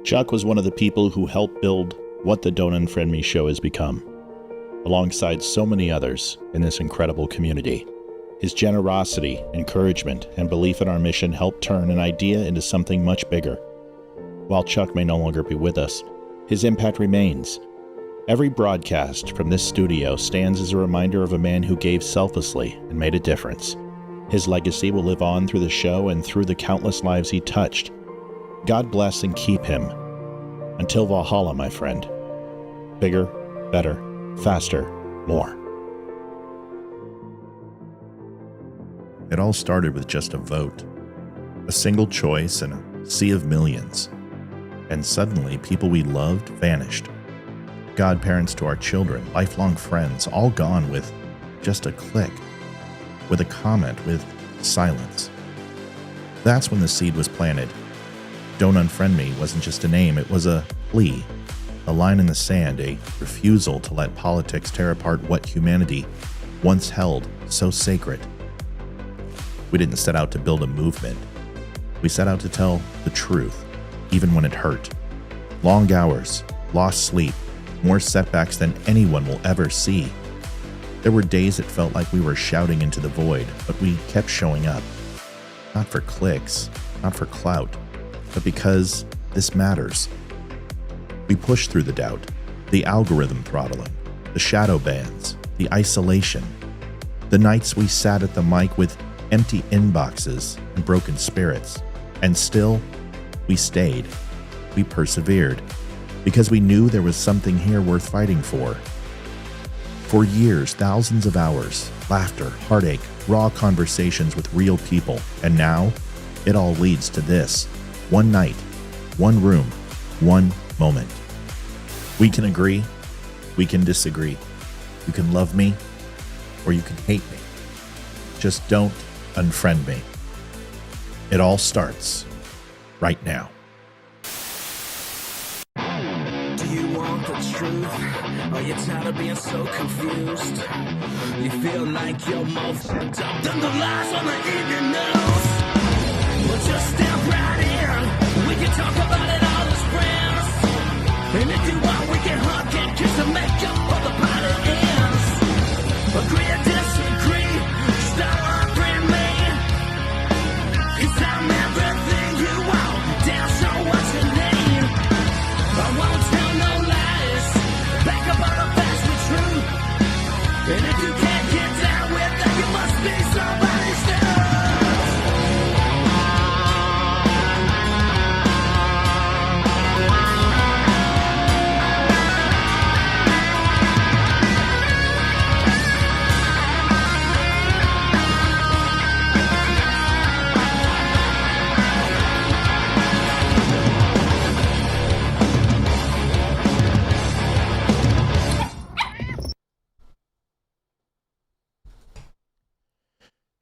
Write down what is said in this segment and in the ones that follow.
Chuck was one of the people who helped build what the Don't Unfriend Me show has become, alongside so many others in this incredible community. His generosity, encouragement, and belief in our mission helped turn an idea into something much bigger. While Chuck may no longer be with us, his impact remains. Every broadcast from this studio stands as a reminder of a man who gave selflessly and made a difference. His legacy will live on through the show and through the countless lives he touched. God bless and keep him. Until Valhalla, my friend. Bigger, better, faster, more. It all started with just a vote. A single choice in a sea of millions. And suddenly, people we loved vanished. Godparents to our children, lifelong friends, all gone with just a click. With a comment, with silence. That's when the seed was planted. Don't Unfriend Me wasn't just a name, it was a plea, a line in the sand, a refusal to let politics tear apart what humanity once held so sacred. We didn't set out to build a movement. We set out to tell the truth, even when it hurt. Long hours, lost sleep, more setbacks than anyone will ever see. There were days it felt like we were shouting into the void, but we kept showing up. Not for clicks, not for clout, but because this matters. We pushed through the doubt, the algorithm throttling, the shadow bans, the isolation, the nights we sat at the mic with empty inboxes and broken spirits. And still, we stayed. We persevered, because we knew there was something here worth fighting for. For years, thousands of hours, laughter, heartache, raw conversations with real people, and now, it all leads to this. One night, one room, one moment. We can agree, we can disagree. You can love me, or you can hate me. Just don't unfriend me. It all starts right now. Do you want the truth? Are you tired of being so confused? You feel like you're more fucked up than the lies on the evening news. Well, just step right in. We can talk about it all as friends. And if you want, we can hug and kiss and make up for the party ends. Agree or disagree, stop offering me. 'Cause I'm everything you want, damn sure what you need. I won't tell no lies, back up on the facts with truth. And if you can't get down with that, you must be somebody's dad.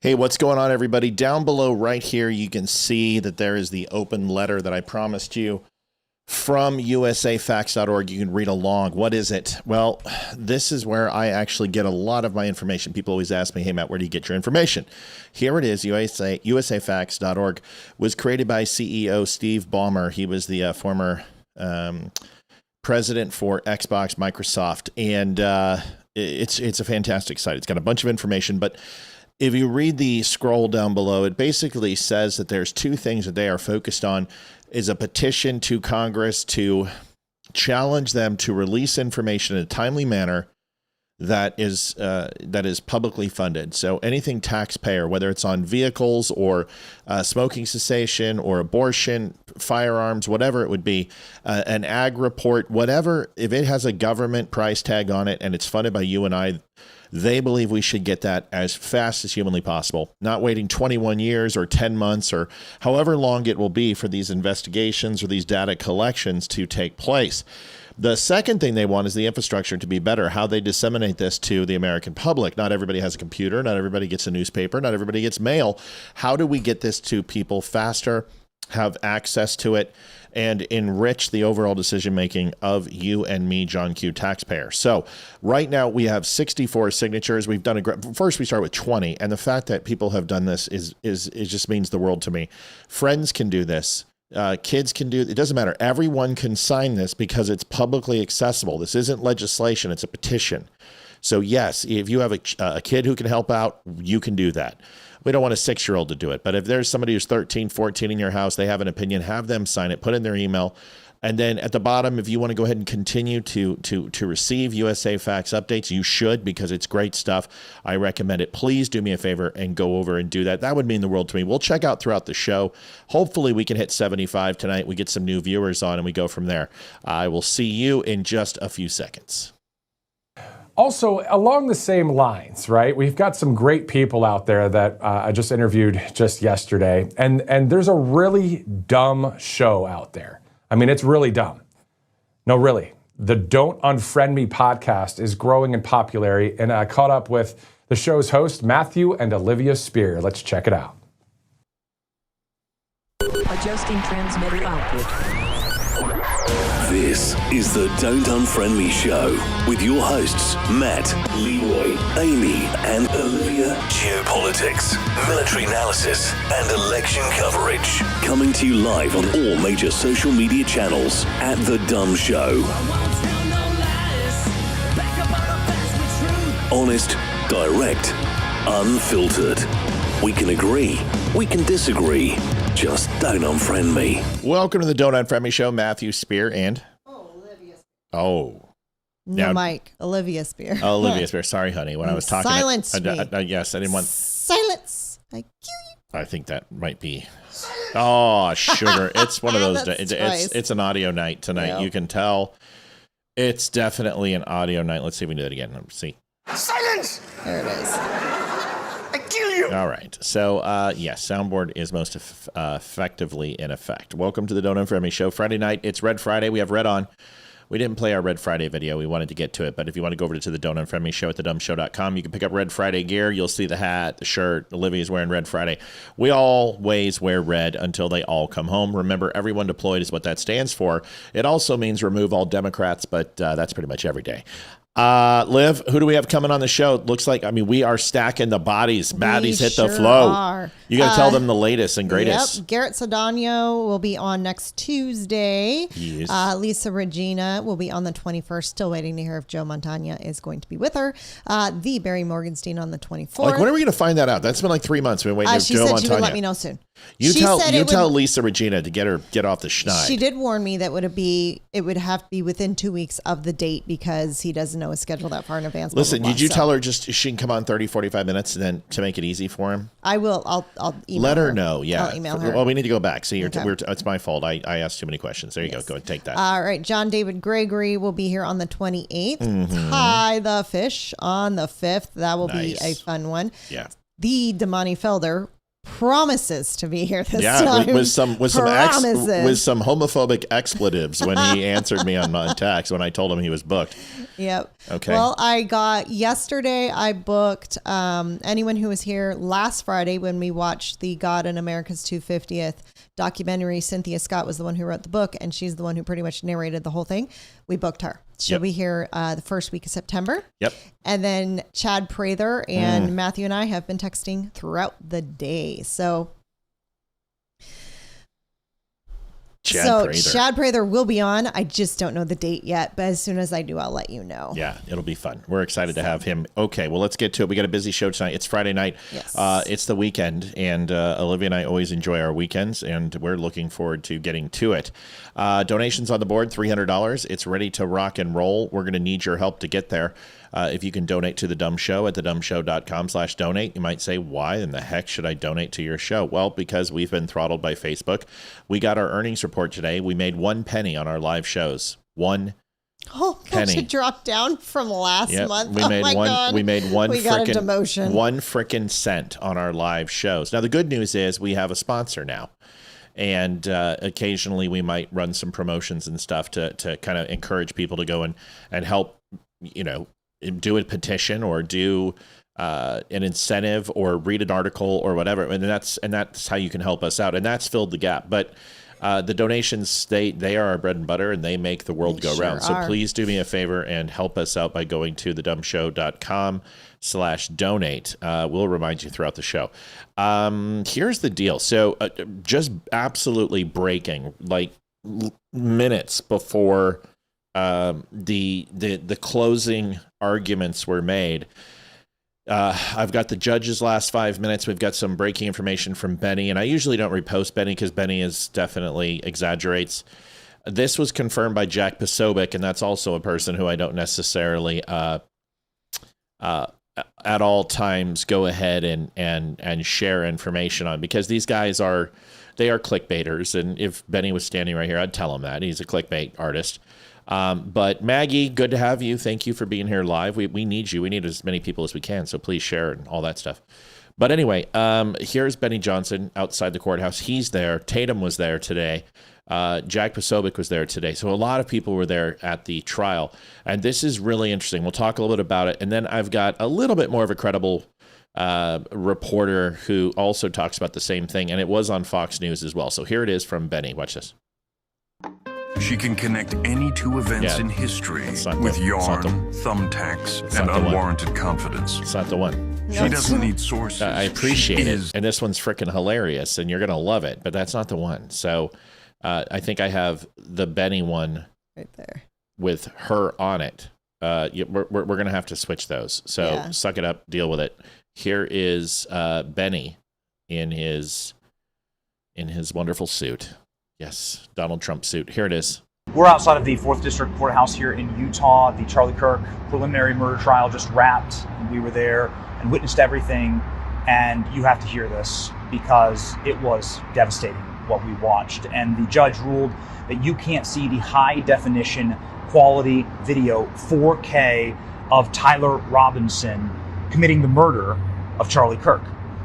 Hey, what's going on, everybody? Down below right here, you can see that there is the open letter that I promised you from usafacts.org. You can read along. What is it? Well, this is where I actually get a lot of my information. People always ask me, hey, Matt, where do you get your information? Here it is. usafacts.org was created by CEO Steve Ballmer. He was the former president for Xbox, Microsoft, and it's a fantastic site. It's got a bunch of information, but if you read the scroll down below, it basically says that there's two things that they are focused on, is a petition to Congress to challenge them to release information in a timely manner that is publicly funded. So anything taxpayer, whether it's on vehicles or smoking cessation or abortion, firearms, whatever it would be, an ag report, whatever, if it has a government price tag on it and it's funded by you and I, they believe we should get that as fast as humanly possible, not waiting 21 years or 10 months or however long it will be for these investigations or these data collections to take place. The second thing they want is the infrastructure to be better, how they disseminate this to the American public. Not everybody has a computer. Not everybody gets a newspaper. Not everybody gets mail. How do we get this to people faster, have access to it, and enrich the overall decision-making of you and me, John Q. taxpayer? So right now we have 64 signatures. We've done first we start with 20. And the fact that people have done this is just means the world to me. Friends can do this. Kids can do, it doesn't matter. Everyone can sign this because it's publicly accessible. This isn't legislation, it's a petition. So yes, if you have a kid who can help out, you can do that. We don't want a 6-year-old to do it, but if there's somebody who's 13, 14 in your house, they have an opinion, have them sign it, put in their email. And then at the bottom, if you want to go ahead and continue to receive USA Facts updates, you should, because it's great stuff. I recommend it. Please do me a favor and go over and do that. That would mean the world to me. We'll check out throughout the show. Hopefully we can hit 75 tonight. We get some new viewers on and we go from there. I will see you in just a few seconds. Also, along the same lines, right? We've got some great people out there that I just interviewed just yesterday, and there's a really dumb show out there. I mean, it's really dumb. No, really. The Don't Unfriend Me podcast is growing in popularity, and I caught up with the show's host, Matthew and Olivia Spear. Let's check it out. Adjusting transmitter output. This is the Don't Unfriend Me show with your hosts, Matt, Leroy, Amy, and Olivia. Geopolitics, military analysis, and election coverage. Coming to you live on all major social media channels at The Dumb Show. Honest, direct, unfiltered. We can agree, we can disagree. Just don't unfriend me. Welcome to the Don't Unfriend Me show. Matthew Spear and... Olivia Spear. Oh. No, Mike. Olivia Spear. Olivia Spear. Sorry, honey. When I was talking... Silence me. Yes, I didn't want... Silence. I kill you. I think that might be... Oh, sugar. It's one of those days. It's an audio night tonight. Yeah. You can tell. It's definitely an audio night. Let's see if we can do that again. Let's see. Silence. There it is. All right. So, yes, soundboard is most effectively in effect. Welcome to the Don't Unfriend Me show. Friday night, it's Red Friday. We have Red on. We didn't play our Red Friday video. We wanted to get to it. But if you want to go over to the Don't Unfriend Me show at thedumbshow.com, you can pick up Red Friday gear. You'll see the hat, the shirt. Olivia's wearing Red Friday. We always wear red until they all come home. Remember, everyone deployed is what that stands for. It also means remove all Democrats, but that's pretty much every day. Liv, who do we have coming on the show? It looks like, we are stacking the bodies. Baddies hit the flow. Are. You got to tell them the latest and greatest. Yep. Garrett Sedano will be on next Tuesday. Yes. Lisa Regina will be on the 21st. Still waiting to hear if Joe Montana is going to be with her. The Barry Morgenstein on the 24th. Like, when are we going to find that out? That's been like 3 months. We've been waiting for Joe Montana. She said she would let me know soon. You tell Lisa Regina to get off the schneid. She did warn me that it would have to be within 2 weeks of the date because he doesn't know his schedule that far in advance. Listen, did you tell her just she can come on 30, 45 minutes and then to make it easy for him? I will. I'll email Let her know. Yeah. I'll email her. Well, we need to go back. See, it's my fault. I asked too many questions. There you go. Go and take that. All right. John David Gregory will be here on the 28th. Mm-hmm. Ty the Fish on the 5th. That will be a fun one. Yeah. The Damani Felder promises to be here this time. With some homophobic expletives when he answered me on text when I told him he was booked. Yep. Okay. Well, yesterday I booked anyone who was here last Friday when we watched the God in America's 250th documentary. Cynthia Scott was the one who wrote the book, and she's the one who pretty much narrated the whole thing. We booked her. She'll be here the first week of September. Yep. And then Chad Prather and Matthew and I have been texting throughout the day. So Chad Prather will be on. I just don't know the date yet, but as soon as I do, I'll let you know. Yeah, it'll be fun. We're excited to have him. Okay, well, let's get to it. We got a busy show tonight. It's Friday night. Yes. It's the weekend, and Olivia and I always enjoy our weekends, and we're looking forward to getting to it. Donations on the board, $300. It's ready to rock and roll. We're going to need your help to get there. If you can donate to The Dumb Show at thedumbshow.com/donate. You might say, why in the heck should I donate to your show? Well, because we've been throttled by Facebook. We got our earnings report today. We made 1 penny on our live shows. 1 penny. It dropped down from last month. We made God. We made one. We got a demotion. 1 frickin' cent on our live shows. Now, the good news is we have a sponsor now. And occasionally we might run some promotions and stuff to kind of encourage people to go and help, do a petition or do an incentive or read an article or whatever. And that's how you can help us out. And that's filled the gap. But The donations, they are our bread and butter, and they make the world go round. So please do me a favor and help us out by going to thedumbshow.com/donate. We'll remind you throughout the show. Here's the deal. So just absolutely breaking, like minutes before the closing arguments were made. I've got the judge's last 5 minutes. We've got some breaking information from Benny, and I usually don't repost Benny because Benny is definitely exaggerates. This was confirmed by Jack Posobiec, and that's also a person who I don't necessarily at all times go ahead and share information on, because these guys are clickbaiters, and if Benny was standing right here, I'd tell him that he's a clickbait artist. But Maggie, good to have you. Thank you for being here live. We need you. We need as many people as we can, so please share and all that stuff. But anyway, here's Benny Johnson outside the courthouse. He's there. Tatum was there today. Jack Posobiec was there today. So a lot of people were there at the trial. And this is really interesting. We'll talk a little bit about it. And then I've got a little bit more of a credible reporter who also talks about the same thing. And it was on Fox News as well. So here it is from Benny. Watch this. She can connect any two events in history with yarn, thumbtacks, and unwarranted confidence. It's not the one. She doesn't need sources. I appreciate it. And this one's freaking hilarious, and you're going to love it, but that's not the one. So I think I have the Benny one right there with her on it. We're going to have to switch those. So suck it up, deal with it. Here is Benny in his wonderful suit. Yes, Donald Trump suit. Here it is. We're outside of the 4th District Courthouse here in Utah. The Charlie Kirk preliminary murder trial just wrapped, and we were there and witnessed everything. And you have to hear this because it was devastating what we watched. And the judge ruled that you can't see the high definition quality video 4K of Tyler Robinson committing the murder of Charlie Kirk.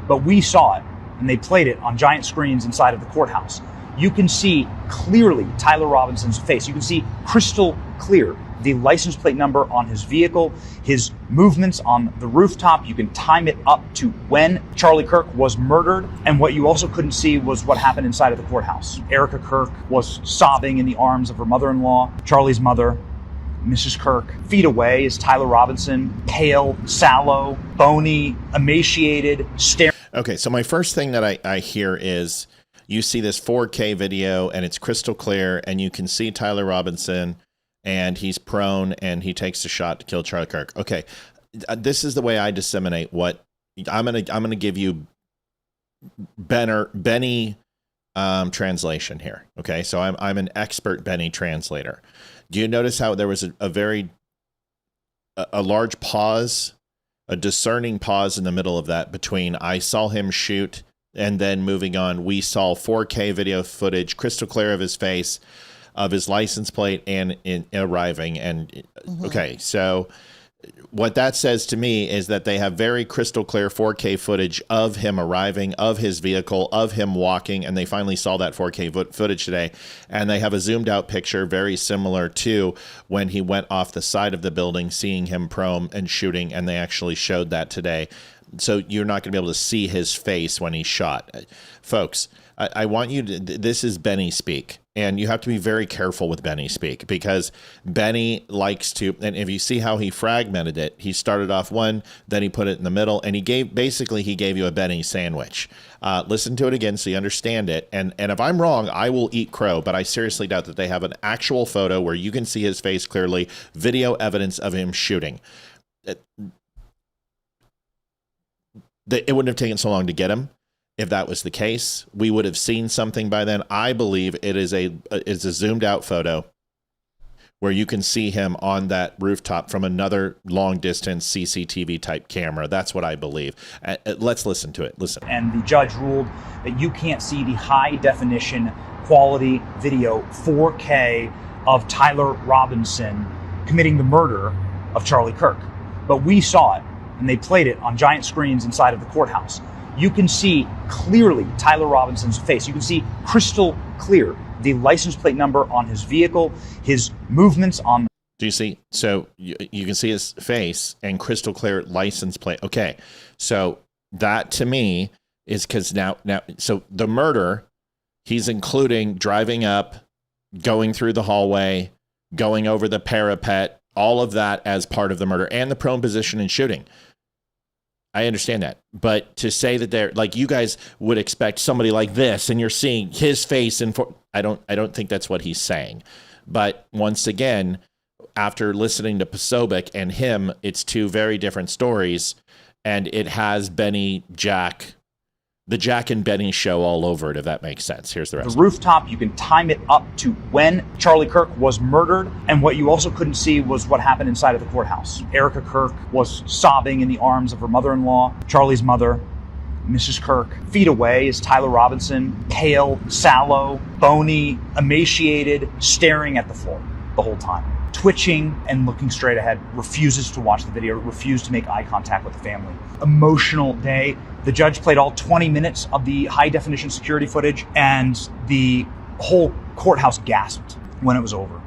But we saw it, and they played it on giant screens inside of the courthouse. You can see clearly Tyler Robinson's face. You can see crystal clear the license plate number on his vehicle, his movements on the rooftop. You can time it up to when Charlie Kirk was murdered. And what you also couldn't see was what happened inside of the courthouse. Erica Kirk was sobbing in the arms of her mother-in-law. Charlie's mother, Mrs. Kirk. Feet away is Tyler Robinson, pale, sallow, bony, emaciated, staring. Okay, so my first thing that I hear is, you see this 4K video and it's crystal clear, and you can see Tyler Robinson and he's prone and he takes a shot to kill Charlie Kirk. Okay. This is the way I disseminate what I'm going to give you Benny translation here. Okay. So I'm an expert Benny translator. Do you notice how there was a large pause, a discerning pause in the middle of that between I saw him shoot and then moving on, we saw 4K video footage, crystal clear of his face, of his license plate, and in arriving. And okay, so what that says to me is that they have very crystal clear 4K footage of him arriving, of his vehicle, of him walking, and they finally saw that 4K footage today. And they have a zoomed out picture very similar to when he went off the side of the building, seeing him prone and shooting, and they actually showed that today. So you're not going to be able to see his face when he's shot. Folks, I want you to, this is Benny speak, and you have to be very careful with Benny speak, because Benny likes to, and if you see how he fragmented it, he started off one, then he put it in the middle, and he gave you a Benny sandwich. Listen to it again so you understand it. And if I'm wrong, I will eat crow, but I seriously doubt that they have an actual photo where you can see his face clearly, video evidence of him shooting. It wouldn't have taken so long to get him. If that was the case, we would have seen something by then. I believe it is a zoomed out photo where you can see him on that rooftop from another long distance CCTV type camera. That's what I believe. Let's listen to it. Listen. And the judge ruled that you can't see the high definition quality video 4K of Tyler Robinson committing the murder of Charlie Kirk. But we saw it, and they played it on giant screens inside of the courthouse. You can see clearly Tyler Robinson's face. You can see crystal clear the license plate number on his vehicle, his movements on. Do you see? So you can see his face and crystal clear license plate. Okay. So that to me is because now, so the murder He's including driving up, going through the hallway, going over the parapet, all of that as part of the murder, and the prone position and shooting. I understand that. But to say that they're like, you guys would expect somebody like this and you're seeing his face, and I don't think that's what he's saying. But once again, after listening to Posobiec and him, it's two very different stories, and it has the Jack and Benny show all over it, if that makes sense. Here's the rest. The rooftop, you can time it up to when Charlie Kirk was murdered, and what you also couldn't see was what happened inside of the courthouse. Erica Kirk was sobbing in the arms of her mother-in-law, Charlie's mother, Mrs. Kirk. Feet away is Tyler Robinson, pale, sallow, bony, emaciated, staring at the floor the whole time. Twitching and looking straight ahead, refuses to watch the video, refused to make eye contact with the family. Emotional day. The judge played all 20 minutes of the high-definition security footage, and the whole courthouse gasped when it was over.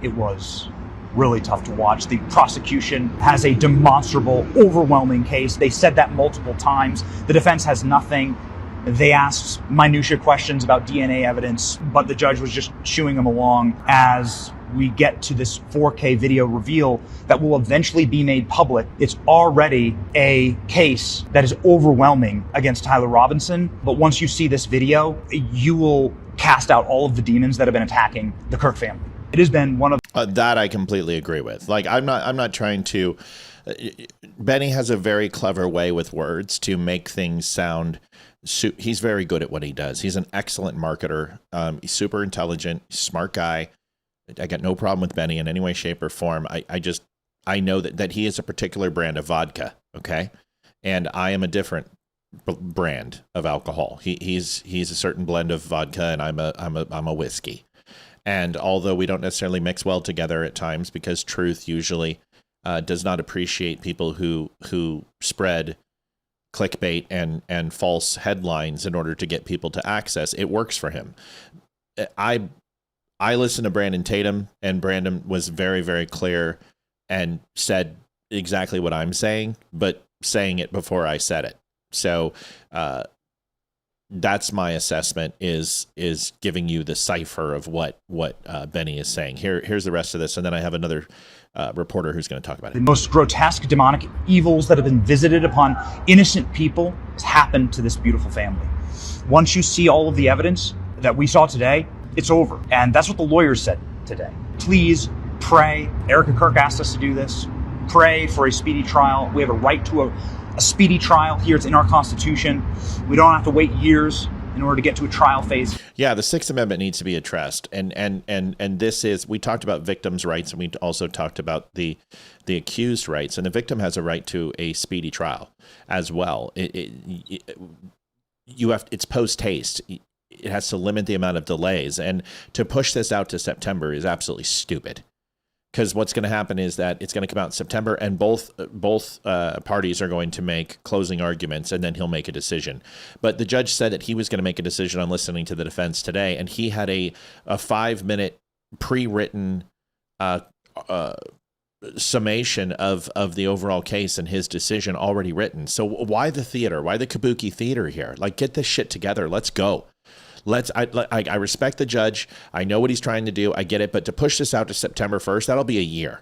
It was really tough to watch. The prosecution has a demonstrable, overwhelming case. They said that multiple times. The defense has nothing. They asked minutiae questions about DNA evidence, but the judge was just chewing them along as we get to this 4K video reveal that will eventually be made public. It's already a case that is overwhelming against Tyler Robinson, but once you see this video, you will cast out all of the demons that have been attacking the Kirk family. It has been one of that I completely agree with. Like, I'm not trying to. Benny has a very clever way with words to make things sound. He's very good at what he does. He's an excellent marketer. He's super intelligent, smart guy. I got no problem with Benny in any way, shape, or form. I know that he is a particular brand of vodka, okay? And I am a different brand of alcohol. He's a certain blend of vodka, and I'm a whiskey. And although we don't necessarily mix well together at times, because truth usually does not appreciate people who spread clickbait and false headlines in order to get people to access, it works for him. I listened to Brandon Tatum, and Brandon was very, very clear and said exactly what I'm saying, but saying it before I said it. So that's my assessment, is giving you the cipher of what Benny is saying. Here's the rest of this, and then I have another reporter who's going to talk about it. The most grotesque demonic evils that have been visited upon innocent people has happened to this beautiful family. Once you see all of the evidence that we saw today, it's over. And that's what the lawyers said today. Please pray. Erica Kirk asked us to do this. Pray for a speedy trial. We have a right to a speedy trial here. It's in our Constitution. We don't have to wait years in order to get to a trial phase. Yeah, the Sixth Amendment needs to be addressed. And this is, we talked about victims' rights, and we also talked about the accused rights. And the victim has a right to a speedy trial as well. It's post haste. It has to limit the amount of delays, and to push this out to September is absolutely stupid. Because what's going to happen is that it's going to come out in September, and both parties are going to make closing arguments, and then he'll make a decision. But the judge said that he was going to make a decision on listening to the defense today, and he had a 5-minute pre-written summation of the overall case and his decision already written. So why the theater? Why the kabuki theater here? Like, get this shit together. Let's go. I respect the judge. I know what he's trying to do. I get it. But to push this out to September 1st, that'll be a year.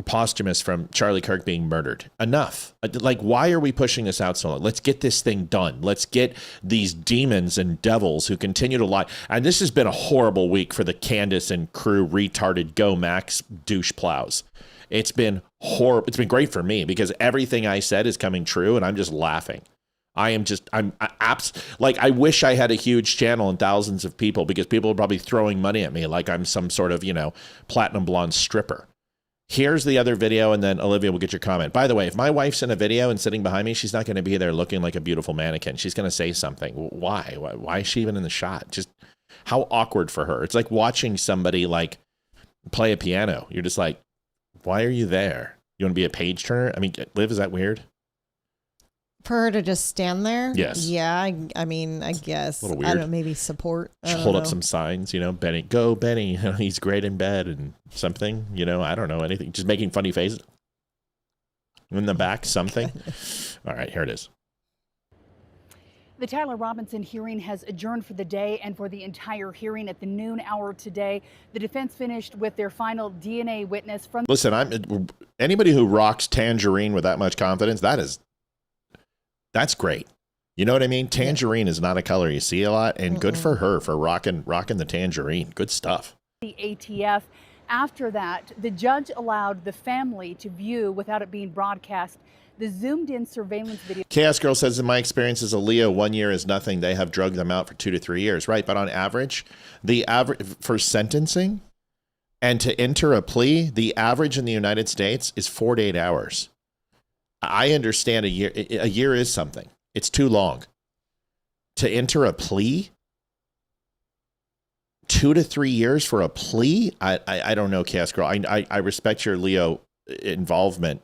Posthumous from Charlie Kirk being murdered. Enough. Like, why are we pushing this out so long? Let's get this thing done. Let's get these demons and devils who continue to lie. And this has been a horrible week for the Candace and crew retarded Go Max douche plows. It's been horrible. It's been great for me because everything I said is coming true, and I'm just laughing. I wish I had a huge channel and thousands of people, because people are probably throwing money at me like I'm some sort of, platinum blonde stripper. Here's the other video, and then Olivia will get your comment. By the way, if my wife's in a video and sitting behind me, she's not going to be there looking like a beautiful mannequin. She's going to say something. Why? Why is she even in the shot? Just how awkward for her. It's like watching somebody like play a piano. You're just like, why are you there? You want to be a page turner? I mean, Liv, is that weird? For her to just stand there? Yes. Yeah, I mean, I guess. A little weird. I don't know, maybe support. Hold up some signs, Benny, go Benny. He's great in bed and something, I don't know, anything. Just making funny faces. In the back, something. All right, here it is. The Tyler Robinson hearing has adjourned for the day and for the entire hearing at the noon hour today. The defense finished with their final DNA witness from... Listen, anybody who rocks Tangerine with that much confidence, that's great. You know what I mean? Tangerine is not a color you see a lot, and good for her for rocking the Tangerine. Good stuff. The ATF. After that, the judge allowed the family to view, without it being broadcast, the zoomed-in surveillance video. Chaos Girl says, in my experience as a Leo, 1 year is nothing. They have drugged them out for 2 to 3 years. Right, but on average, the average for sentencing and to enter a plea, the average in the United States is 4 to 8 hours. I understand a year is something. It's too long. To enter a plea, 2 to 3 years for a plea? I don't know, Chaos Girl. I respect your Leo involvement,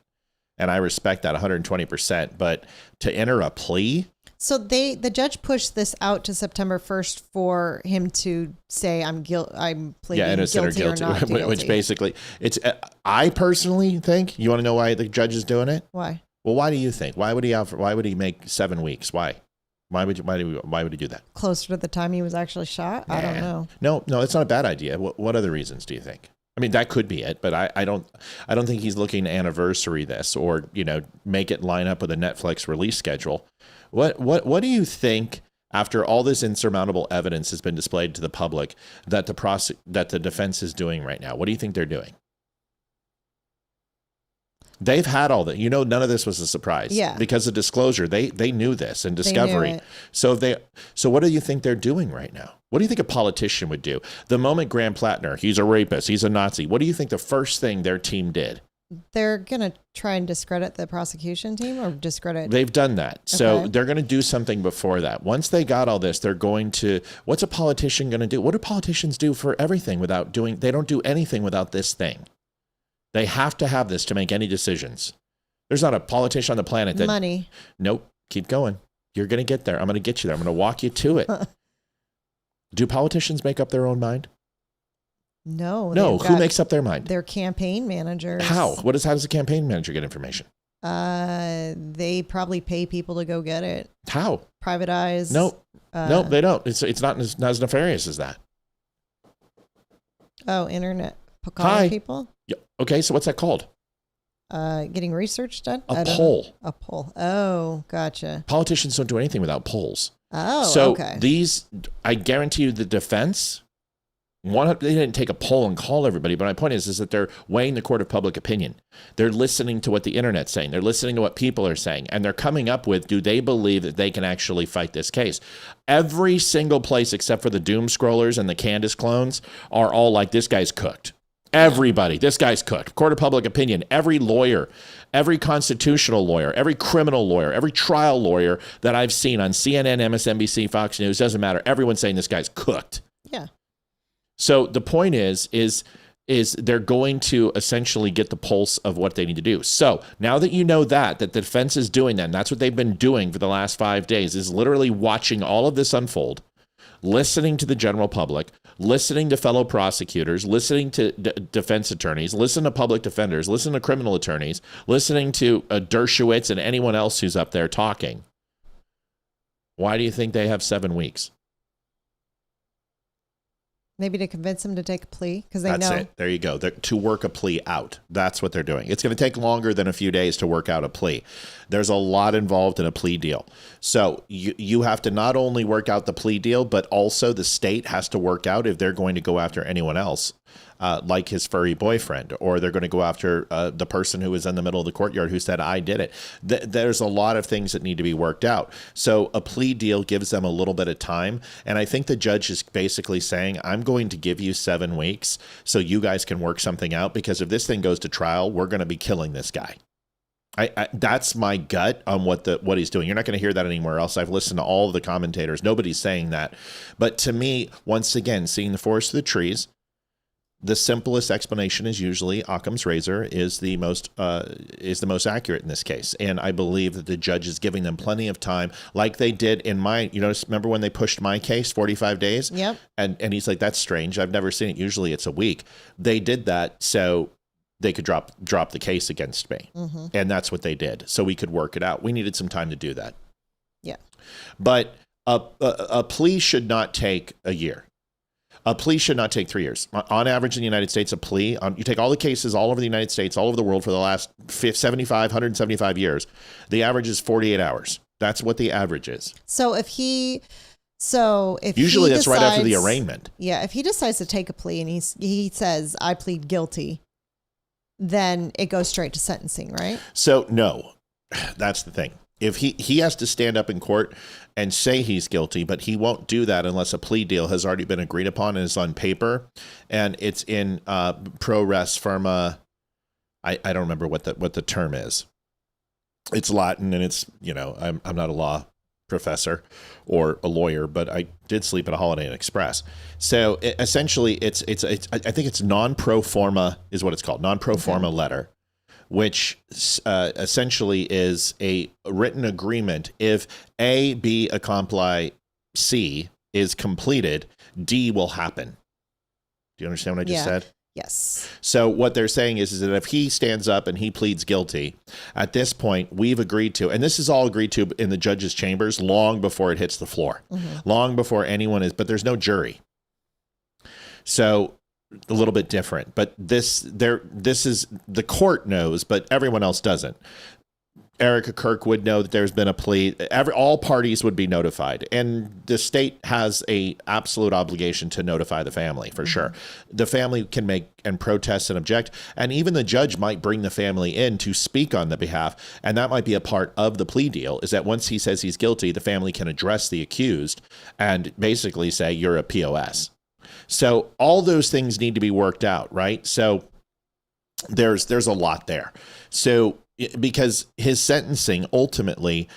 and I respect that 120%. But to enter a plea? So the judge pushed this out to September 1st for him to say I'm pleading innocent guilty or not guilty. Which basically, it's. I personally think, you want to know why the judge is doing it? Why? Well, why do you think? Why would he make 7 weeks? Why? Why would he do that? Closer to the time he was actually shot? I don't know. No, it's not a bad idea. What other reasons do you think? I mean, that could be it, but I don't think he's looking to anniversary this or, make it line up with a Netflix release schedule. What do you think, after all this insurmountable evidence has been displayed to the public, that the defense is doing right now? What do you think they're doing? They've had all that. None of this was a surprise. Yeah. Because of disclosure, they knew this and discovery. So what do you think they're doing right now? What do you think a politician would do? The moment Graham Plattner, he's a rapist, he's a Nazi. What do you think the first thing their team did? They're going to try and discredit the prosecution team or discredit? They've done that. So they're going to do something before that. Once they got all this, they're going to, what's a politician going to do? What do politicians do for everything they don't do anything without this thing. They have to have this to make any decisions. There's not a politician on the planet that... Money. Nope. Keep going. You're going to get there. I'm going to get you there. I'm going to walk you to it. Do politicians make up their own mind? No. Who makes up their mind? Their campaign managers. How? How does a campaign manager get information? They probably pay people to go get it. How? Privatize. No, they don't. It's not as nefarious as that. Oh, internet. Calling people? Yeah. Okay, so what's that called? Getting research done? A poll. A poll. Oh, gotcha. Politicians don't do anything without polls. Oh, so okay. I guarantee you the defense, they didn't take a poll and call everybody, but my point is that they're weighing the court of public opinion. They're listening to what the internet's saying. They're listening to what people are saying, and they're coming up with, do they believe that they can actually fight this case? Every single place except for the doom scrollers and the Candace clones are all like, this guy's cooked. Everybody, this guy's cooked. Court of public opinion, every lawyer, every constitutional lawyer, every criminal lawyer, every trial lawyer that I've seen on CNN, MSNBC, Fox News, doesn't matter. Everyone's saying this guy's cooked. Yeah. So the point is they're going to essentially get the pulse of what they need to do. So now that you know that the defense is doing that, and that's what they've been doing for the last 5 days, is literally watching all of this unfold, listening to the general public, listening to fellow prosecutors, listening to defense attorneys, listen to public defenders, listen to criminal attorneys, listening to Dershowitz and anyone else who's up there talking. Why do you think they have 7 weeks? Maybe to convince them to take a plea because they know. That's it. There you go. To work a plea out. That's what they're doing. It's going to take longer than a few days to work out a plea. There's a lot involved in a plea deal. So you have to not only work out the plea deal, but also the state has to work out if they're going to go after anyone else, like his furry boyfriend, or they're going to go after the person who was in the middle of the courtyard who said, I did it. There's a lot of things that need to be worked out. So a plea deal gives them a little bit of time. And I think the judge is basically saying, I'm going to give you 7 weeks so you guys can work something out, because if this thing goes to trial, we're going to be killing this guy. That's my gut on what he's doing. You're not going to hear that anywhere else. I've listened to all of the commentators. Nobody's saying that. But to me, once again, seeing the forest through the trees, the simplest explanation is usually Occam's razor is the most accurate in this case. And I believe that the judge is giving them plenty of time, like they did in my, remember when they pushed my case 45 days? Yep. And he's like, that's strange. I've never seen it. Usually it's a week. They did that so they could drop the case against me. Mm-hmm. And that's what they did. So we could work it out. We needed some time to do that. Yeah. But A plea should not take a year. A plea should not take 3 years. On average in the United States, a plea, you take all the cases all over the United States, all over the world for the last 175 years, the average is 48 hours. That's what the average is. So if usually he that's right after the arraignment. Yeah, if he decides to take a plea and he says, I plead guilty, then it goes straight to sentencing, right? So no, that's the thing. If he has to stand up in court and say he's guilty, but he won't do that unless a plea deal has already been agreed upon and is on paper, and it's in pro res firma. I don't remember what the term is. It's Latin, and it's, I'm not a law professor or a lawyer, but I did sleep at a Holiday Inn Express. So essentially, I think it's non pro forma is what it's called, non pro forma letter, which essentially is a written agreement. If A, B accompli C is completed, D will happen. Do you understand what I just said? Yes. So what they're saying is that if he stands up and he pleads guilty, at this point, we've agreed to, and this is all agreed to in the judge's chambers long before it hits the floor, long before anyone is, but there's no jury. So a little bit different, but this is, the court knows, but everyone else doesn't. Erica Kirk would know that there's been a plea. All parties would be notified, and the state has a absolute obligation to notify the family for sure. The family can make and protest and object, and even the judge might bring the family in to speak on the behalf, and that might be a part of the plea deal, is that once he says he's guilty, the family can address the accused and basically say, you're a POS. So all those things need to be worked out, right? So there's a lot there. So because his sentencing, ultimately,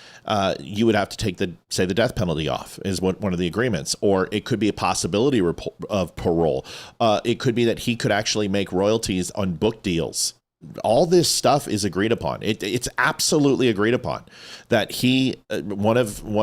you would have to take the death penalty off is one of the agreements, or it could be a possibility of parole. It could be that he could actually make royalties on book deals. All this stuff is agreed upon. It's absolutely agreed upon that one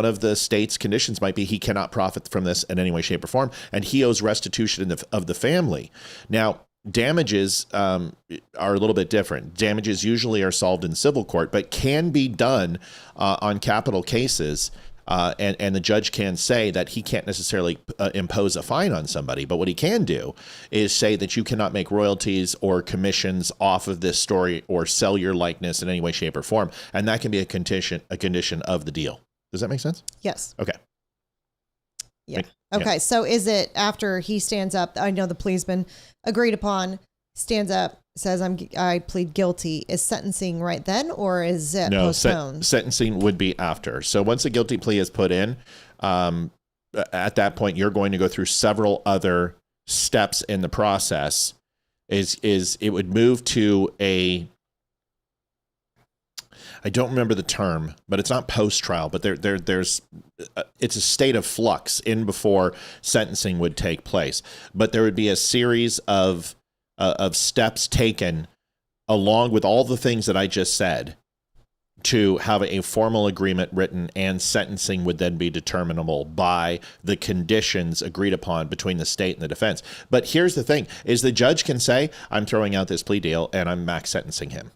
of the state's conditions might be he cannot profit from this in any way, shape, or form, and he owes restitution of the family. Now, damages are a little bit different. Damages usually are solved in civil court, but can be done on capital cases. And the judge can say that he can't necessarily impose a fine on somebody, but what he can do is say that you cannot make royalties or commissions off of this story or sell your likeness in any way, shape, or form, and that can be a condition of the deal. Does that make sense? Yes. Okay. Yeah. Okay. So is it after he stands up? I know the plea's been agreed upon. Stands up, says I plead guilty. Is sentencing right then, or is it postponed? Sentencing would be after. So once a guilty plea is put in, at that point you're going to go through several other steps in the process. Is it would move to I don't remember the term, but it's not post-trial, but there's it's a state of flux in before sentencing would take place. But there would be a series of steps taken along with all the things that I just said to have a formal agreement written, and sentencing would then be determinable by the conditions agreed upon between the state and the defense. But here's the thing, is the judge can say, I'm throwing out this plea deal and I'm max sentencing him.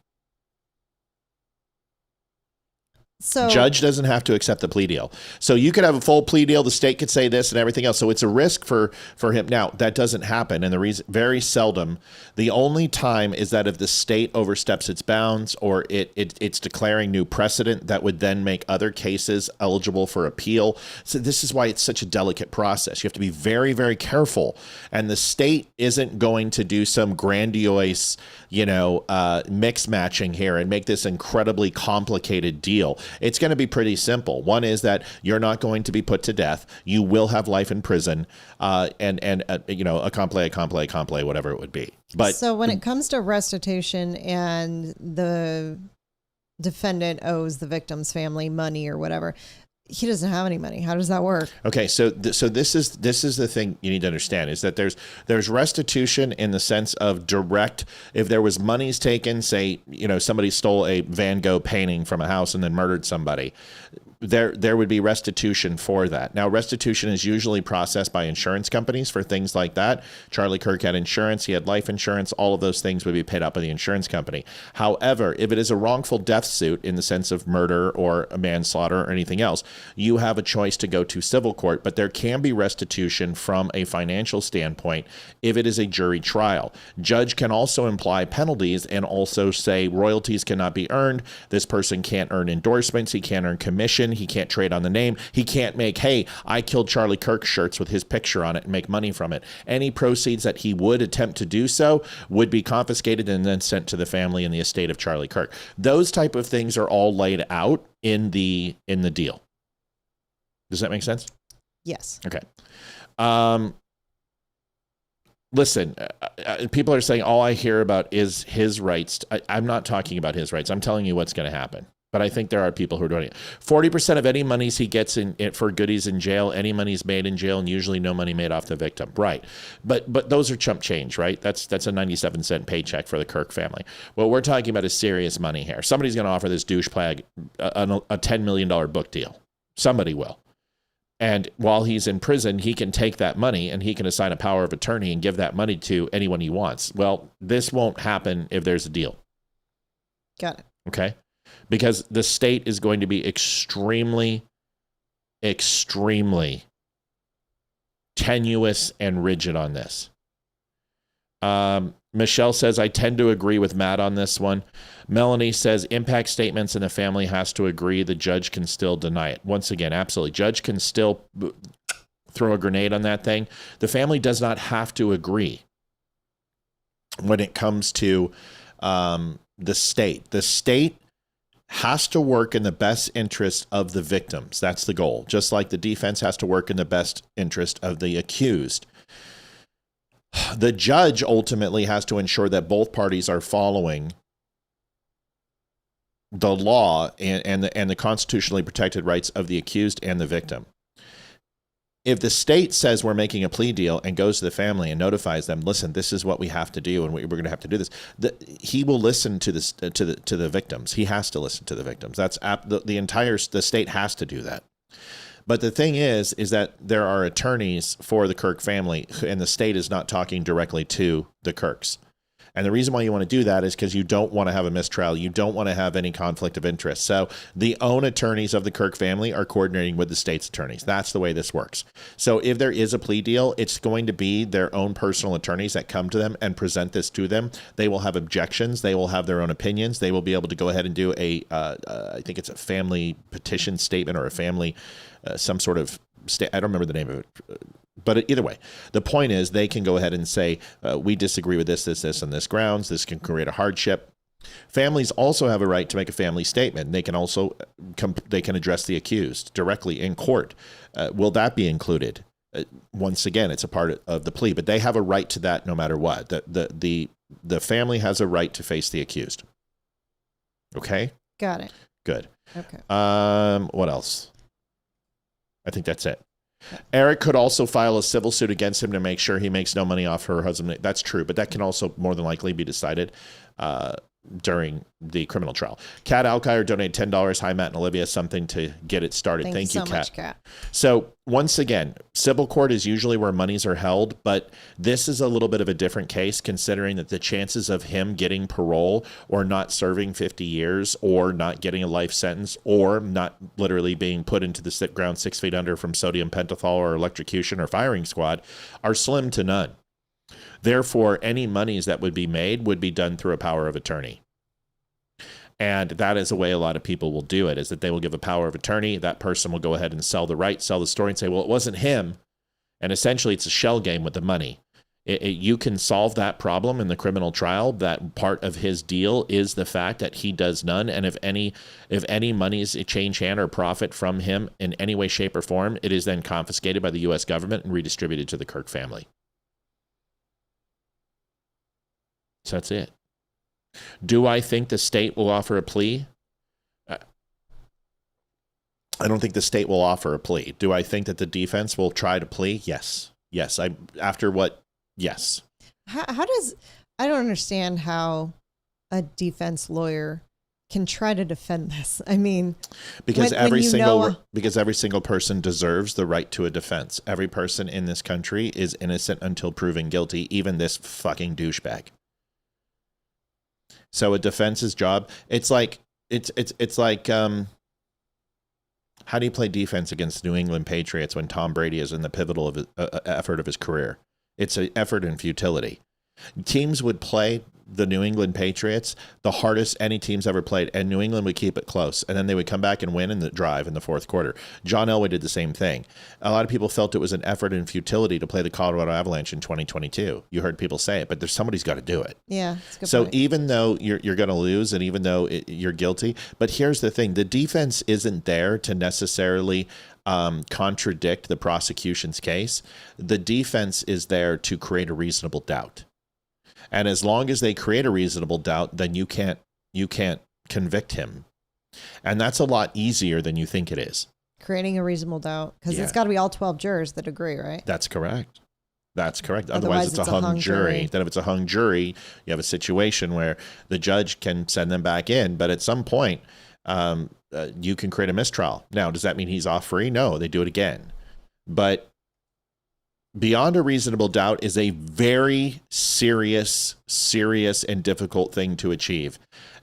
So judge doesn't have to accept the plea deal. So you could have a full plea deal. The state could say this and everything else. So it's a risk for him. Now, that doesn't happen. And the reason, very seldom, the only time is that if the state oversteps its bounds or it's declaring new precedent that would then make other cases eligible for appeal. So this is why it's such a delicate process. You have to be very, very careful. And the state isn't going to do some grandiose, mix matching here and make this incredibly complicated deal. It's going to be pretty simple. One is that you're not going to be put to death. You will have life in prison, and a complet, whatever it would be. But so when it comes to restitution and the defendant owes the victim's family money or whatever, he doesn't have any money. How does that work? Okay, so this is the thing you need to understand, is that there's restitution in the sense of direct. If there was monies taken, say somebody stole a Van Gogh painting from a house and then murdered somebody, there would be restitution for that. Now, restitution is usually processed by insurance companies for things like that. Charlie Kirk had insurance. He had life insurance. All of those things would be paid out by the insurance company. However, if it is a wrongful death suit in the sense of murder or a manslaughter or anything else, you have a choice to go to civil court, but there can be restitution from a financial standpoint if it is a jury trial. Judge can also imply penalties and also say royalties cannot be earned. This person can't earn endorsements. He can't earn commission. He can't trade on the name. He can't make, hey, I killed Charlie Kirk shirts with his picture on it and make money from it. Any proceeds that he would attempt to do so would be confiscated and then sent to the family and the estate of Charlie Kirk. Those type of things are all laid out in the deal. Does that make sense? Yes. Okay. Listen, people are saying all I hear about is his rights. I'm not talking about his rights. I'm telling you what's going to happen. But I think there are people who are doing it. 40% of any monies he gets in for goodies in jail, any money's made in jail, and usually no money made off the victim. Right. But those are chump change, right? That's a 97-cent paycheck for the Kirk family. What we're talking about is serious money here. Somebody's going to offer this douchebag a $10 million book deal. Somebody will. And while he's in prison, he can take that money and he can assign a power of attorney and give that money to anyone he wants. Well, this won't happen if there's a deal. Got it. Okay? Because the state is going to be extremely, extremely tenuous and rigid on this. Michelle says, I tend to agree with Matt on this one. Melanie says, impact statements and the family has to agree. The judge can still deny it. Once again, absolutely. Judge can still throw a grenade on that thing. The family does not have to agree when it comes to the state. The state has to work in the best interest of the victims. That's the goal. Just like the defense has to work in the best interest of the accused. The judge ultimately has to ensure that both parties are following the law and the constitutionally protected rights of the accused and the victim. If the state says we're making a plea deal and goes to the family and notifies them, listen, this is what we have to do and we're going to have to do this, he will listen to this to the victims. He has to listen to the victims. That's the state has to do that. But the thing is that there are attorneys for the Kirk family, and the state is not talking directly to the Kirks. And the reason why you want to do that is because you don't want to have a mistrial. You don't want to have any conflict of interest. So the own attorneys of the Kirk family are coordinating with the state's attorneys. That's the way this works. So if there is a plea deal, it's going to be their own personal attorneys that come to them and present this to them. They will have objections. They will have their own opinions. They will be able to go ahead and do I think it's a family petition statement or a family, some sort of I don't remember the name of it. But either way, the point is they can go ahead and say, we disagree with this, and this grounds. This can create a hardship. Families also have a right to make a family statement. They can also they can address the accused directly in court. Will that be included? Once again, it's a part of the plea, but they have a right to that no matter what. The family has a right to face the accused. Okay? Got it. Good. Okay. What else? I think that's it. Eric could also file a civil suit against him to make sure he makes no money off her husband. That's true, but that can also more than likely be decided during the criminal trial. Kat Alkire donated $10. Hi, Matt and Olivia. Something to get it started. Thank you, so Kat. much, Kat. So once again, civil court is usually where monies are held, but this is a little bit of a different case considering that the chances of him getting parole or not serving 50 years or not getting a life sentence or not literally being put into the ground 6 feet under from sodium pentothal or electrocution or firing squad are slim to none. Therefore, any monies that would be made would be done through a power of attorney. And that is the way a lot of people will do it, is that they will give a power of attorney. That person will go ahead and sell the right, sell the story and say, well, it wasn't him. And essentially, it's a shell game with the money. You can solve that problem in the criminal trial. That part of his deal is the fact that he does none. And if any monies change hand or profit from him in any way, shape, or form, it is then confiscated by the U.S. government and redistributed to the Kirk family. So that's it. Do I think the state will offer a plea? I don't think the state will offer a plea. Do I think that the defense will try to plea? Yes. Yes. Yes. How does, I don't understand how a defense lawyer can try to defend this? I mean, because every single person deserves the right to a defense. Every person in this country is innocent until proven guilty, even this fucking douchebag. So a defense's job, it's like how do you play defense against New England Patriots when Tom Brady is in the pivotal of effort of his career? It's an effort in futility. Teams would play the New England Patriots the hardest any team's ever played, and New England would keep it close, and then they would come back and win in the drive in the fourth quarter. John Elway did the same thing. A lot of people felt it was an effort in futility to play the Colorado Avalanche in 2022. You heard people say it, but somebody's got to do it. Yeah, that's a good so point. Even though you're going to lose, and even though you're guilty, but here's the thing: the defense isn't there to necessarily contradict the prosecution's case. The defense is there to create a reasonable doubt. And as long as they create a reasonable doubt, then you can't convict him. And that's a lot easier than you think it is. Creating a reasonable doubt, because it's got to be all 12 jurors that agree, right? That's correct. Otherwise it's a hung jury. Then if it's a hung jury, you have a situation where the judge can send them back in. But at some point, you can create a mistrial. Now, does that mean he's off free? No, they do it again. But beyond a reasonable doubt is a very serious and difficult thing to achieve.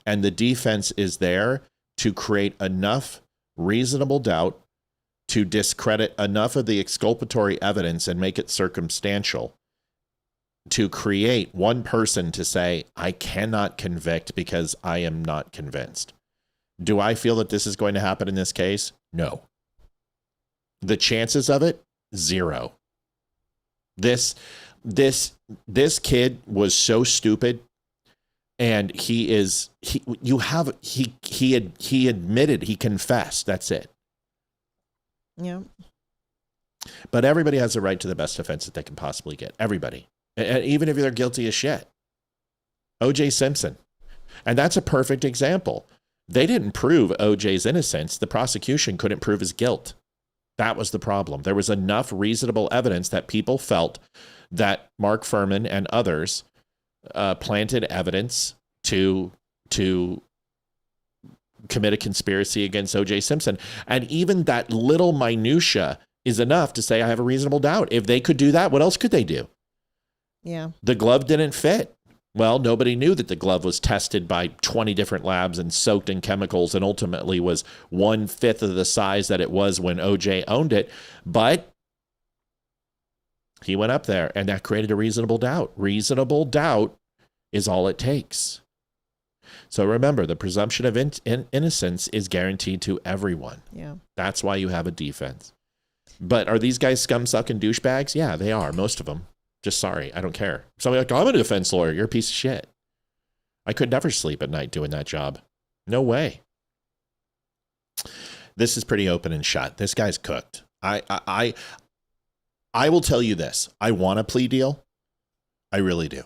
And the defense is there to create enough reasonable doubt to discredit enough of the exculpatory evidence and make it circumstantial to create one person to say, I cannot convict because I am not convinced. Do I feel that this is going to happen in this case? No. The chances of it, 0. This kid was so stupid, and he admitted, he confessed. That's it. Yeah. But everybody has a right to the best defense that they can possibly get. Everybody, and even if they're guilty as shit. O.J. Simpson, and that's a perfect example. They didn't prove O.J.'s innocence. The prosecution couldn't prove his guilt. That was the problem. There was enough reasonable evidence that people felt that Mark Furman and others planted evidence to commit a conspiracy against O.J. Simpson. And even that little minutia is enough to say I have a reasonable doubt. If they could do that, what else could they do? Yeah. The glove didn't fit. Well, nobody knew that the glove was tested by 20 different labs and soaked in chemicals and ultimately was 1/5 of the size that it was when OJ owned it. But he went up there, and that created a reasonable doubt. Reasonable doubt is all it takes. So remember, the presumption of innocence is guaranteed to everyone. Yeah. That's why you have a defense. But are these guys scum-sucking douchebags? Yeah, they are, most of them. Just sorry, I don't care. Somebody like, I'm a defense lawyer. You're a piece of shit. I could never sleep at night doing that job. No way. This is pretty open and shut. This guy's cooked. I will tell you this. I want a plea deal. I really do.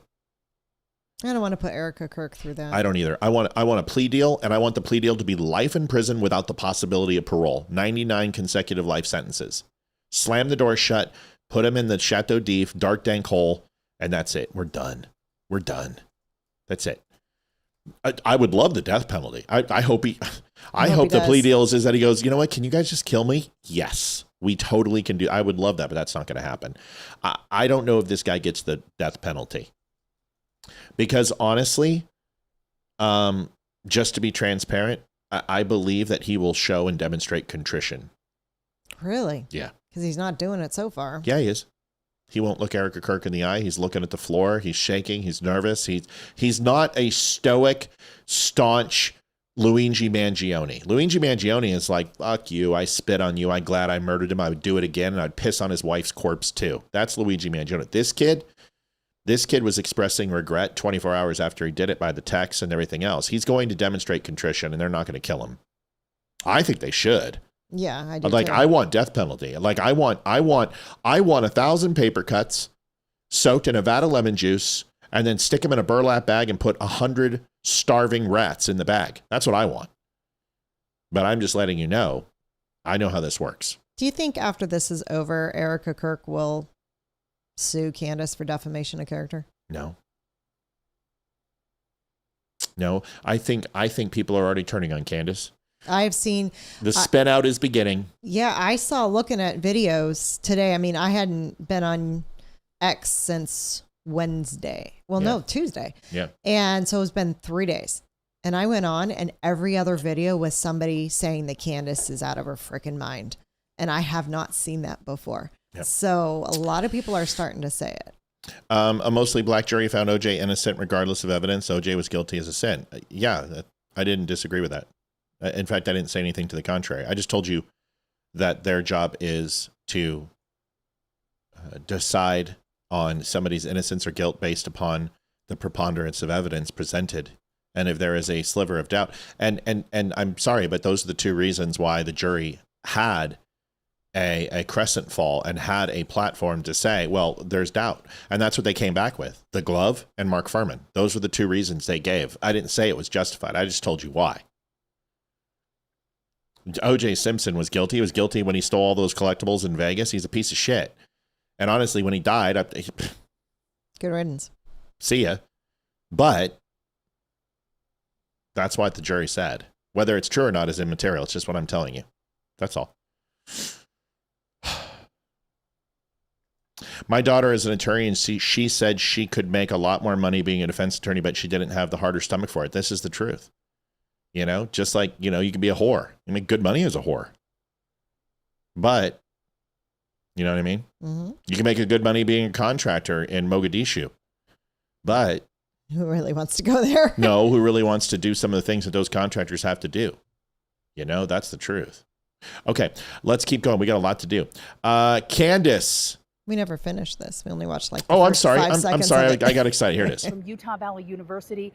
I don't want to put Erica Kirk through that. I don't either. I want a plea deal, and I want the plea deal to be life in prison without the possibility of parole. 99 consecutive life sentences. Slam the door shut. Put him in the Chateau d'If, dark dank hole, and that's it. We're done. We're done. That's it. I would love the death penalty. I hope the plea deal is that he goes, you know what? Can you guys just kill me? Yes, we totally can do. I would love that, but that's not going to happen. I don't know if this guy gets the death penalty because honestly, just to be transparent, I believe that he will show and demonstrate contrition. Really? Yeah. Because he's not doing it so far. Yeah, he is. He won't look Erica Kirk in the eye. He's looking at the floor. He's shaking. He's nervous. He's not a stoic, staunch Luigi Mangione. Luigi Mangione is like, fuck you. I spit on you. I'm glad I murdered him. I would do it again, and I'd piss on his wife's corpse too. That's Luigi Mangione. This kid was expressing regret 24 hours after he did it by the text and everything else. He's going to demonstrate contrition, and they're not going to kill him. I think they should. Yeah, I do. Like, too. I want death penalty. Like, I want 1,000 paper cuts soaked in a vat of lemon juice and then stick them in a burlap bag and put 100 starving rats in the bag. That's what I want. But I'm just letting you know, I know how this works. Do you think after this is over, Erica Kirk will sue Candace for defamation of character? No. No, I think people are already turning on Candace. I've seen the spin out is beginning. Yeah, I saw looking at videos today. I mean, I hadn't been on X since Wednesday. Well, no, Tuesday. Yeah. And so it's been 3 days. And I went on and every other video was somebody saying that Candace is out of her freaking mind. And I have not seen that before. Yep. So a lot of people are starting to say it. A mostly black jury found OJ innocent regardless of evidence. OJ was guilty as a sin. Yeah, I didn't disagree with that. In fact, I didn't say anything to the contrary. I just told you that their job is to decide on somebody's innocence or guilt based upon the preponderance of evidence presented. And if there is a sliver of doubt, and I'm sorry, but those are the two reasons why the jury had a crescent fall and had a platform to say, well, there's doubt. And that's what they came back with, the glove and Mark Furman. Those were the two reasons they gave. I didn't say it was justified. I just told you why. O.J. Simpson was guilty. He was guilty when he stole all those collectibles in Vegas. He's a piece of shit. And honestly, when he died, good riddance. See ya. But that's what the jury said. Whether it's true or not is immaterial. It's just what I'm telling you. That's all. My daughter is an attorney, and she said she could make a lot more money being a defense attorney, but she didn't have the harder stomach for it. This is the truth. You know, just like, you know, you can be a whore. You make good money as a whore. But, you know what I mean? Mm-hmm. You can make a good money being a contractor in Mogadishu. But who really wants to go there? No, who really wants to do some of the things that those contractors have to do? You know, that's the truth. Okay, let's keep going. We got a lot to do. Candace. We never finished this. We only watched like I'm sorry. I'm sorry. I got excited. Here it is. From Utah Valley University.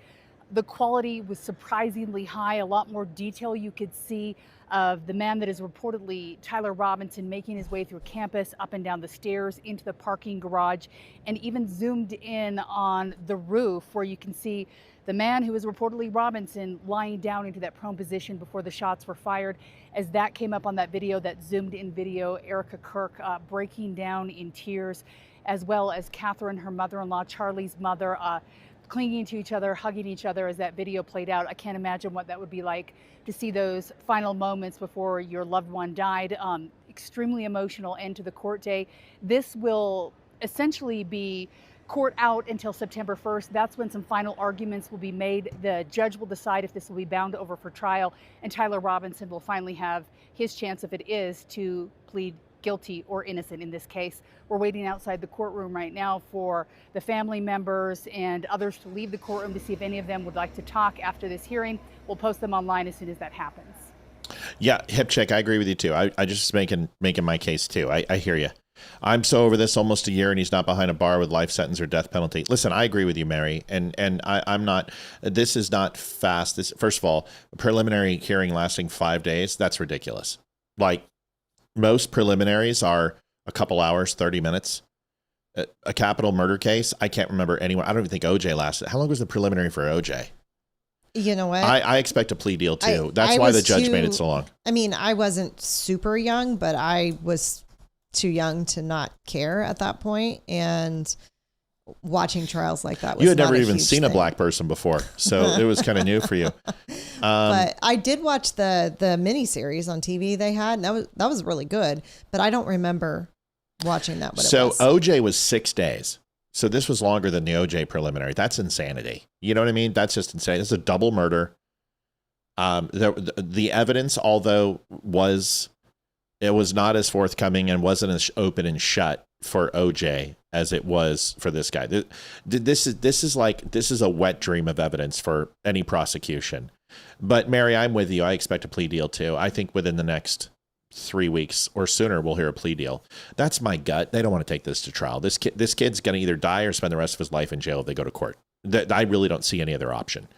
The quality was surprisingly high. A lot more detail you could see of the man that is reportedly Tyler Robinson making his way through campus, up and down the stairs, into the parking garage, and even zoomed in on the roof where you can see the man who is reportedly Robinson lying down into that prone position before the shots were fired. As that came up on that video, that zoomed in video, Erica Kirk breaking down in tears, as well as Catherine, her mother-in-law, Charlie's mother, clinging to each other, hugging each other as that video played out. I can't imagine what that would be like to see those final moments before your loved one died. Extremely emotional end to the court day. This will essentially be court out until September 1st. That's when some final arguments will be made. The judge will decide if this will be bound over for trial, and Tyler Robinson will finally have his chance, if it is, to plead guilty or innocent in this case. We're waiting outside the courtroom right now for the family members and others to leave the courtroom to see if any of them would like to talk after this hearing. We'll post them online as soon as that happens. Yeah, hip check. I agree with you too. I just making my case too. I hear you. I'm so over this, almost a year, and he's not behind a bar with life sentence or death penalty. Listen, I agree with you, Mary, and I'm not. This is not fast. This, first of all, a preliminary hearing lasting 5 days. That's ridiculous. Like, most preliminaries are a couple hours, 30 minutes. A capital murder case, I can't remember anyone. I don't even think OJ lasted. How long was the preliminary for OJ? You know what? I expect a plea deal too. That's why the judge made it so long. I mean, I wasn't super young, but I was too young to not care at that point. And watching trials like that was you had never not even seen thing. A black person before, so it was kind of new for you. But I did watch the miniseries on TV they had, and that was really good. But I don't remember watching that. So OJ was 6 days. So this was longer than the OJ preliminary. That's insanity. You know what I mean? That's just insane. It's a double murder. The evidence, although it was not as forthcoming and wasn't as open and shut for OJ as it was for this guy. This is a wet dream of evidence for any prosecution. But Mary, I'm with you. I expect a plea deal too. I think within the next 3 weeks or sooner, we'll hear a plea deal. That's my gut. They don't want to take this to trial. This kid's going to either die or spend the rest of his life in jail if they go to court. I really don't see any other option.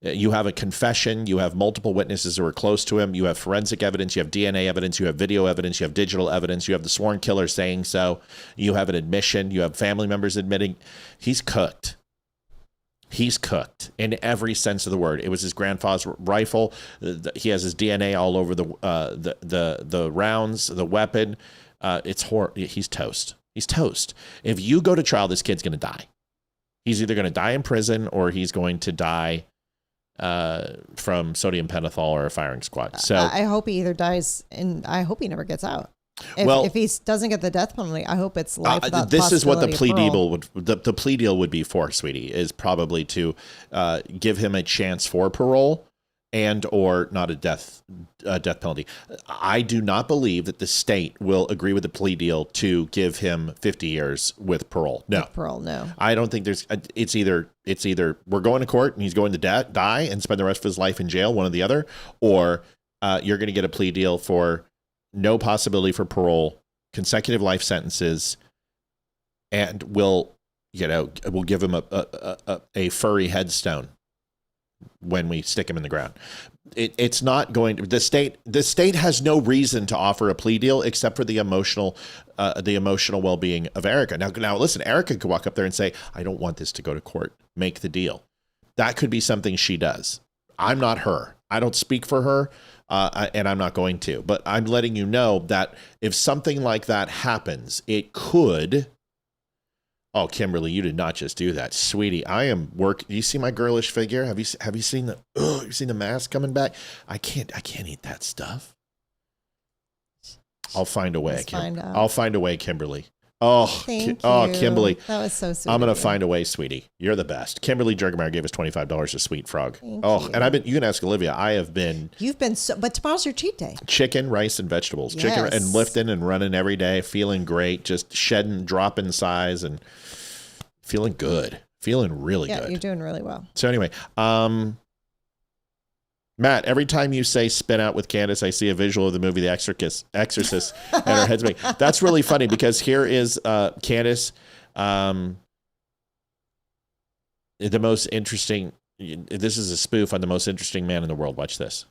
You have a confession. You have multiple witnesses who are close to him. You have forensic evidence. You have DNA evidence. You have video evidence. You have digital evidence. You have the sworn killer saying so. You have an admission. You have family members admitting he's cooked. He's cooked in every sense of the word. It was his grandfather's rifle. He has his DNA all over the rounds, the weapon. He's toast. He's toast. If you go to trial, this kid's going to die. He's either going to die in prison or he's going to die from sodium pentothal or a firing squad. So I hope he either dies, and I hope he never gets out. If he doesn't get the death penalty, I hope it's life without this is what the plea parole. deal the plea deal would be for, sweetie, is probably to give him a chance for parole and or not a death penalty. I do not believe that the state will agree with the plea deal to give him 50 years with parole. No. With parole, no. I don't think there's it's either we're going to court and he's going to die and spend the rest of his life in jail, one or the other, or you're going to get a plea deal for no possibility for parole, consecutive life sentences, and we'll give him a furry headstone when we stick him in the ground. It's not going to, the state has no reason to offer a plea deal except for the emotional well-being of Erica. Now listen, Erica could walk up there and say, I don't want this to go to court. Make the deal. That could be something she does. I'm not her. I don't speak for her. And I'm not going to, but I'm letting you know that if something like that happens, it could. Oh, Kimberly, you did not just do that, sweetie. I am work. Do you see my girlish figure? Have you seen the? Oh, you seen the mask coming back? I can't eat that stuff. I'll find a way. I'll find a way, Kimberly. Oh, Thank you. You. Kimberly. That was so sweet. I'm going to find a way, sweetie. You're the best. Kimberly Jergemeyer gave us $25 to Sweet Frog. Thank you. And you can ask Olivia. You've been but tomorrow's your cheat day. Chicken, rice, and vegetables. Yes. Chicken and lifting and running every day, feeling great, just dropping size and feeling good. Feeling really good. Yeah, you're doing really well. So anyway, Matt, every time you say spin out with Candace, I see a visual of the movie The Exorcist and her head's big. That's really funny because here is Candace, the most interesting. This is a spoof on the most interesting man in the world. Watch this.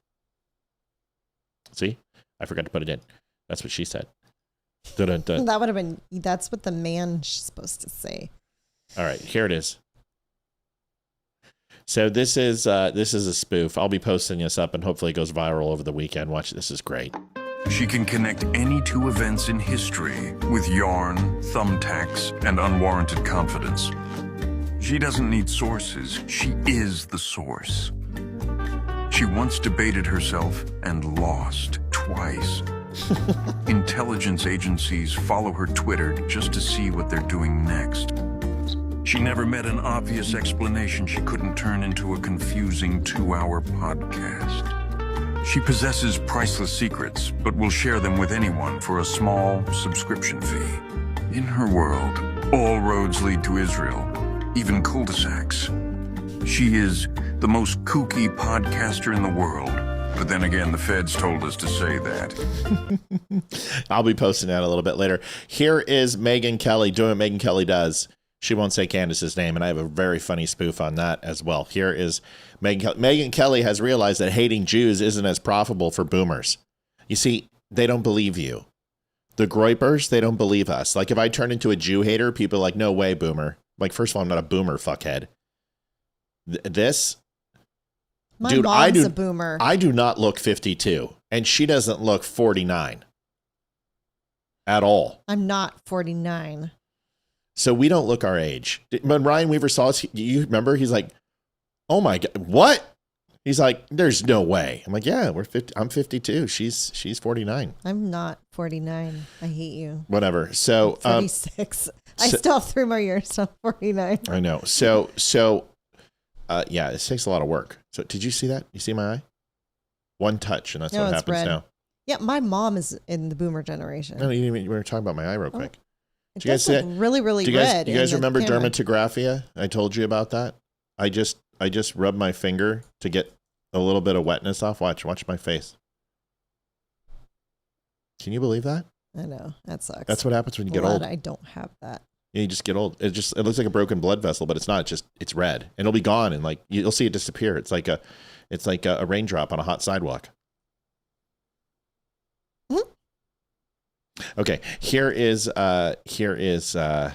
See? I forgot to put it in. That's what she said. Dun-dun-dun. That would have been, that's what the man's supposed to say. All right, here it is. So this is a spoof. I'll be posting this up and hopefully it goes viral over the weekend. Watch, this is great. She can connect any two events in history with yarn, thumbtacks, and unwarranted confidence. She doesn't need sources. She is the source. She once debated herself and lost twice. Intelligence agencies follow her Twitter just to see what they're doing next. She never met an obvious explanation she couldn't turn into a confusing 2-hour podcast. She possesses priceless secrets, but will share them with anyone for a small subscription fee. In her world, all roads lead to Israel, even cul-de-sacs. She is the most kooky podcaster in the world. But then again, the feds told us to say that. I'll be posting that a little bit later. Here is Megyn Kelly doing what Megyn Kelly does. She won't say Candace's name, and I have a very funny spoof on that as well. Here is Megyn Kelly. Megyn Kelly has realized that hating Jews isn't as profitable for boomers. You see, they don't believe you. The Groypers, they don't believe us. Like, if I turn into a Jew hater, people are like, no way, boomer. Like, first of all, I'm not a boomer, fuckhead. My mom's a boomer. I do not look 52, and she doesn't look 49 at all. I'm not 49. So we don't look our age. When Ryan Weaver saw us, you remember? He's like, oh my God, what? He's like, there's no way. I'm like, yeah, we're 50. I'm 52. She's 49. I'm not 49. I hate you. Whatever. So 36. I still have 3 more years, so I'm 49. I know. So yeah, it takes a lot of work. So did you see that? You see my eye? One touch, and that's what happens red. now. Yeah, my mom is in the boomer generation. No, we were talking about my eye real quick. It does look really, really red. Do you guys remember dermatographia? I told you about that. I just rubbed my finger to get a little bit of wetness off. Watch my face. Can you believe that? I know. That sucks. That's what happens when you get old. I don't have that. Yeah, you just get old. It looks like a broken blood vessel, but it's not. It's red, and it'll be gone, and like you'll see it disappear. It's like a raindrop on a hot sidewalk. Mm-hmm. Okay, here is Megyn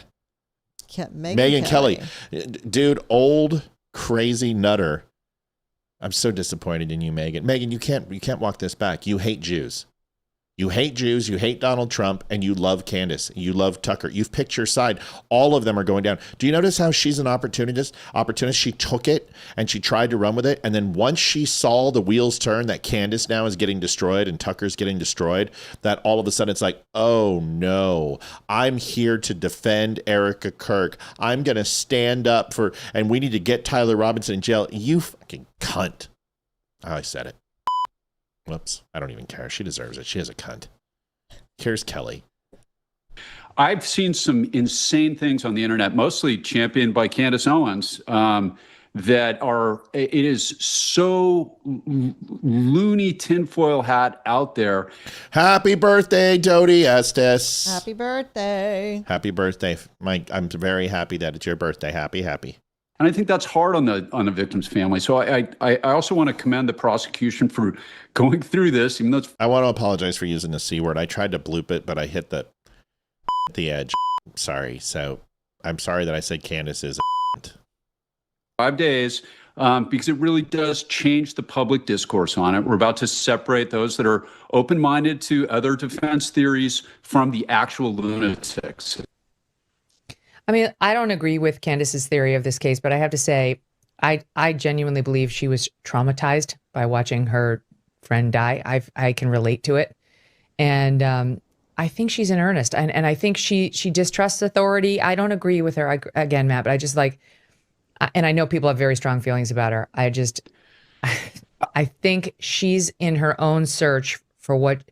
Kelly. Dude, old crazy nutter. I'm so disappointed in you, Megyn. Megyn, you can't walk this back. You hate Jews. You hate Jews, you hate Donald Trump, and you love Candace. You love Tucker. You've picked your side. All of them are going down. Do you notice how she's an opportunist? She took it and she tried to run with it. And then once she saw the wheels turn, that Candace now is getting destroyed and Tucker's getting destroyed, that all of a sudden it's like, oh no, I'm here to defend Erica Kirk. I'm going to stand up for, and we need to get Tyler Robinson in jail. You fucking cunt. Oh, I said it. Whoops. I don't even care. She deserves it. She is a cunt. Here's Kelly. I've seen some insane things on the internet, mostly championed by Candace Owens, that are, it is so loony tinfoil hat out there. Happy birthday, Dodie Estes. Happy birthday. Happy birthday. I'm very happy that it's your birthday. Happy. And I think that's hard on the victim's family. So I also want to commend the prosecution for going through this, even though it's... I want to apologize for using the C word. I tried to bloop it, but I hit the edge. Sorry. So I'm sorry that I said Candace is 5 days, because it really does change the public discourse on it. We're about to separate those that are open-minded to other defense theories from the actual lunatics. I mean, I don't agree with Candace's theory of this case, but I have to say, I genuinely believe she was traumatized by watching her friend die. I can relate to it. And I think she's in earnest. And I think she distrusts authority. I don't agree with her, again, Matt, but I just like, and I know people have very strong feelings about her. I think she's in her own search for what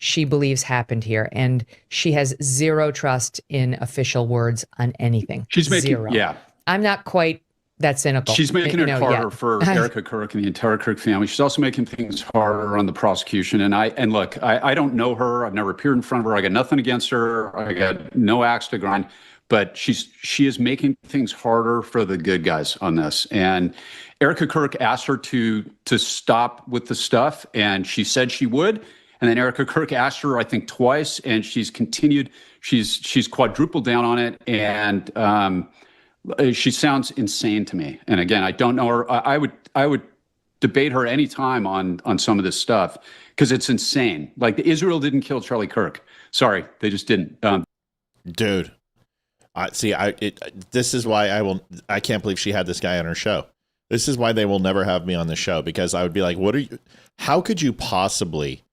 she believes happened here, and she has zero trust in official words on anything. She's making zero. Yeah. I'm not quite that cynical. She's making it harder for Erica Kirk and the entire Kirk family. She's also making things harder on the prosecution. And look, I don't know her. I've never appeared in front of her. I got nothing against her. I got no axe to grind. But she is making things harder for the good guys on this. And Erica Kirk asked her to stop with the stuff, and she said she would. And then Erica Kirk asked her, I think, twice, and she's continued. She's quadrupled down on it, and she sounds insane to me. And again, I don't know her. I would debate her anytime on some of this stuff because it's insane. Like, Israel didn't kill Charlie Kirk. Sorry, they just didn't. Dude, this is why I can't believe she had this guy on her show. This is why they will never have me on the show, because I would be like, how could you possibly,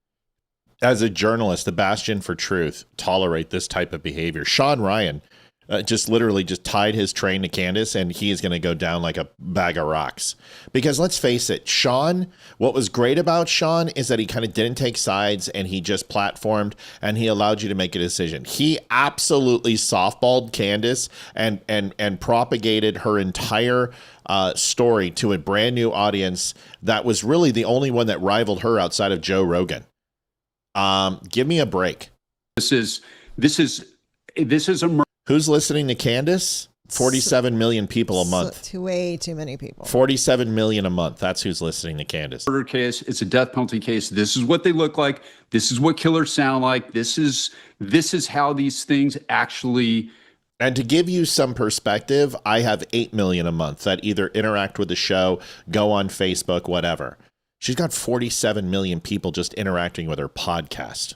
as a journalist, the bastion for truth, tolerate this type of behavior? Sean Ryan just literally just tied his train to Candace, and he is going to go down like a bag of rocks. Because let's face it, Sean, what was great about Sean is that he kind of didn't take sides, and he just platformed, and he allowed you to make a decision. He absolutely softballed Candace and propagated her entire story to a brand new audience that was really the only one that rivaled her outside of Joe Rogan. Give me a break. This is a Who's listening to Candace? 47 million people a month. Way too many people. 47 million a month. That's who's listening to Candace. Murder case. It's a death penalty case. This is what they look like. This is what killers sound like. This is how these things actually. And to give you some perspective, I have 8 million a month that either interact with the show, go on Facebook, whatever. She's got 47 million people just interacting with her podcast.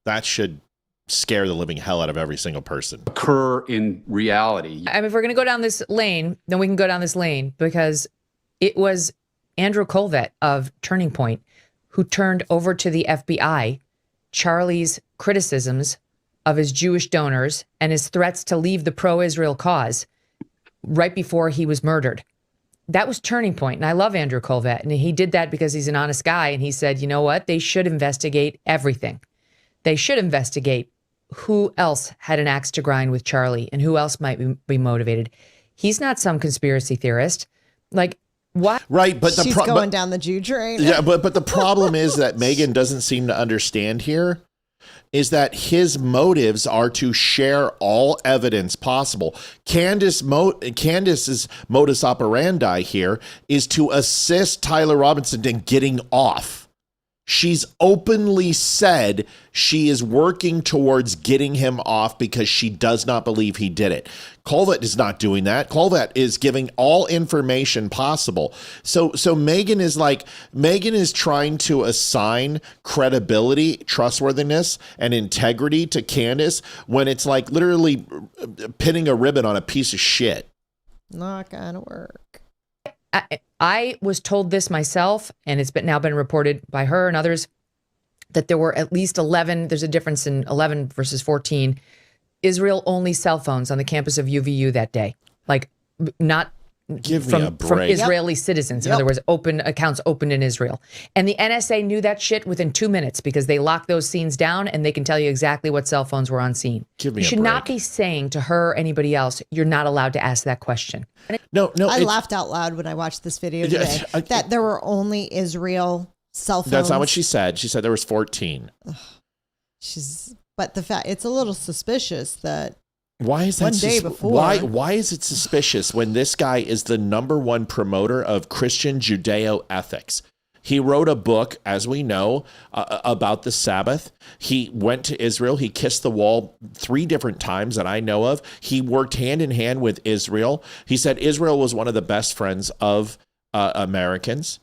That should scare the living hell out of every single person. Occur in reality. I mean, if we're going to go down this lane, then we can go down this lane, because it was Andrew Colvett of Turning Point who turned over to the FBI Charlie's criticisms of his Jewish donors and his threats to leave the pro-Israel cause right before he was murdered. That was Turning Point. And I love Andrew Colvett. And he did that because he's an honest guy. And he said, you know what? They should investigate everything. They should investigate who else had an axe to grind with Charlie and who else might be motivated. He's not some conspiracy theorist. Like, what? Right, but she's going down the Jew train. Yeah, but the problem is that Megan doesn't seem to understand here is that his motives are to share all evidence possible. Candace's modus operandi here is to assist Tyler Robinson in getting off. She's openly said she is working towards getting him off because she does not believe he did it. Colvett is not doing that. Colvett is giving all information possible. So Megan is trying to assign credibility, trustworthiness, and integrity to Candace when it's like literally pinning a ribbon on a piece of shit. Not gonna work. I was told this myself, and it's now been reported by her and others that there were at least 11. There's a difference in 11 versus 14 Israel-only cell phones on the campus of UVU that day. Like, not from Israeli citizens. In other words, open accounts opened in Israel. And the NSA knew that shit within 2 minutes because they locked those scenes down and they can tell you exactly what cell phones were on scene. You should not be saying to her or anybody else, you're not allowed to ask that question. No. I laughed out loud when I watched this video today that there were only Israel cell phones. That's not what she said. She said there was 14. But the fact, it's a little suspicious that why is that one day before. Why is it suspicious when this guy is the #1 promoter of Christian Judeo ethics? He wrote a book, as we know, about the Sabbath. He went to Israel. He kissed the wall 3 different times that I know of. He worked hand in hand with Israel. He said Israel was one of the best friends of Americans.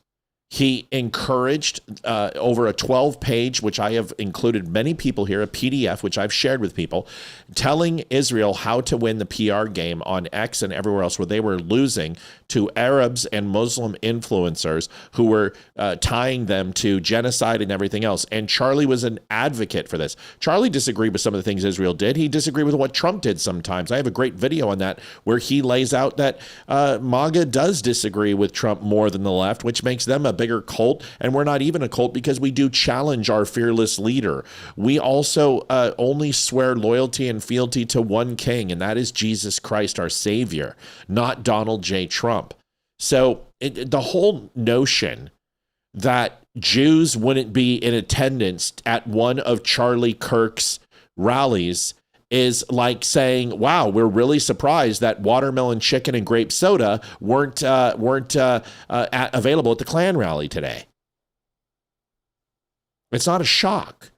He encouraged over a 12-page, which I have included many people here, a PDF, which I've shared with people, telling Israel how to win the PR game on X and everywhere else where they were losing to Arabs and Muslim influencers who were tying them to genocide and everything else. And Charlie was an advocate for this. Charlie disagreed with some of the things Israel did. He disagreed with what Trump did sometimes. I have a great video on that where he lays out that MAGA does disagree with Trump more than the left, which makes them a bigger cult, and we're not even a cult because we do challenge our fearless leader. We also only swear loyalty and fealty to one king, and that is Jesus Christ, our Savior, not Donald J. Trump. So the whole notion that Jews wouldn't be in attendance at one of Charlie Kirk's rallies is like saying, wow, we're really surprised that watermelon chicken and grape soda weren't available at the Klan rally today. It's not a shock.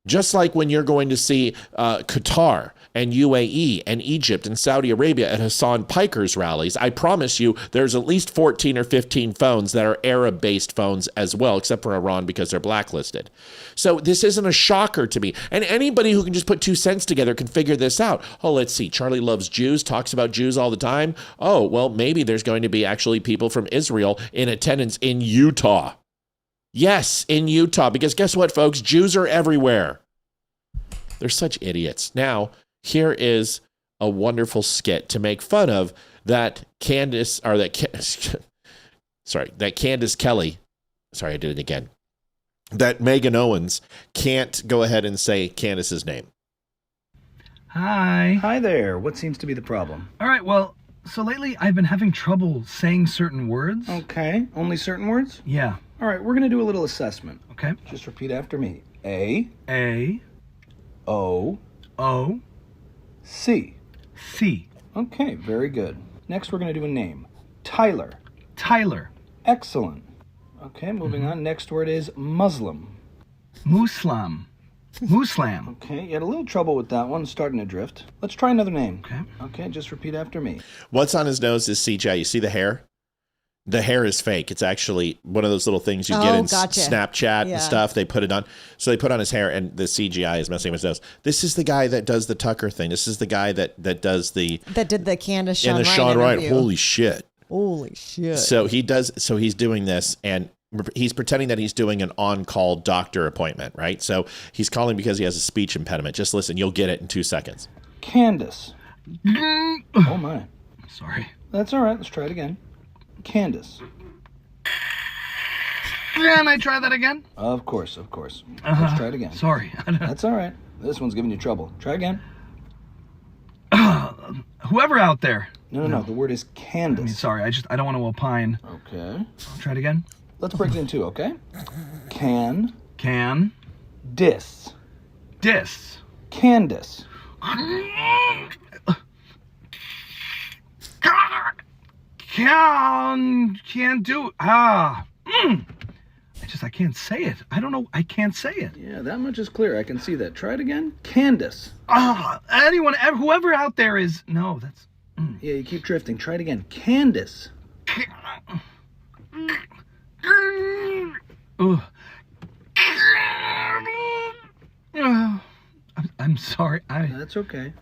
Just like when you're going to see Qatar and UAE and Egypt and Saudi Arabia at Hassan Piker's rallies, I promise you there's at least 14 or 15 phones that are Arab-based phones as well, except for Iran because they're blacklisted. So this isn't a shocker to me. And anybody who can just put 2 cents together can figure this out. Oh, let's see. Charlie loves Jews, talks about Jews all the time. Oh, well, maybe there's going to be actually people from Israel in attendance in Utah. Yes, in Utah, because guess what, folks? Jews are everywhere. They're such idiots. Now, here is a wonderful skit to make fun of that Candace Kelly, sorry, I did it again, that Megan Owens can't go ahead and say Candace's name. Hi. Hi there. What seems to be the problem? All right, well, so lately I've been having trouble saying certain words. Okay, only certain words? Yeah. All right, we're going to do a little assessment. Okay. Just repeat after me. A. O. C. C. Okay, very good. Next, we're going to do a name. Tyler. Excellent. Okay, moving on. Next word is Muslim. Muslim. Okay, you had a little trouble with that one, starting to drift. Let's try another name. Okay, just repeat after me. What's on his nose is CGI. You see the hair? The hair is fake. It's actually one of those little things you get in Snapchat and stuff. They put it on. So they put on his hair, and the CGI is messing with his nose. This is the guy that does the Tucker thing. This is the guy that does the... That did the Candace Sean Ryan interview. Sean Ryan. Holy shit. So he's doing this, and he's pretending that he's doing an on-call doctor appointment, right? So he's calling because he has a speech impediment. Just listen. You'll get it in 2 seconds. Candace. Oh, my. Sorry. That's all right. Let's try it again. Candace. Can I try that again? Of course. Let's try it again. Sorry. That's all right. This one's giving you trouble. Try again. Whoever out there. No. The word is Candace. I mean, sorry. I don't want to opine. Okay. I'll try it again. Let's break it in 2, okay? Can. Dis. Candace. Can't do. I I can't say it. I don't know. I can't say it. Yeah, that much is clear. I can see that. Try it again. Candace. Whoever out there is... No, that's... Yeah, you keep drifting. Try it again. Candace. I'm sorry. That's okay.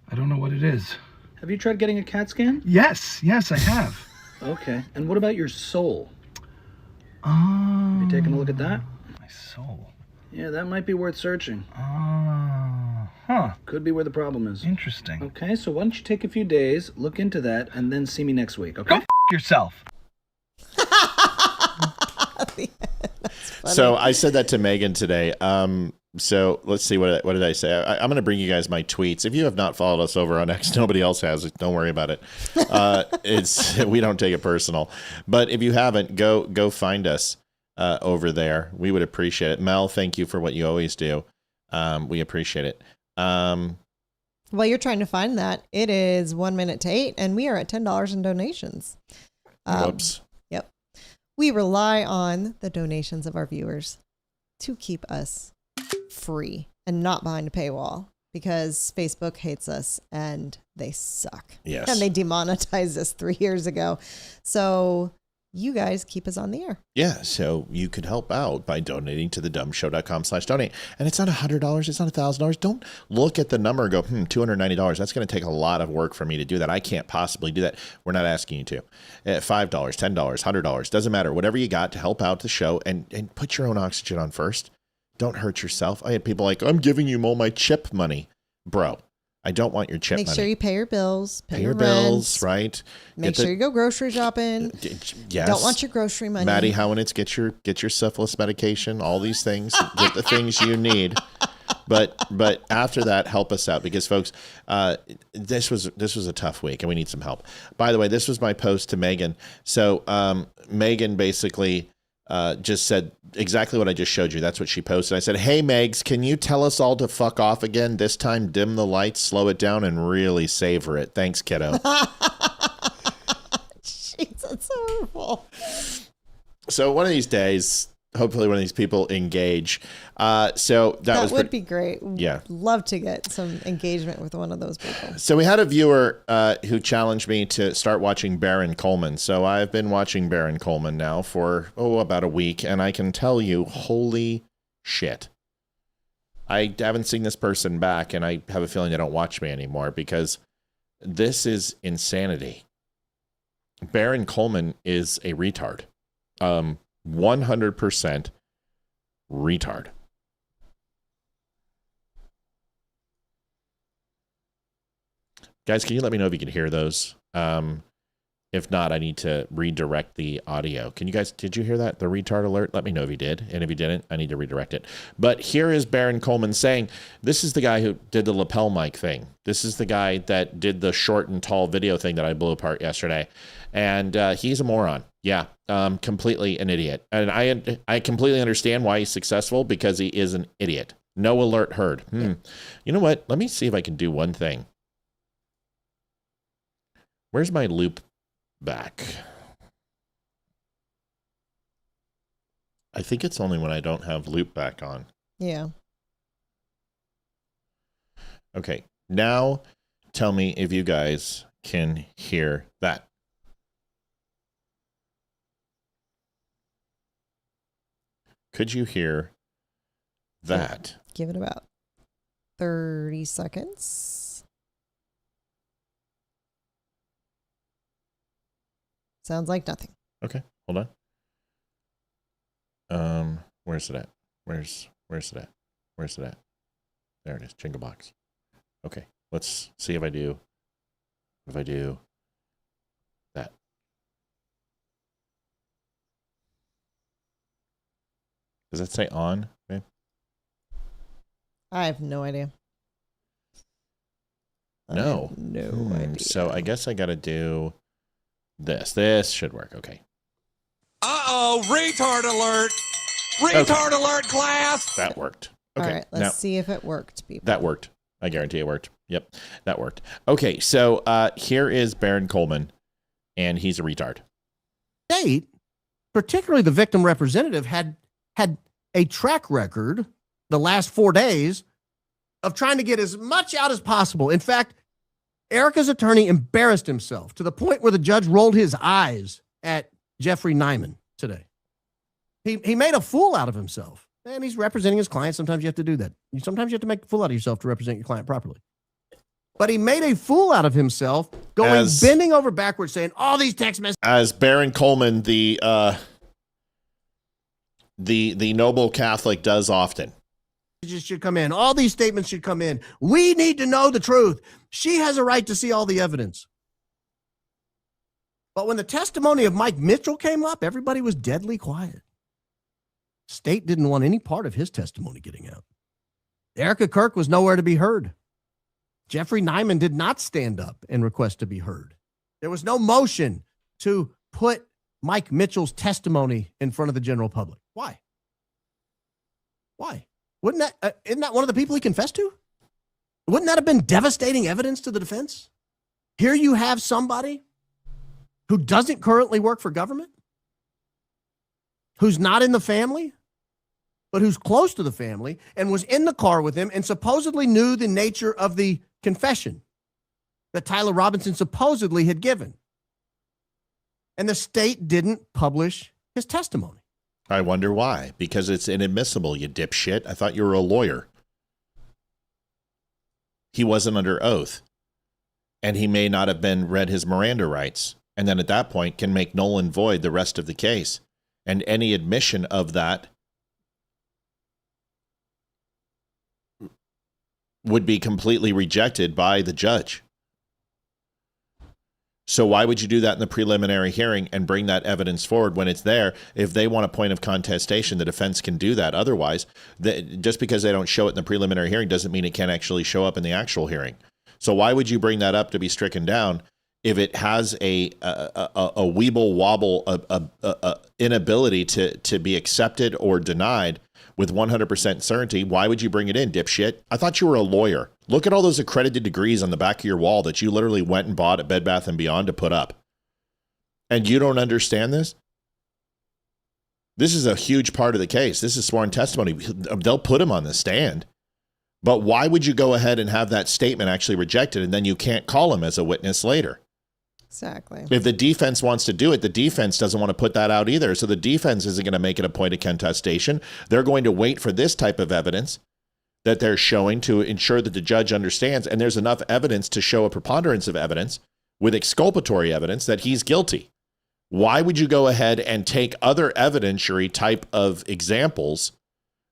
I don't know what it is. Have you tried getting a CAT scan? Yes, I have. Okay. And what about your soul? Have you taken a look at that? My soul. Yeah, that might be worth searching. Could be where the problem is. Interesting. Okay, so why don't you take a few days, look into that, and then see me next week, okay? Go yourself. So I said that to Megan today. So let's see, what did I say? I'm going to bring you guys my tweets. If you have not followed us over on X, nobody else has. Don't worry about it. We don't take it personal. But if you haven't, go find us over there. We would appreciate it. Mel, thank you for what you always do. We appreciate it. While you're trying to find that, it is 1 minute to 8, and we are at $10 in donations. Whoops. Yep. We rely on the donations of our viewers to keep us free and not behind a paywall, because Facebook hates us and they suck. Yes. And they demonetized us 3 years ago. So you guys keep us on the air. Yeah, so you could help out by donating to thedumbshow.com/donate. And it's not $100, it's not $1,000. Don't look at the number and go, $290. That's going to take a lot of work for me to do that. I can't possibly do that. We're not asking you to. $5, $10, $100, doesn't matter. Whatever you got to help out the show, and put your own oxygen on first. Don't hurt yourself. I had people like, I'm giving you all my chip money. Bro, I don't want your chip money. Make sure you pay your bills. Pay your bills, right? Make sure you go grocery shopping. Yes. Don't want your grocery money. Maddie Howenitz, get your syphilis medication, all these things. Get the things you need. But after that, help us out, because folks, this was a tough week and we need some help. By the way, this was my post to Megan. So Megan basically just said exactly what I just showed you. That's what she posted. I said, hey, Megs, can you tell us all to fuck off again? This time, dim the lights, slow it down, and really savor it. Thanks, kiddo. Jeez, that's horrible. So one of these days, hopefully one of these people engage. So that would be great. Yeah. Love to get some engagement with one of those people. So we had a viewer who challenged me to start watching Baron Coleman. So I've been watching Baron Coleman now for, about a week. And I can tell you, holy shit. I haven't seen this person back, and I have a feeling they don't watch me anymore, because this is insanity. Baron Coleman is a retard. 100% retard. Guys, can you let me know if you can hear those? If not, I need to redirect the audio. Did you hear that? The retard alert? Let me know if you did. And if you didn't, I need to redirect it. But here is Baron Coleman saying, this is the guy who did the lapel mic thing. This is the guy that did the short and tall video thing that I blew apart yesterday. And he's a moron. Yeah, completely an idiot. And I completely understand why he's successful, because he is an idiot. No alert heard. You know what? Let me see if I can do one thing. Where's my loop back? I think it's only when I don't have loop back on. Yeah. Okay. Now tell me if you guys can hear that. Could you hear that? Give it about 30 seconds. Sounds like nothing. Okay, hold on. Where's it at? Where's it at? Where's it at? There it is, Jingle Box. Okay, let's see if I do that. Does that say on, babe? I have no idea. No. No idea. So I guess I got to do this. This should work. Okay. Uh-oh, retard alert. Retard alert, class. That worked. Okay. All right, let's see if it worked, people. That worked. I guarantee it worked. Yep, that worked. Okay, so here is Baron Coleman, and he's a retard. State, particularly the victim representative, had had a track record the last 4 days of trying to get as much out as possible. In fact, Erica's attorney embarrassed himself to the point where the judge rolled his eyes at Jeffrey Nyman today. He made a fool out of himself, and he's representing his client. Sometimes you have to do that. Sometimes you have to make a fool out of yourself to represent your client properly. But he made a fool out of himself, bending over backwards, saying all these text messages. As Baron Coleman, the noble Catholic, does often. Should come in. All these statements should come in. We need to know the truth. She has a right to see all the evidence. But when the testimony of Mike Mitchell came up, everybody was deadly quiet. State didn't want any part of his testimony getting out. Erica Kirk was nowhere to be heard. Jeffrey Nyman did not stand up and request to be heard. There was no motion to put Mike Mitchell's testimony in front of the general public. Why? Why? Isn't that one of the people he confessed to? Wouldn't that have been devastating evidence to the defense? Here you have somebody who doesn't currently work for government, who's not in the family, but who's close to the family and was in the car with him and supposedly knew the nature of the confession that Tyler Robinson supposedly had given. And the state didn't publish his testimony. I wonder why. Because it's inadmissible, you dipshit. I thought you were a lawyer. He wasn't under oath. And he may not have been read his Miranda rights. And then at that point can make null and void the rest of the case. And any admission of that would be completely rejected by the judge. So why would you do that in the preliminary hearing and bring that evidence forward when it's there? If they want a point of contestation, the defense can do that. Otherwise, just because they don't show it in the preliminary hearing doesn't mean it can't actually show up in the actual hearing. So why would you bring that up to be stricken down if it has a weeble wobble inability to be accepted or denied with 100% certainty? Why would you bring it in, dipshit? I thought you were a lawyer. Look at all those accredited degrees on the back of your wall that you literally went and bought at Bed Bath & Beyond to put up. And you don't understand this? This is a huge part of the case. This is sworn testimony. They'll put him on the stand. But why would you go ahead and have that statement actually rejected and then you can't call him as a witness later? Exactly. If the defense wants to do it, the defense doesn't want to put that out either. So the defense isn't going to make it a point of contestation. They're going to wait for this type of evidence that they're showing to ensure that the judge understands. And there's enough evidence to show a preponderance of evidence with exculpatory evidence that he's guilty. Why would you go ahead and take other evidentiary type of examples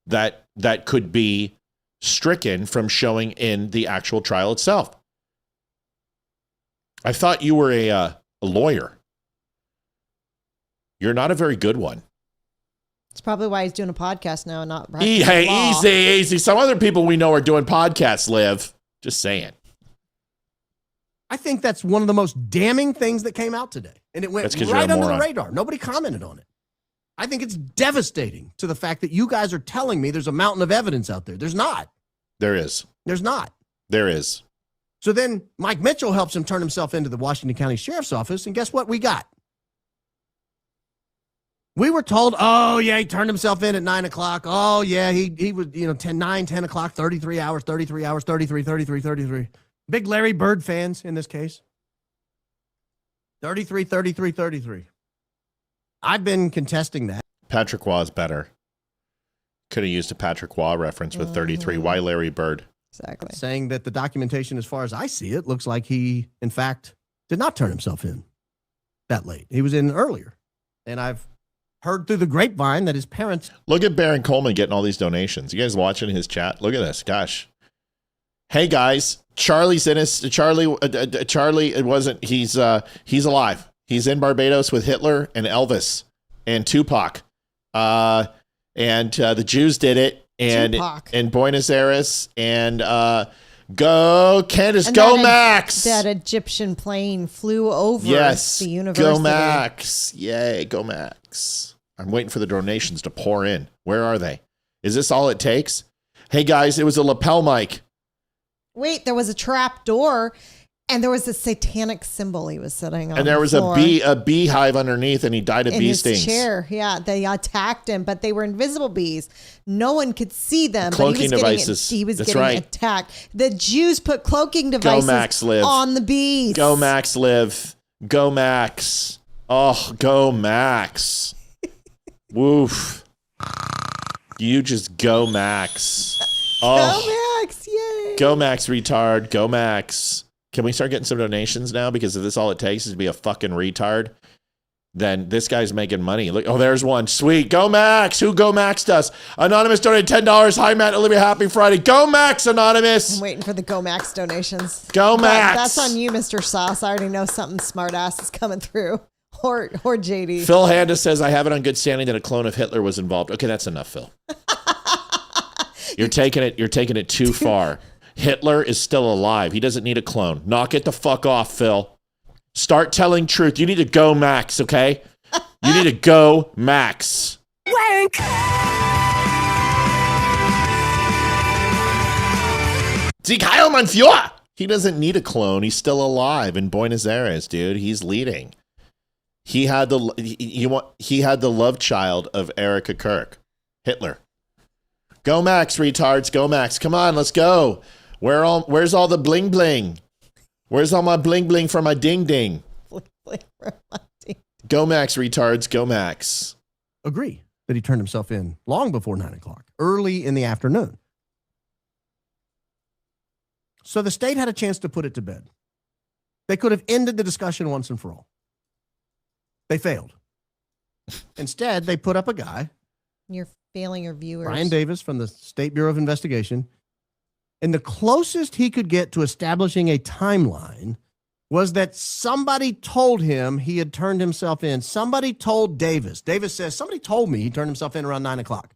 that could be stricken from showing in the actual trial itself? I thought you were a lawyer. You're not a very good one. It's probably why he's doing a podcast now and not Hey, easy. Some other people we know are doing podcasts, Liv. Just saying. I think that's one of the most damning things that came out today. And it went right under the radar. Nobody commented on it. I think it's devastating to the fact that you guys are telling me there's a mountain of evidence out there. There's not. There is. There's not. There is. So then Mike Mitchell helps him turn himself into the Washington County Sheriff's Office. And guess what we got? We were told, oh, yeah, he turned himself in at 9 o'clock. Oh, yeah, he was, 10 o'clock, 33 hours, 33. Big Larry Bird fans in this case. 33. I've been contesting that. Patrick Waugh is better. Could have used a Patrick Waugh reference with 33. Why Larry Bird? Exactly. Saying that the documentation, as far as I see it, looks like he, in fact, did not turn himself in that late. He was in earlier. And I've heard through the grapevine that his parents... Look at Baron Coleman getting all these donations. You guys watching his chat? Look at this. Gosh. Hey, guys. Charlie's in his... Charlie, it wasn't... He's alive. He's in Barbados with Hitler and Elvis and Tupac. And the Jews did it. And in Buenos Aires, and go Candace, and go Max! That Egyptian plane flew over the university. Go Max! Yay, go Max! I'm waiting for the donations to pour in. Where are they? Is this all it takes? Hey guys, it was a lapel mic. Wait, there was a trap door, And there was a satanic symbol he was sitting on. And there was a beehive underneath, and he died of bee stings. In his chair, yeah. They attacked him, but they were invisible bees. No one could see them. Cloaking devices. He was getting attacked. The Jews put cloaking devices on the bees. Go Max live. Go Max. Oh, go Max. Woof. You just go Max. Oh. Go Max, yay. Go Max, retard. Go Max. Can we start getting some donations now? Because if this all it takes is to be a fucking retard, then this guy's making money. Look, oh, there's one. Sweet. Go Max. Who Go Maxed us? Anonymous donated $10. Hi, Matt, Olivia. Happy Friday. Go Max, Anonymous. I'm waiting for the Go Max donations. Go Max. That's on you, Mr. Sauce. I already know something smart ass is coming through. Or JD. Phil Handa says, I have it on good standing that a clone of Hitler was involved. Okay, that's enough, Phil. You're taking it too far. Hitler is still alive. He doesn't need a clone. Knock it the fuck off, Phil. Start telling truth. You need to go Max, okay? You need to go Max. Wank! Sieg Heil, mein Führer! He doesn't need a clone. He's still alive in Buenos Aires, dude. He's leading. He had the love child of Erica Kirk, Hitler. Go Max, retards. Go Max. Come on, let's go. Where's all the bling bling? Where's all my bling bling for my ding ding? Go Max, retards. Go Max. Agree that he turned himself in long before 9 o'clock, early in the afternoon. So the state had a chance to put it to bed. They could have ended the discussion once and for all. They failed. Instead, they put up a guy. You're failing your viewers. Brian Davis from the State Bureau of Investigation. And the closest he could get to establishing a timeline was that somebody told him he had turned himself in. Somebody told Davis. Davis says, somebody told me he turned himself in around 9 o'clock.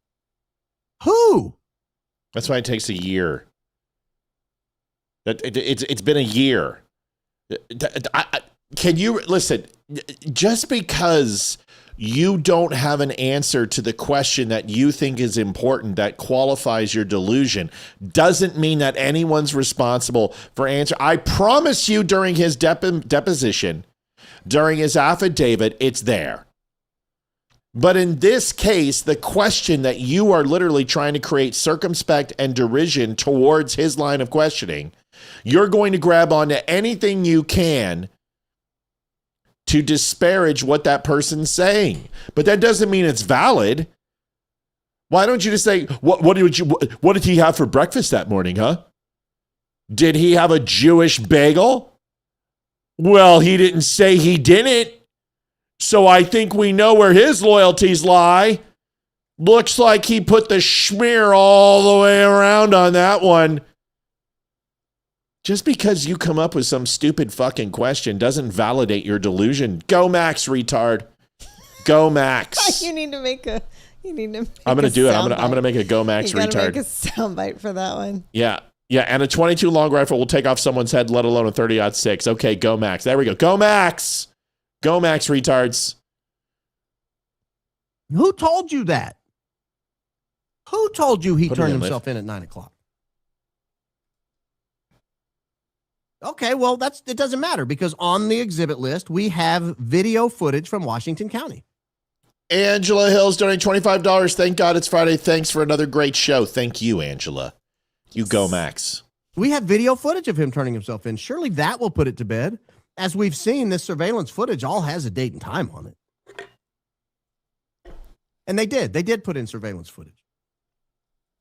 Who? That's why it takes a year. It's been a year. Can you listen? Just because you don't have an answer to the question that you think is important that qualifies your delusion doesn't mean that anyone's responsible for answer. I promise you, during his deposition, during his affidavit, it's there. But in this case, the question that you are literally trying to create circumspect and derision towards his line of questioning, you're going to grab onto anything you can to disparage what that person's saying. But that doesn't mean it's valid. Why don't you just say, what did he have for breakfast that morning, huh? Did he have a Jewish bagel? Well, he didn't say he didn't. So I think we know where his loyalties lie. Looks like he put the schmear all the way around on that one. Just because you come up with some stupid fucking question doesn't validate your delusion. Go Max, retard. Go Max. You need to make a. I'm gonna do it. I'm gonna make a Go Max, retard. You gotta retard. make a soundbite for that one. Yeah, and a 22 long rifle will take off someone's head, let alone a 30-06. Okay, Go Max. There we go. Go Max. Go Max, retards. Who told you that? Who told you he turned himself in at 9 o'clock? Okay, well, it doesn't matter because on the exhibit list, we have video footage from Washington County. Angela Hill's donating $25. Thank God it's Friday. Thanks for another great show. Thank you, Angela. You go, Max. We have video footage of him turning himself in. Surely that will put it to bed. As we've seen, this surveillance footage all has a date and time on it. And they did. They did put in surveillance footage.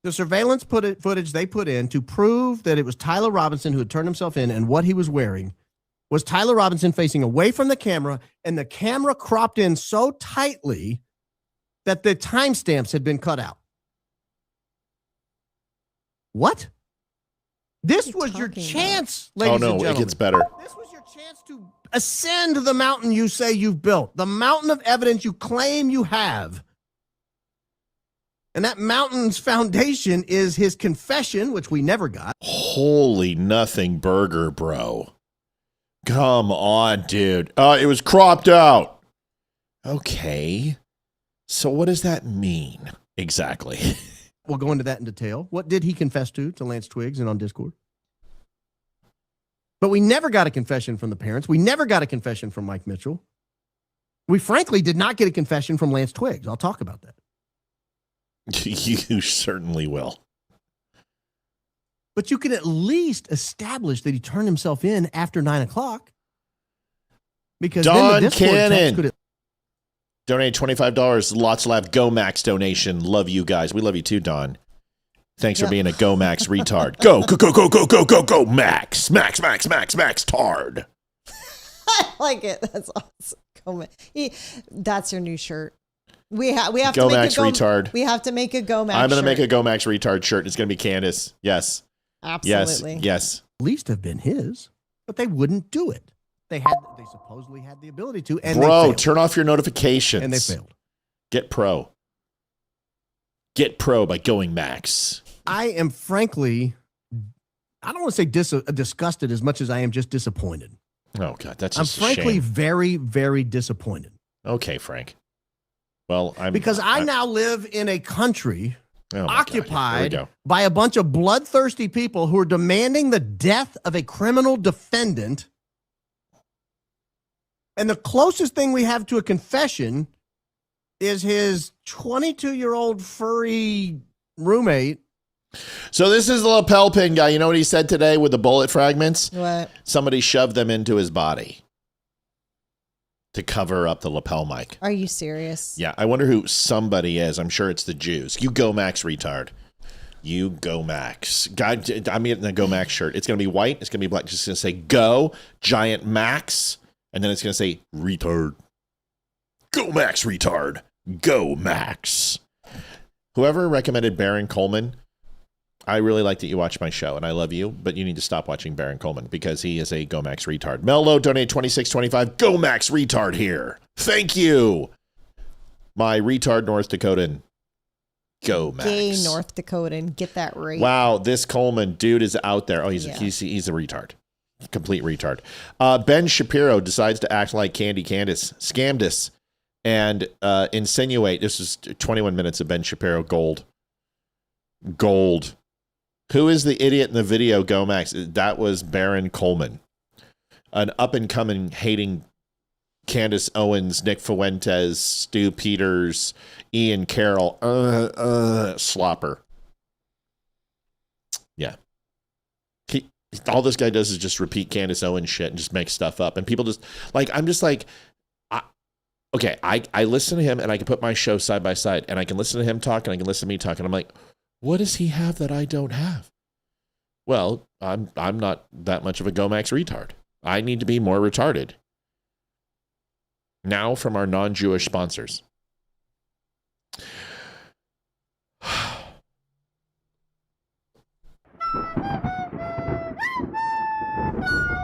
The surveillance footage they put in to prove that it was Tyler Robinson who had turned himself in and what he was wearing was Tyler Robinson facing away from the camera, and the camera cropped in so tightly that the timestamps had been cut out. What? This was your chance, ladies and gentlemen. Oh, no, it gets better. This was your chance to ascend the mountain you say you've built, the mountain of evidence you claim you have. And that mountain's foundation is his confession, which we never got. Holy nothing burger, bro. Come on, dude. It was cropped out. Okay. So what does that mean exactly? We'll go into that in detail. What did he confess to Lance Twiggs and on Discord? But we never got a confession from the parents. We never got a confession from Mike Mitchell. We frankly did not get a confession from Lance Twiggs. I'll talk about that. You certainly will. But you can at least establish that he turned himself in after 9 o'clock. Because Don then the Discord text Cannon could donate $25. Lots left. Go Max donation. Love you guys. We love you too, Don. Thanks for being a Go Max retard. Go Max. Max tard. I like it. That's awesome. That's your new shirt. We have Go to make Max a retard. We have to make a Go Max. I'm going to shirt. make a Go Max retard shirt. It's going to be Candace. Yes. Absolutely. Yes. at least have been his, but they wouldn't do it. They supposedly had the ability to, and Bro, turn off your notifications. And they failed. Get pro. Get pro by going Max. I am frankly, I don't want to say disgusted as much as I am just disappointed. Oh, God, that's I'm just frankly shame. very, very disappointed. Okay, Frank. Well, Because I now live in a country occupied God. by a bunch of bloodthirsty people who are demanding the death of a criminal defendant. And the closest thing we have to a confession is his 22-year-old furry roommate. So this is the lapel pin guy. You know what he said today with the bullet fragments? What? Somebody shoved them into his body to cover up the lapel mic. Are you serious? Yeah, I wonder who somebody is. I'm sure it's the Jews. You go Max retard. You go Max. God, I'm getting the Go Max shirt. It's going to be white. It's going to be black. It's just going to say Go, giant Max, and then it's going to say retard. Go Max retard. Go Max. Whoever recommended Baron Coleman, I really like that you watch my show, and I love you, but you need to stop watching Baron Coleman because he is a Go Max retard. Mello, donate $26.25. Go Max retard here. Thank you. My retard North Dakotan. Go Max. Gay North Dakotan. Get that right. Wow, this Coleman dude is out there. Oh, he's a retard. Complete retard. Ben Shapiro decides to act like Candace. Scammed us and insinuate. This is 21 minutes of Ben Shapiro gold. Who is the idiot in the video, Go Max? That was Baron Coleman. An up-and-coming hating Candace Owens, Nick Fuentes, Stu Peters, Ian Carroll, slopper. Yeah. All this guy does is just repeat Candace Owens shit and just make stuff up. And people just, like, I'm just like, I listen to him and I can put my show side by side and I can listen to him talk and I can listen to me talk and I'm like, what does he have that I don't have? Well, I'm not that much of a Go Max retard. I need to be more retarded. Now from our non-Jewish sponsors.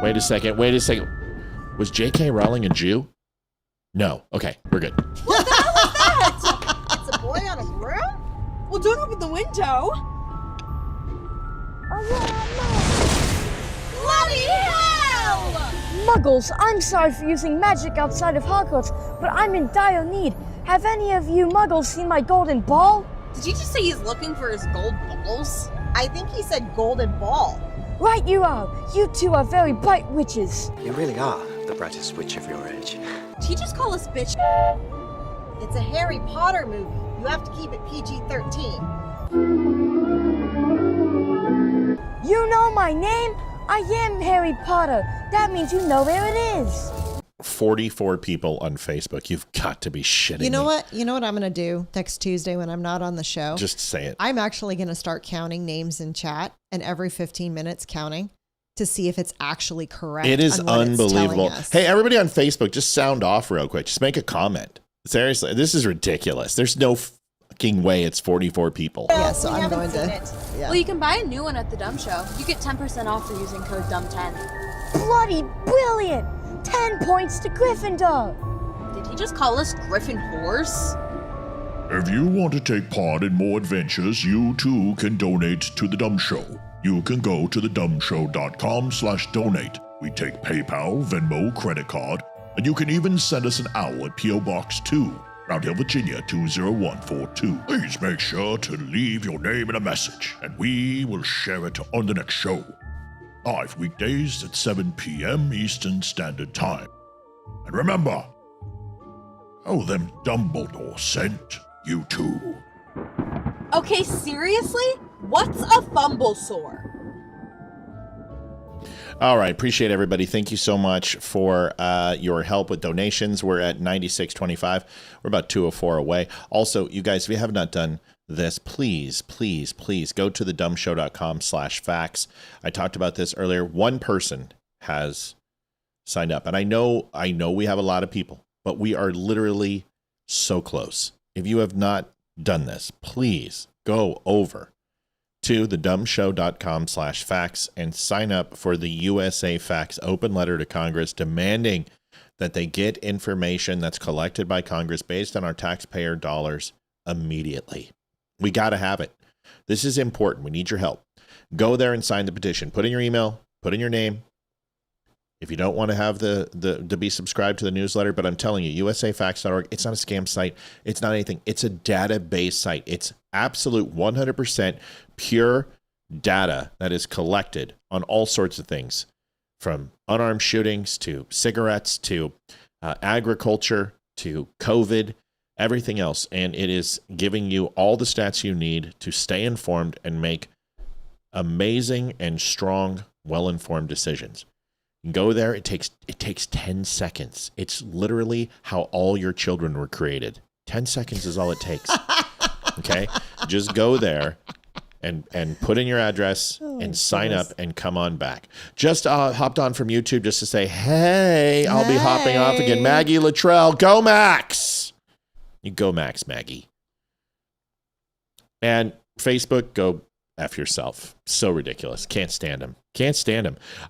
Wait a second. Was J.K. Rowling a Jew? No. Okay, we're good. What the hell is that? It's a boy on a broom? Well, don't open the window. Bloody hell! Muggles, I'm sorry for using magic outside of Hogwarts, but I'm in dire need. Have any of you Muggles seen my golden ball? Did you just say he's looking for his gold balls? I think he said golden ball. Right you are. You two are very bright witches. You really are the brightest witch of your age. Did he just call us bitch? It's a Harry Potter movie. You have to keep it PG-13. You know my name? I am Harry Potter. That means you know where it is. 44 people on Facebook. You've got to be shitting me. You know what? You know what I'm going to do next Tuesday when I'm not on the show? Just say it. I'm actually going to start counting names in chat and every 15 minutes counting to see if it's actually correct. It is on what it's unbelievable. telling us. Hey, everybody on Facebook, just sound off real quick. Just make a comment. Seriously, this is ridiculous. There's no fucking way it's 44 people. Yeah, so I'm going to. Yeah. Well, you can buy a new one at the Dumb Show. You get 10% off for using code DUMB10. Bloody brilliant! 10 points to Gryffindor. Did he just call us Griffin whores? If you want to take part in more adventures, you too can donate to The Dumb Show. You can go to thedumbshow.com/donate. We take PayPal, Venmo, credit card, and you can even send us an owl at P.O. Box 2, Round Hill, Virginia 20142. Please make sure to leave your name and a message, and we will share it on the next show. live weekdays at 7 p.m. Eastern Standard Time. And remember, them Dumbledore sent you too. Okay, seriously? What's a fumble sore? All right. Appreciate everybody. Thank you so much for your help with donations. We're at 96.25. We're about 204 away. Also, you guys, if you have not done this, please go to thedumbshow.com/facts. I talked about this earlier. One person has signed up, and I know we have a lot of people, but we are literally so close. If you have not done this, please go over to thedumbshow.com/facts and sign up for the USA Facts open letter to Congress demanding that they get information that's collected by Congress based on our taxpayer dollars immediately. We got to have it. This is important. We need your help. Go there and sign the petition. Put in your email, put in your name. If you don't want to have to be subscribed to the newsletter, but I'm telling you, usafacts.org, it's not a scam site. It's not anything. It's a database site. It's absolute 100% pure data that is collected on all sorts of things, from unarmed shootings to cigarettes to agriculture to COVID, everything else. And it is giving you all the stats you need to stay informed and make amazing and strong, well-informed decisions. Go there. It takes 10 seconds. It's literally how all your children were created. 10 seconds is all it takes. Okay? Just go there and put in your address and sign up and come on back. Just hopped on from YouTube just to say, hey, I'll be hopping off again. Maggie Luttrell, go Max. You go Max, Maggie. And Facebook, go F yourself. So ridiculous. Can't stand him.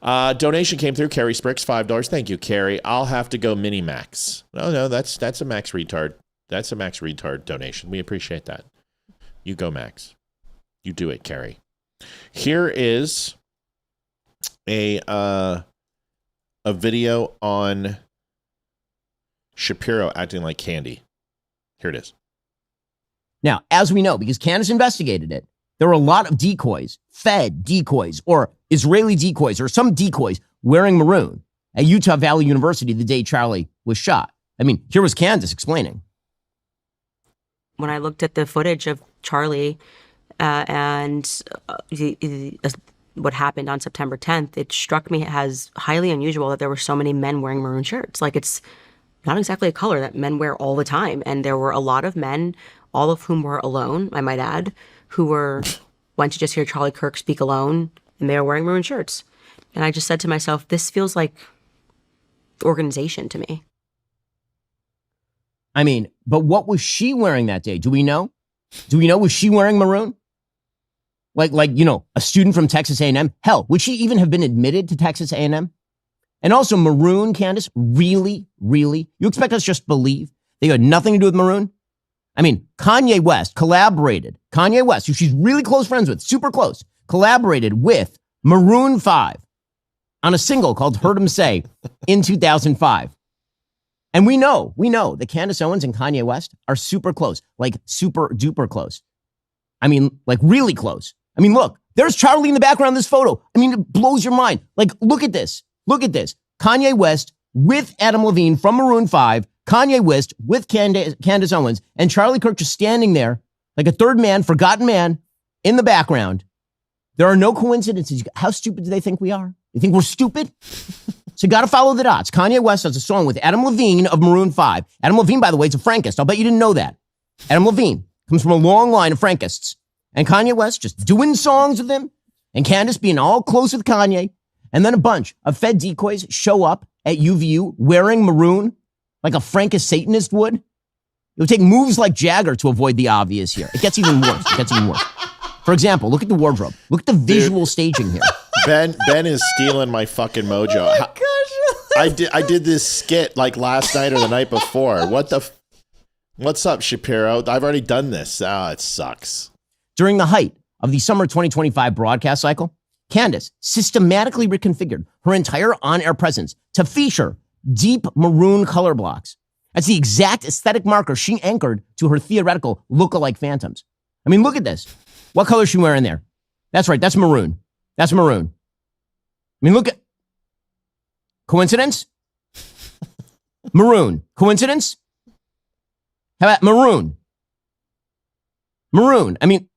Donation came through. Carrie Spricks, $5. Thank you, Carrie. I'll have to go mini Max. No, that's a Max retard. That's a Max retard donation. We appreciate that. You go Max. You do it, Carrie. Here is a video on Shapiro acting like candy. Here it is. Now, as we know, because Candace investigated it, there were a lot of decoys, Fed decoys, or Israeli decoys, or some decoys wearing maroon at Utah Valley University the day Charlie was shot. I mean, here was Candace explaining. When I looked at the footage of Charlie and what happened on September 10th, it struck me as highly unusual that there were so many men wearing maroon shirts. Like, it's not exactly a color that men wear all the time. And there were a lot of men, all of whom were alone, I might add, who went to just hear Charlie Kirk speak alone, and they were wearing maroon shirts. And I just said to myself, this feels like organization to me. I mean, but what was she wearing that day? Do we know? Was she wearing maroon? Like, a student from Texas A&M? Hell, would she even have been admitted to Texas A&M? And also maroon, Candace, really? You expect us just believe they had nothing to do with maroon? I mean, Kanye West, who she's really close friends with, super close, collaborated with Maroon 5 on a single called Heard 'Em Say in 2005. And we know that Candace Owens and Kanye West are super close, like super duper close. I mean, like really close. I mean, look, there's Charlie in the background of this photo. I mean, it blows your mind. Like, look at this. Kanye West with Adam Levine from Maroon 5, Kanye West with Candace Owens, and Charlie Kirk just standing there like a third man, forgotten man in the background. There are no coincidences. How stupid do they think we are? You think we're stupid? So you got to follow the dots. Kanye West has a song with Adam Levine of Maroon 5. Adam Levine, by the way, is a Frankist. I'll bet you didn't know that. Adam Levine comes from a long line of Frankists. And Kanye West just doing songs with him, and Candace being all close with Kanye. And then a bunch of Fed decoys show up at UVU wearing maroon like a Frankist Satanist would. It would take moves like Jagger to avoid the obvious here. It gets even worse. For example, look at the wardrobe. Look at the visual staging here. Ben is stealing my fucking mojo. Oh my gosh. I did this skit like last night or the night before. What's up, Shapiro? I've already done this. It sucks. During the height of the summer 2025 broadcast cycle, Candace systematically reconfigured her entire on-air presence to feature deep maroon color blocks. That's the exact aesthetic marker she anchored to her theoretical look-alike phantoms. I mean, look at this. What color is she wearing there? That's right. That's maroon. mean, look at coincidence? Maroon. Coincidence? How about maroon? Maroon. I mean,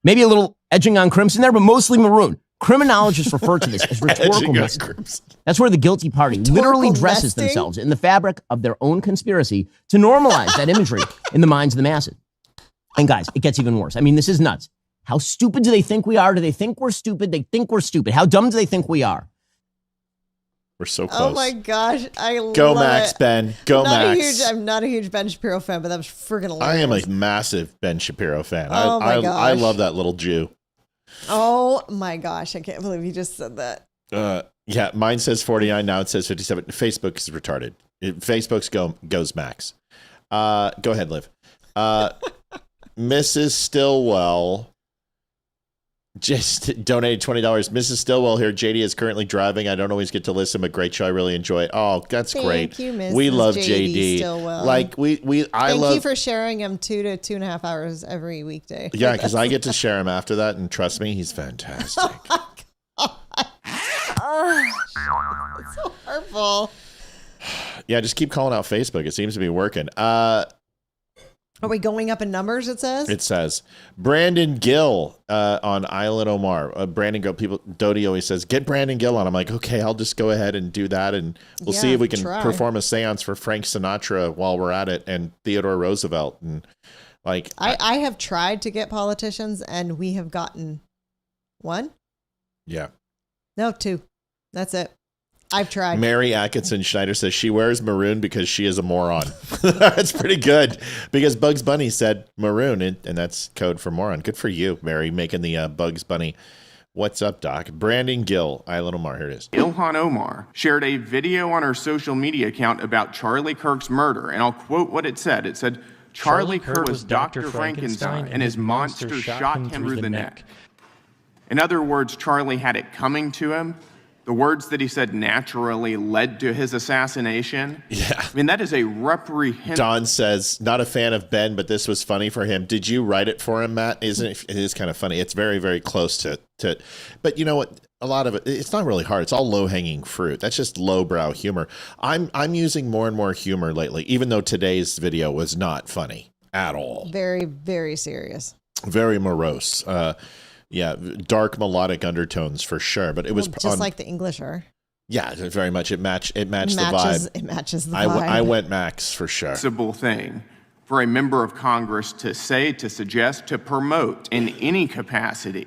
maybe a little edging on crimson there, but mostly maroon. Criminologists refer to this as rhetorical nesting. That's where the guilty party literally dresses themselves in the fabric of their own conspiracy to normalize that imagery in the minds of the masses. And guys, it gets even worse. I mean, this is nuts. How stupid do they think we are? Do they think we're stupid? They think we're stupid. How dumb do they think we are? We're so close. Oh my gosh, Go love Max, it. Ben. Go Max. I'm not a huge Ben Shapiro fan, but that was freaking hilarious. I am a massive Ben Shapiro fan. Oh my gosh. I love that little Jew. Oh my gosh, I can't believe you just said that. Yeah, mine says 49. Now it says 57. Facebook is retarded. Facebook's goes Max. Go ahead, Liv. Mrs. Stillwell just donated $20. Mrs. Stillwell here. JD is currently driving. I don't always get to listen, but great show. I really enjoy it. Oh, that's great. Thank you, Mrs. We love JD JD. Stillwell. Like Thank you for sharing him 2 to 2.5 hours every weekday. Yeah, because I get to share him after that, and trust me, he's fantastic. It's so hurtful. Yeah, just keep calling out Facebook. It seems to be working. Are we going up in numbers, it says? It says Brandon Gill on Island Omar. Brandon Gill, Dodie always says, get Brandon Gill on. I'm like, okay, I'll just go ahead and do that. And we'll see if we can perform a seance for Frank Sinatra while we're at it and Theodore Roosevelt. And like, I have tried to get politicians and we have gotten 1. Yeah. No, 2. That's it. I've tried. Mary Atkinson Schneider says she wears maroon because she is a moron. That's pretty good because Bugs Bunny said maroon, and that's code for moron. Good for you, Mary, making the Bugs Bunny. What's up, Doc? Brandon Gill, Island Omar. Here it is. Ilhan Omar shared a video on her social media account about Charlie Kirk's murder, and I'll quote what it said. It said, Charlie Kirk was Dr. Frankenstein, and his monster shot him through the neck. In other words, Charlie had it coming to him. The words that he said naturally led to his assassination. Yeah. I mean, that is a reprehensible. Don says, not a fan of Ben, but this was funny for him. Did you write it for him, Matt? Isn't it? It is kind of funny. It's very, very close to, but you know what? A lot of it's not really hard. It's all low hanging fruit. That's just lowbrow humor. I'm using more and more humor lately, even though today's video was not funny at all. Very, very serious. Very morose. Yeah, dark melodic undertones for sure, but it was just like the English are. Yeah, very much. It matched the vibe. It matches the vibe. I went Max for sure. Simple thing for a member of Congress to say, to suggest, to promote in any capacity.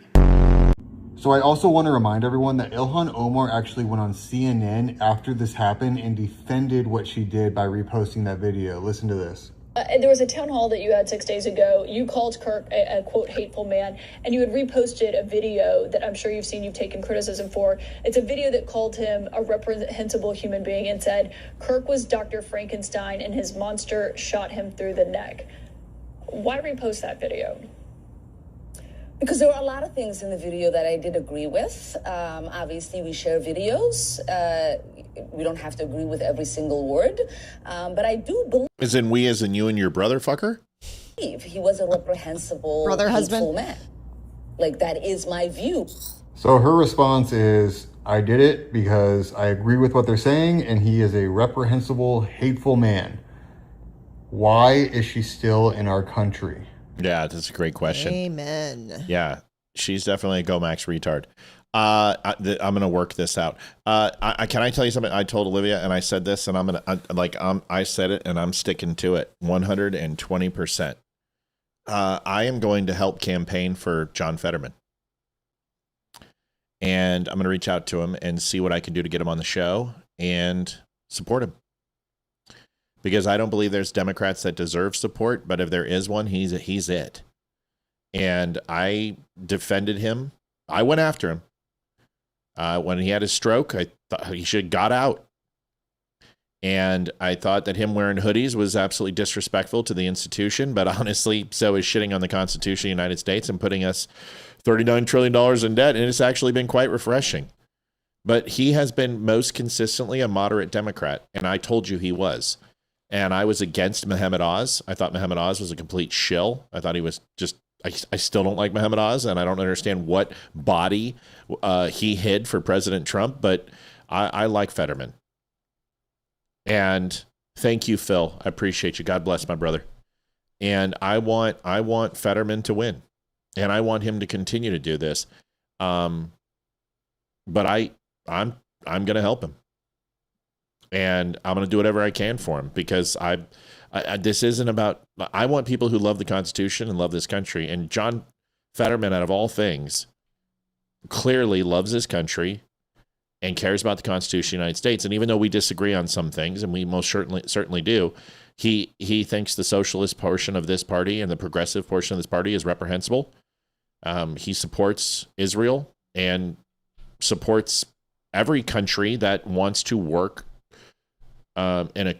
So I also want to remind everyone that Ilhan Omar actually went on CNN after this happened and defended what she did by reposting that video. Listen to this. There was a town hall that you had 6 days ago. You called Kirk a quote, hateful man, and you had reposted a video that I'm sure you've seen you've taken criticism for. It's a video that called him a reprehensible human being and said, Kirk was Dr. Frankenstein and his monster shot him through the neck. Why repost that video? Because there were a lot of things in the video that I did agree with. Obviously, we share videos. We don't have to agree with every single word. But I do believe... As in we, as in you and your brother, fucker? He was a reprehensible, brother, husband man. Like, that is my view. So her response is, I did it because I agree with what they're saying, and he is a reprehensible, hateful man. Why is she still in our country? Yeah, that's a great question. Amen. Yeah, she's definitely a Go Max retard. I'm going to work this out. Can I tell you something? I told Olivia and I said this and I said it and I'm sticking to it 120%. I am going to help campaign for John Fetterman. And I'm going to reach out to him and see what I can do to get him on the show and support him. Because I don't believe there's Democrats that deserve support, but if there is one, he's it. And I defended him. I went after him. When he had his stroke, I thought he should have got out. And I thought that him wearing hoodies was absolutely disrespectful to the institution, but honestly, so is shitting on the Constitution of the United States and putting us $39 trillion in debt, and it's actually been quite refreshing. But he has been most consistently a moderate Democrat, and I told you he was. And I was against Mohammed Oz. I thought Mohammed Oz was a complete shill. I thought he was just I still don't like Mohammed Oz, and I don't understand what body he hid for President Trump, but I like Fetterman. And thank you, Phil. I appreciate you. God bless my brother. And I want Fetterman to win, and I want him to continue to do this. But I'm going to help him, and I'm going to do whatever I can for him, because this isn't about. I want people who love the Constitution and love this country. And John Fetterman, out of all things, clearly loves his country and cares about the Constitution of the United States. And even though we disagree on some things, and we most certainly do, he thinks the socialist portion of this party and the progressive portion of this party is reprehensible. He supports Israel and supports every country that wants to work in a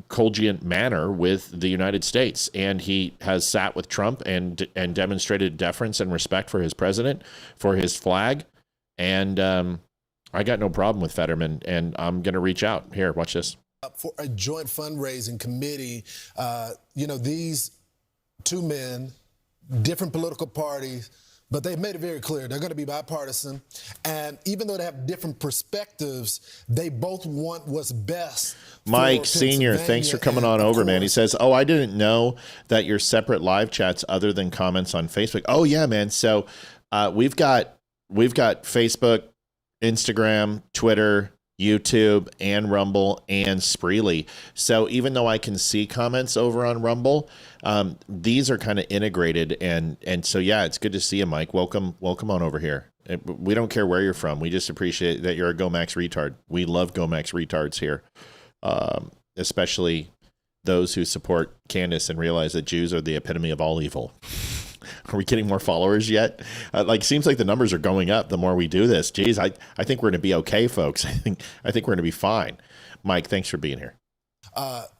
cogent manner with the United States. And he has sat with Trump and demonstrated deference and respect for his president, for his flag. And I got no problem with Fetterman, and I'm going to reach out. Here, watch this. For a joint fundraising committee, these two men, different political parties, but they've made it very clear they're going to be bipartisan. And even though they have different perspectives, they both want what's best. Mike Sr., thanks for coming on over, man. He says, I didn't know that you're separate live chats other than comments on Facebook. Oh, yeah, man. So we've got Facebook, Instagram, Twitter, YouTube, and Rumble, and Spreely. So even though I can see comments over on Rumble, these are kind of integrated. And so, yeah, it's good to see you, Mike. Welcome on over here. We don't care where you're from. We just appreciate that you're a Gomax retard. We love Gomax retards here, especially those who support Candace and realize that Jews are the epitome of all evil. Are we getting more followers yet? Seems like the numbers are going up the more we do this. Geez, I think we're going to be okay, folks. I think we're going to be fine. Mike, thanks for being here.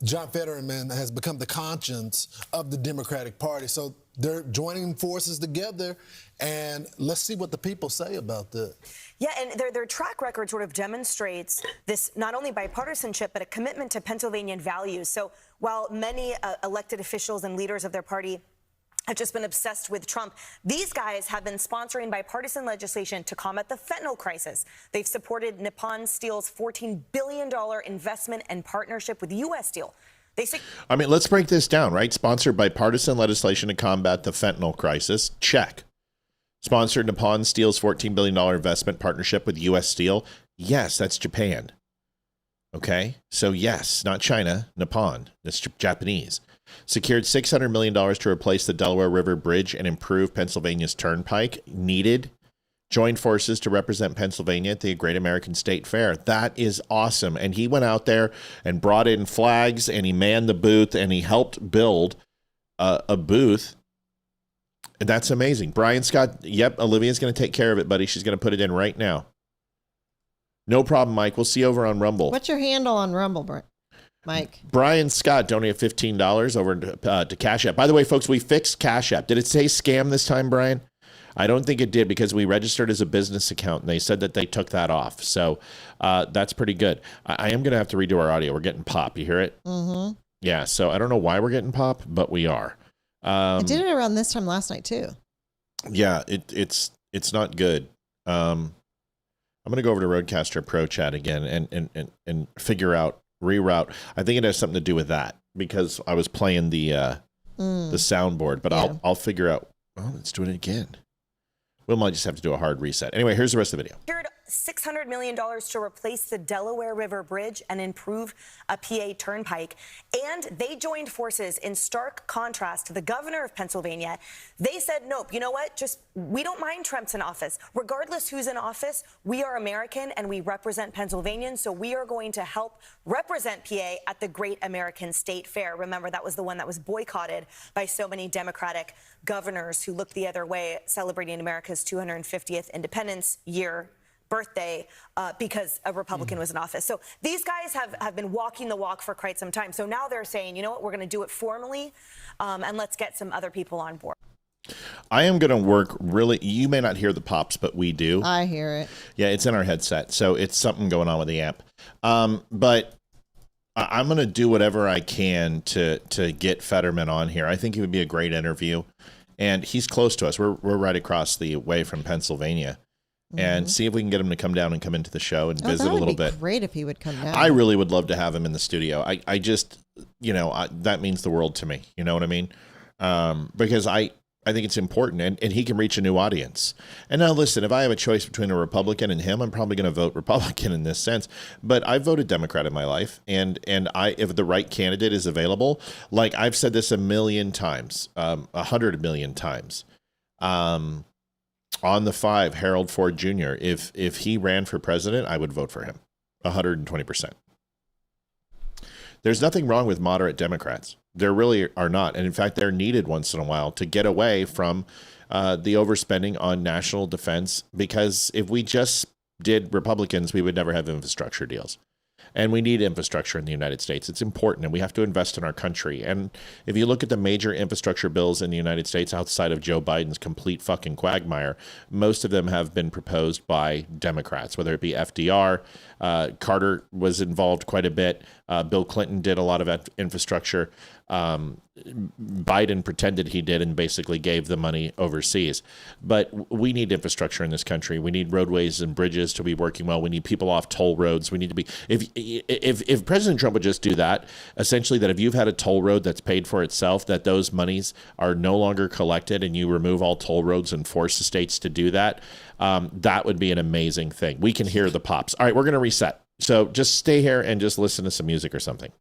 John Fetterman has become the conscience of the Democratic Party. So they're joining forces together, and let's see what the people say about that. Yeah, and their track record sort of demonstrates this not only bipartisanship, but a commitment to Pennsylvanian values. So while many elected officials and leaders of their party have just been obsessed with Trump, these guys have been sponsoring bipartisan legislation to combat the fentanyl crisis. They've supported Nippon Steel's $14 billion investment and partnership with U.S. Steel. Let's break this down, right? Sponsored bipartisan legislation to combat the fentanyl crisis. Check. Sponsored Nippon Steel's $14 billion investment partnership with U.S. Steel. Yes, that's Japan. Okay? So yes, not China, Nippon. That's Japanese. Secured $600 million to replace the Delaware River Bridge and improve Pennsylvania's turnpike. Needed. Joined forces to represent Pennsylvania at the Great American State Fair. That is awesome. And he went out there and brought in flags, and he manned the booth, and he helped build a booth. And that's amazing. Brian Scott, yep, Olivia's going to take care of it, buddy. She's going to put it in right now. No problem, Mike. We'll see you over on Rumble. What's your handle on Rumble, Mike? Brian Scott donated $15 over to Cash App. By the way, folks, we fixed Cash App. Did it say scam this time, Brian? I don't think it did, because we registered as a business account, and they said that they took that off. So that's pretty good. I am going to have to redo our audio. We're getting pop. You hear it? Mm-hmm. Yeah, so I don't know why we're getting pop, but we are. I did it around this time last night, too. Yeah, it's not good. I'm going to go over to Rodecaster Pro Chat again and figure out, reroute. I think it has something to do with that, because I was playing the soundboard, but yeah. I'll figure out. Oh, let's do it again. We might just have to do a hard reset. Anyway, here's the rest of the video. $600 million to replace the Delaware River Bridge and improve a PA turnpike. And they joined forces in stark contrast to the governor of Pennsylvania. They said, nope, you know what? We don't mind Trump's in office. Regardless who's in office, we are American and we represent Pennsylvanians. So we are going to help represent PA at the Great American State Fair. Remember, that was the one that was boycotted by so many Democratic governors who looked the other way, celebrating America's 250th Independence Year birthday because a Republican was in office. So these guys have been walking the walk for quite some time. So now they're saying, you know what, we're going to do it formally, and let's get some other people on board. I am going to work really, you may not hear the pops, but we do. I hear it. Yeah, it's in our headset, so it's something going on with the amp. But I'm going to do whatever I can to get Fetterman on here. I think it would be a great interview. and he's close to us. We're right across the way from Pennsylvania. And see if we can get him to come down and come into the show and visit a little bit. Great if he would come down. I really would love to have him in the studio. I just, that means the world to me. You know what I mean? Because I think it's important, and he can reach a new audience. And now listen, if I have a choice between a Republican and him, I'm probably going to vote Republican in this sense. But I've voted Democrat in my life, and if the right candidate is available, like I've said this 1,000,000 times, 100 million times. On the 5, Harold Ford Jr., if he ran for president, I would vote for him 120%. There's nothing wrong with moderate Democrats. There really are not. And in fact, they're needed once in a while to get away from the overspending on national defense, because if we just did Republicans, we would never have infrastructure deals. And we need infrastructure in the United States. It's important, and we have to invest in our country. And if you look at the major infrastructure bills in the United States outside of Joe Biden's complete fucking quagmire, most of them have been proposed by Democrats, whether it be FDR. Carter was involved quite a bit. Bill Clinton did a lot of infrastructure. Biden pretended he did and basically gave the money overseas. But we need infrastructure in this country. We need roadways and bridges to be working well. We need people off toll roads. We need to be, if President Trump would just do that, essentially that if you've had a toll road that's paid for itself, that those monies are no longer collected, and you remove all toll roads and force the states to do that, that would be an amazing thing. We can hear the pops. All right, we're going to reset. So just stay here and just listen to some music or something.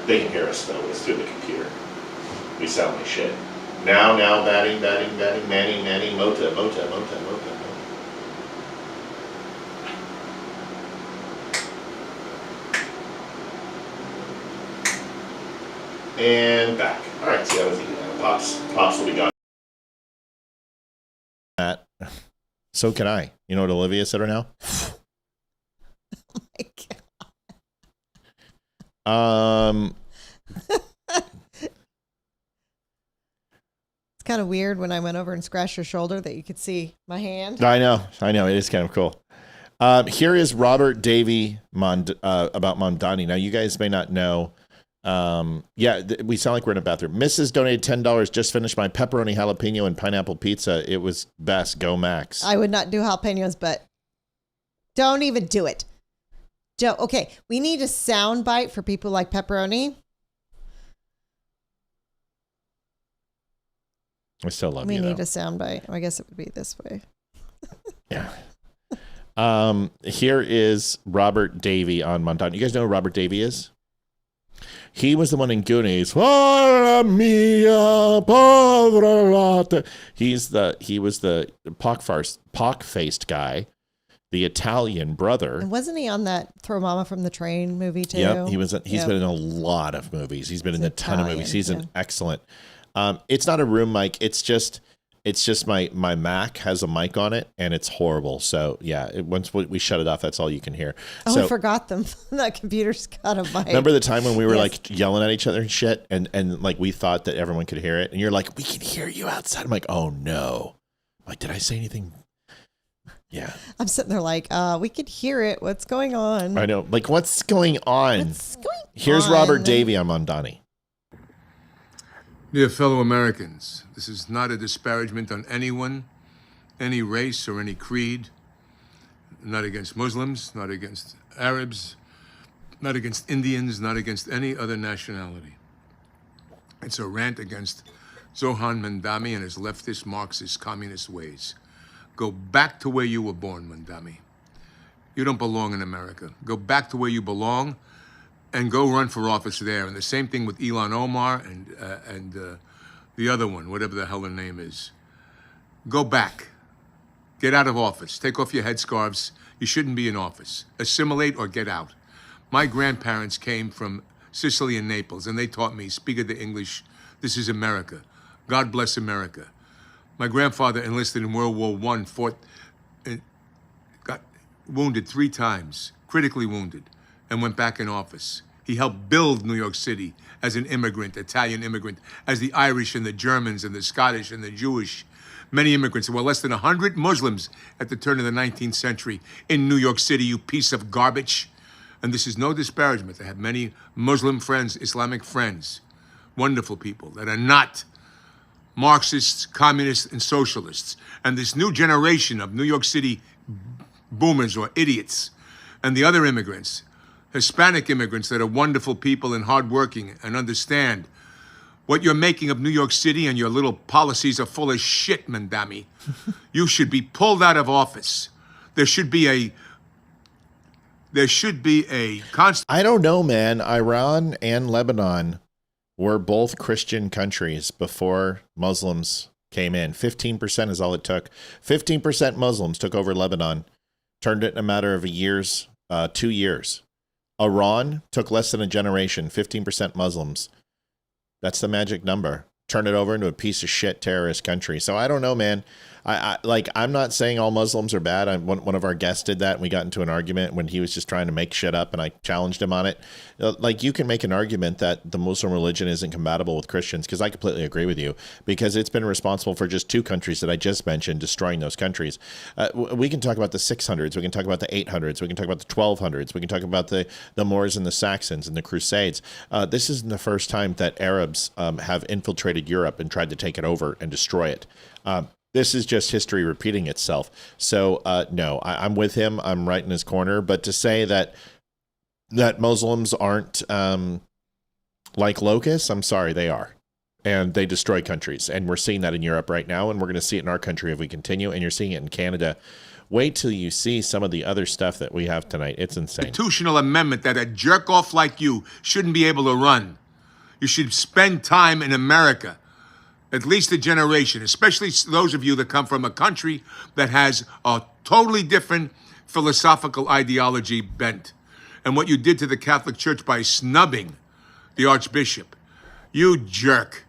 They can hear us though. It's through the computer. We sound like shit. Now, batting, Manny, Mota. And back. All right, see how was easy. Pops will be gone. So can I. You know what Olivia said right now? Oh my God. It's kind of weird when I went over and scratched your shoulder that you could see my hand. I know. It is kind of cool. Here is Robert Davey about Mondani. Now, you guys may not know. We sound like we're in a bathroom. Mrs. donated $10. Just finished my pepperoni, jalapeno, and pineapple pizza. It was best. Go Max. I would not do jalapenos, but don't even do it. Okay, we need a sound bite for people like pepperoni. I still love you. We need a sound bite. I guess it would be this way. Yeah. Here is Robert Davey on Mondani. You guys know who Robert Davey is? He was the one in Goonies. He was the pock-faced guy, the Italian brother. And wasn't he on that Throw Mama from the Train movie too? Yep, he's been in a lot of movies. He's been in a ton of movies. He's an excellent. It's not a room mic. It's just my Mac has a mic on it, and it's horrible. So yeah, once we shut it off, that's all you can hear. Oh, so, I forgot them. That computer's got a mic. Remember the time when we were like yelling at each other and shit, and like we thought that everyone could hear it, and you're like, we can hear you outside. I'm like, oh no. I'm like, did I say anything? Yeah. I'm sitting there like, we could hear it. What's going on? I know. Like, what's going on? Here's Robert Davey on Mondani. Dear fellow Americans, this is not a disparagement on anyone, any race or any creed. Not against Muslims, not against Arabs, not against Indians, not against any other nationality. It's a rant against Zohan Mandami and his leftist, Marxist, communist ways. Go back to where you were born, Mandami. You don't belong in America. Go back to where you belong and go run for office there. And the same thing with Ilhan Omar and the other one, whatever the hell her name is. Go back. Get out of office. Take off your headscarves. You shouldn't be in office. Assimilate or get out. My grandparents came from Sicily and Naples, and they taught me, speak of the English, this is America. God bless America. My grandfather enlisted in World War I, fought, and got wounded 3 times, critically wounded, and went back in office. He helped build New York City as an immigrant, Italian immigrant, as the Irish and the Germans and the Scottish and the Jewish. Many immigrants. There were less than 100 Muslims at the turn of the 19th century in New York City, you piece of garbage. And this is no disparagement. I have many Muslim friends, Islamic friends, wonderful people that are not Marxists, communists, and socialists. And this new generation of New York City boomers or idiots and the other immigrants, Hispanic immigrants that are wonderful people and hardworking and understand what you're making of New York City, and your little policies are full of shit, Mandami. You should be pulled out of office. There should be a constant. I don't know, man. Iran and Lebanon were both Christian countries before Muslims came in. 15% is all it took. 15% Muslims took over Lebanon, turned it in a matter of 2 years. Iran took less than a generation, 15% Muslims. That's the magic number. Turn it over into a piece of shit terrorist country. So I don't know, man. I'm not saying all Muslims are bad. One of our guests did that, and we got into an argument when he was just trying to make shit up, and I challenged him on it. Like, you can make an argument that the Muslim religion isn't compatible with Christians, because I completely agree with you, because it's been responsible for just 2 countries that I just mentioned destroying those countries. We can talk about the 600s. We can talk about the 800s. We can talk about the 1200s. We can talk about the Moors and the Saxons and the Crusades. This isn't the first time that Arabs have infiltrated Europe and tried to take it over and destroy it. This is just history repeating itself. So, no, I'm with him. I'm right in his corner. But to say that Muslims aren't like locusts, I'm sorry, they are. And they destroy countries. And we're seeing that in Europe right now. And we're going to see it in our country if we continue. And you're seeing it in Canada. Wait till you see some of the other stuff that we have tonight. It's insane. Constitutional amendment that a jerk off like you shouldn't be able to run. You should spend time in America. At least a generation, especially those of you that come from a country that has a totally different philosophical ideology bent. And what you did to the Catholic Church by snubbing the Archbishop. You jerk.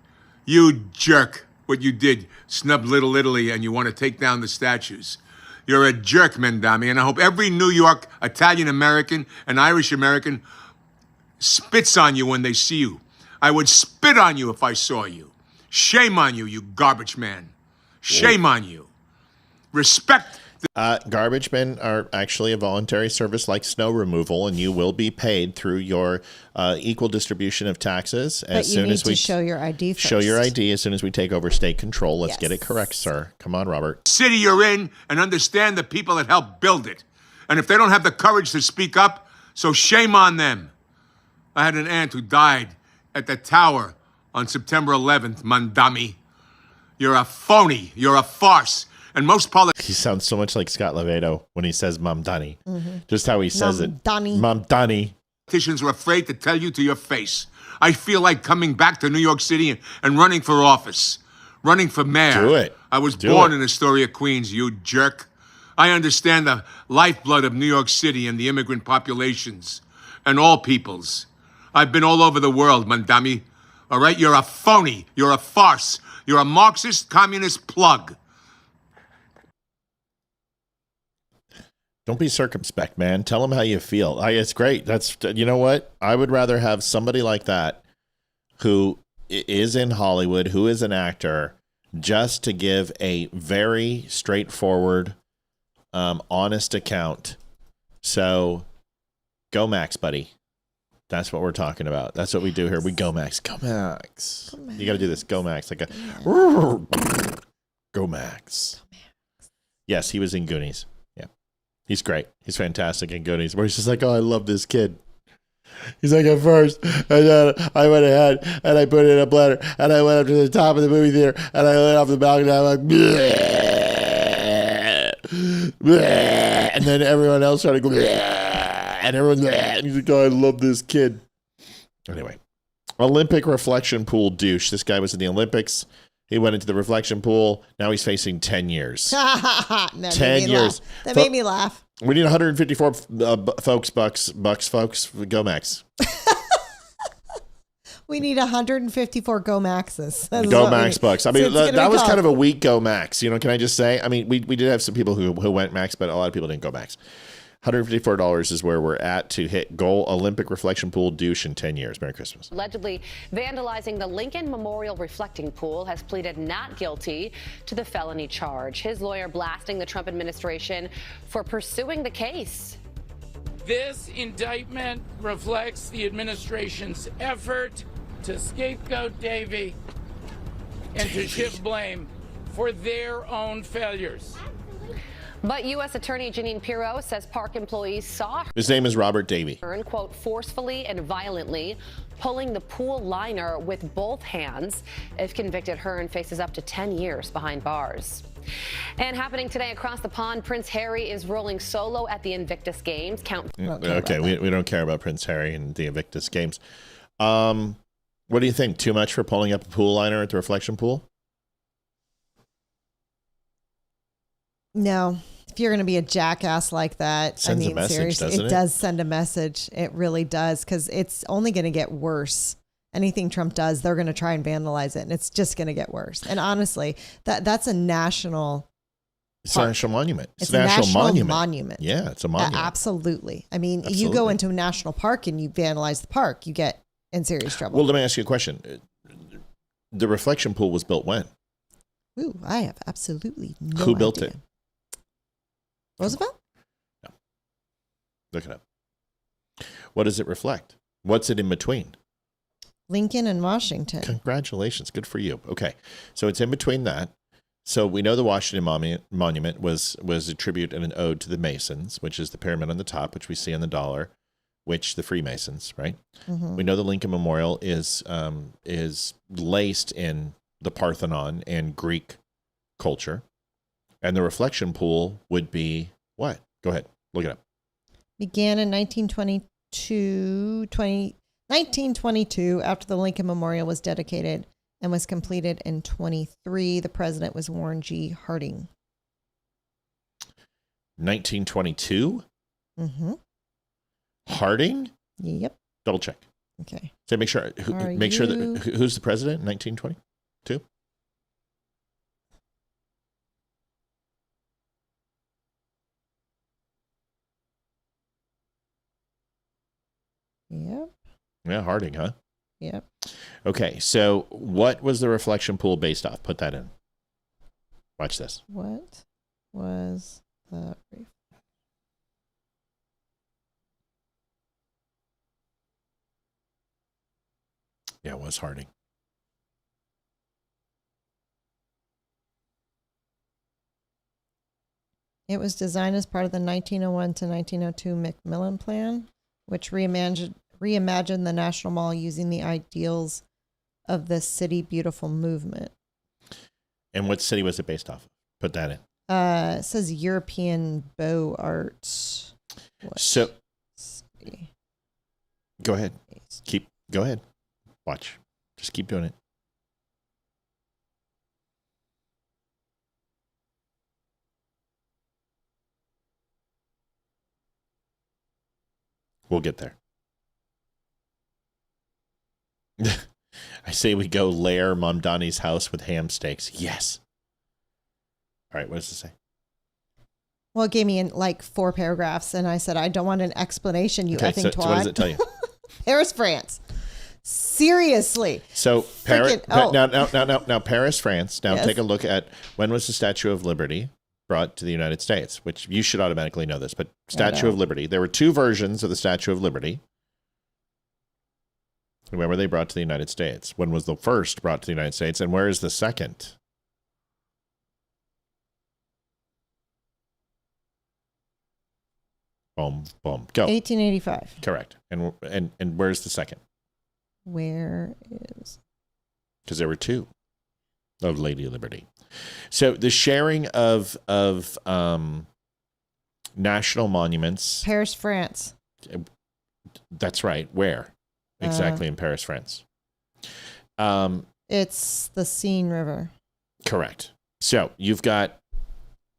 What you did, snub Little Italy, and you want to take down the statues. You're a jerk, Mendami, and I hope every New York Italian-American and Irish-American spits on you when they see you. I would spit on you if I saw you. Shame on you, you garbage man. Shame on you. Respect. Garbage men are actually a voluntary service like snow removal, and you will be paid through your equal distribution of taxes. But you need to show your ID first. Show your ID as soon as we take over state control. Let's get it correct, sir. Come on, Robert. City you're in, and understand the people that helped build it. And if they don't have the courage to speak up, so shame on them. I had an aunt who died at the tower on September 11th, Mandami. You're a phony. You're a farce. And most politicians... He sounds so much like Scott Levedo when he says Mamdani. Just how he says it. Mamdani. Politicians are afraid to tell you to your face. I feel like coming back to New York City and running for office. Running for mayor. Do it. I was born in Astoria, Queens, you jerk. I understand the lifeblood of New York City and the immigrant populations. And all peoples. I've been all over the world, Mandami. All right? You're a phony. You're a farce. You're a Marxist communist plug. Don't be circumspect, man. Tell them how you feel. It's great. You know what? I would rather have somebody like that who is in Hollywood, who is an actor, just to give a very straightforward, honest account. So go Max, buddy. That's what we're talking about. That's what we do here. We go Max. Go Max. You got to do this. Go Max. Like a go Max. Yes, he was in Goonies. Yeah. He's great. He's fantastic in Goonies. Where he's just like, oh, I love this kid. He's like, at first, and then I went ahead and I put it in a blender and I went up to the top of the movie theater and I went off the balcony and I'm like, bleh, bleh, and then everyone else started going, bleh, and everyone's like, and he's like, oh, I love this kid. Anyway, Olympic reflection pool douche. This guy was in the Olympics. He went into the reflection pool. Now he's facing 10 years. 10 years. That made me laugh. We need 154 folks. Go Max. We need 154 Go Maxes. That's Go what we Max need. bucks. I So mean, it's gonna that be was called- kind of a weak Go Max. You know, can I just say? I mean, we did have some people who went Max, but a lot of people didn't go Max. $154 is where we're at to hit goal Olympic reflection pool douche in 10 years. Merry Christmas. Allegedly vandalizing the Lincoln Memorial reflecting pool, has pleaded not guilty to the felony charge. His lawyer blasting the Trump administration for pursuing the case. This indictment reflects the administration's effort to scapegoat Davy and to shift blame for their own failures. But U.S. Attorney Jeanine Pirro says park employees saw His name is Robert Davey. her, quote, forcefully and violently pulling the pool liner with both hands. If convicted, Hearn faces up to 10 years behind bars. And happening today across the pond, Prince Harry is rolling solo at the Invictus Games. Okay, we don't care about Prince Harry and the Invictus Games. What do you think? Too much for pulling up a pool liner at the reflection pool? No. If you're going to be a jackass like that, Sends a message, seriously, doesn't it? does send a message. It really does, because it's only going to get worse. Anything Trump does, they're going to try and vandalize it, and it's just going to get worse. And honestly, that's a national. It's a national monument. It's a national monument. Yeah, it's a monument. Absolutely. I mean, you Absolutely. go into a national park and you vandalize the park, you get in serious trouble. Well, let me ask you a question. The reflection pool was built when? Ooh, I have absolutely no Who built idea. it? Roosevelt? Look it up. What does it reflect? What's it in between? Lincoln and Washington. Congratulations. Good for you. Okay. So it's in between that. So we know the Washington Monument was a tribute and an ode to the Masons, which is the pyramid on the top, which we see on the dollar, which the Freemasons, right? Mhm. We know the Lincoln Memorial is laced in the Parthenon and Greek culture. And the reflection pool would be what? Go ahead. Look it up. Began in 1922 after the Lincoln Memorial was dedicated and was completed in 23. The president was Warren G. Harding. 1922? Mm-hmm. Harding? Yep. Double check. Okay. So make sure that who's the president in 1922? Yep. Yeah, Harding, huh? Yep. Okay, so what was the reflection pool based off? Put that in. Watch this. What was the Yeah, it was Harding. It was designed as part of the 1901 to 1902 Macmillan Plan, which reimagined the National Mall using the ideals of the City Beautiful movement. And what city was it based off of? Put that in. It says European Beaux Arts. So, go ahead. Go ahead. Watch. Just keep doing it. We'll get there. I say we go lair Mamdani's house with ham steaks. Yes. All right, what does it say? Well, it gave me in like 4 paragraphs, and I said, I don't want an explanation, you effing twat. So what does it tell you? Paris, France. Seriously. So Paris, oh. now Paris, France. Now Yes. take a look at when was the Statue of Liberty brought to the United States, which you should automatically know this, but Statue of Liberty. There were 2 versions of the Statue of Liberty. When were they brought to the United States? When was the first brought to the United States, and where is the second? Boom, boom, go. 1885. Correct. And where's the second? Where is? Because there were 2 of Lady Liberty. So the sharing of national monuments. Paris, France. That's right. Where exactly in Paris, France? It's the Seine River. Correct. So you've got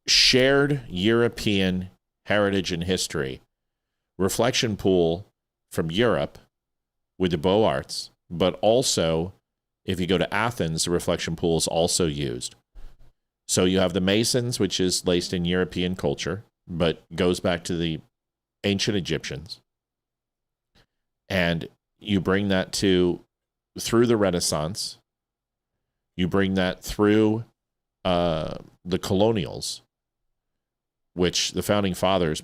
shared European heritage and history, reflection pool from Europe with the Beaux Arts, but also if you go to Athens, the reflection pool is also used. So you have the Masons, which is laced in European culture, but goes back to the ancient Egyptians. And you bring that through the Renaissance. You bring that through the colonials, which the founding fathers,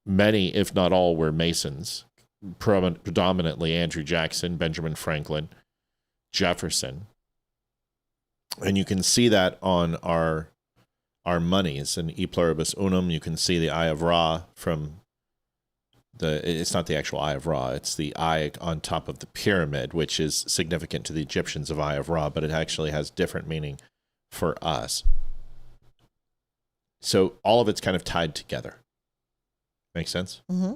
many, if not all, were Masons, predominantly Andrew Jackson, Benjamin Franklin, Jefferson. And you can see that on our monies. In E Pluribus Unum, you can see the Eye of Ra it's not the actual Eye of Ra, it's the eye on top of the pyramid, which is significant to the Egyptians of Eye of Ra, but it actually has different meaning for us. So all of it's kind of tied together. Make sense? Mm-hmm.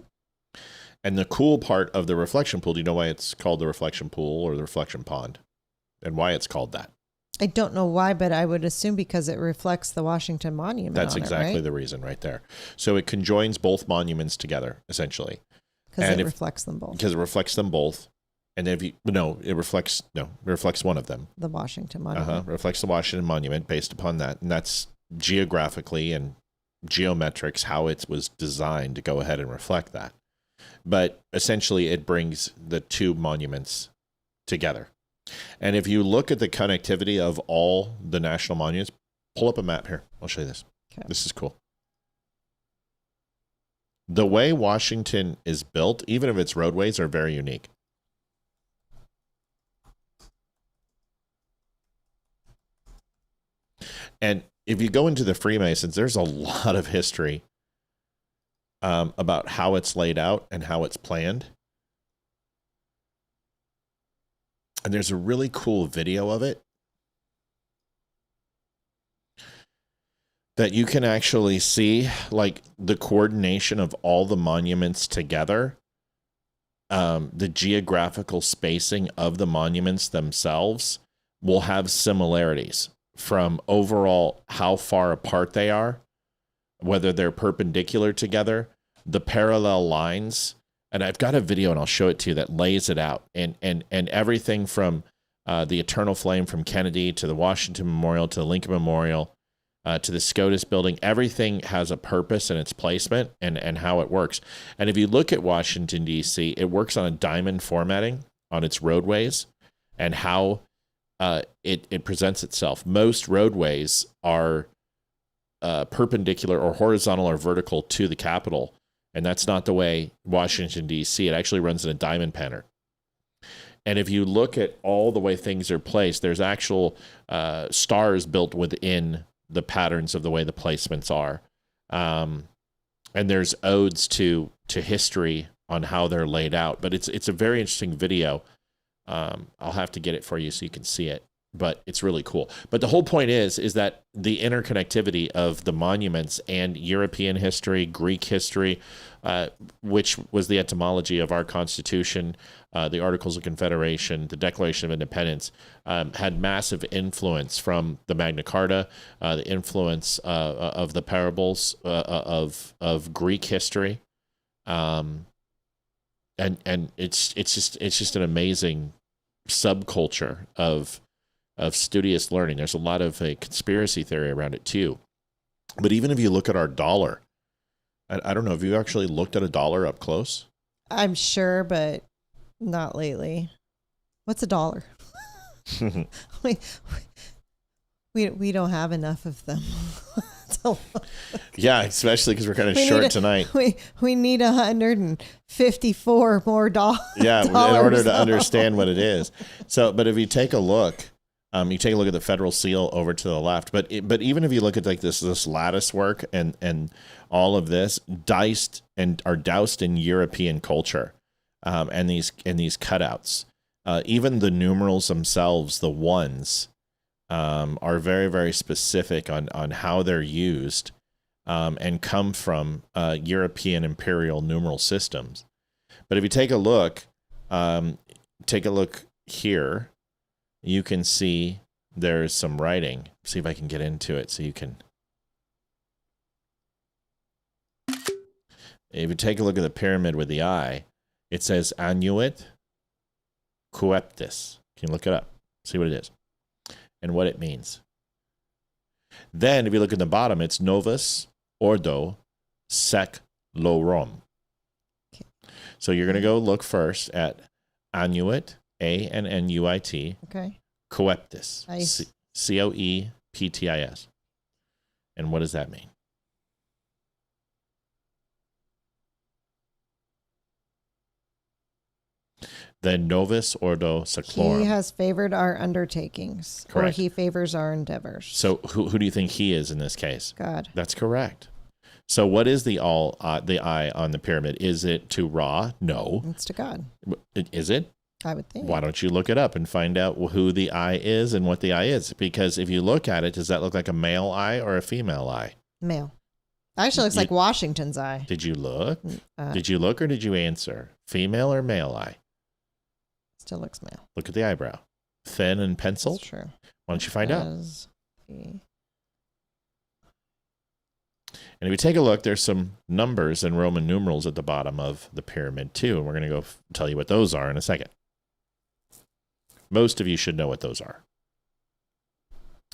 And the cool part of the reflection pool, do you know why it's called the reflection pool or the reflection pond? And why it's called that? I don't know why, but I would assume because it reflects the Washington Monument. That's exactly the reason right there. So it conjoins both monuments together, essentially. Because it reflects them both. Because it reflects them both. And it reflects one of them. The Washington Monument. Reflects the Washington Monument based upon that. And that's geographically and geometrics how it was designed to go ahead and reflect that. But essentially it brings the two monuments together. And if you look at the connectivity of all the national monuments, pull up a map here. I'll show you this. Okay. This is cool. The way Washington is built, even if its roadways are very unique. And if you go into the Freemasons, there's a lot of history about how it's laid out and how it's planned. And there's a really cool video of it that you can actually see, like the coordination of all the monuments together, the geographical spacing of the monuments themselves will have similarities from overall how far apart they are, whether they're perpendicular together, the parallel lines. And I've got a video, and I'll show it to you, that lays it out. And everything from the Eternal Flame from Kennedy to the Washington Memorial to the Lincoln Memorial to the SCOTUS building, everything has a purpose in its placement and how it works. And if you look at Washington, D.C., it works on a diamond formatting on its roadways and how it presents itself. Most roadways are perpendicular or horizontal or vertical to the Capitol. And that's not the way Washington, D.C., it actually runs in a diamond pattern. And if you look at all the way things are placed, there's actual stars built within the patterns of the way the placements are. And there's odes to history on how they're laid out. But it's a very interesting video. I'll have to get it for you so you can see it. But it's really cool. But the whole point is that the interconnectivity of the monuments and European history, Greek history, which was the etymology of our Constitution, the Articles of Confederation, the Declaration of Independence, had massive influence from the Magna Carta, the influence of the parables of Greek history, and it's just an amazing subculture of studious learning. There's a lot of a conspiracy theory around it too. But even if you look at our dollar, I don't know, have you actually looked at a dollar up close? I'm sure, but not lately. What's a dollar? we don't have enough of them. Yeah, especially because we're kind of short tonight. We need 154 more dollars. Yeah, in order to understand what it is. So, but if you take a look, you take a look at the federal seal over to the left. But even if you look at like this lattice work and all of this diced and are doused in European culture, and these cutouts, even the numerals themselves, the ones, are very, very specific on how they're used, and come from European imperial numeral systems. But if you take a look here, you can see there's some writing. See if I can get into it so you can. If you take a look at the pyramid with the eye, it says Annuit, coeptis. You can look it up, see what it is, and what it means. Then, if you look at the bottom, it's novus ordo seclorum. Okay. So you're going to go look first at annuit, A-N-N-U-I-T, Okay. coeptis, Nice. C-O-E-P-T-I-S. And what does that mean? The novus ordo seclorum. He has favored our undertakings. Correct. Or he favors our endeavors. So who do you think he is in this case? God. That's correct. So what is the eye on the pyramid? Is it to Ra? No. It's to God. Is it? I would think. Why don't you look it up and find out who the eye is and what the eye is? Because if you look at it, does that look like a male eye or a female eye? Male. Actually looks like Washington's eye. Did you look? Did you look or did you answer? Female or male eye? Still looks male. Look at the eyebrow. Thin and penciled? That's true. Why don't you find out? The... And if you take a look, there's some numbers and Roman numerals at the bottom of the pyramid too. And we're going to go tell you what those are in a second. Most of you should know what those are.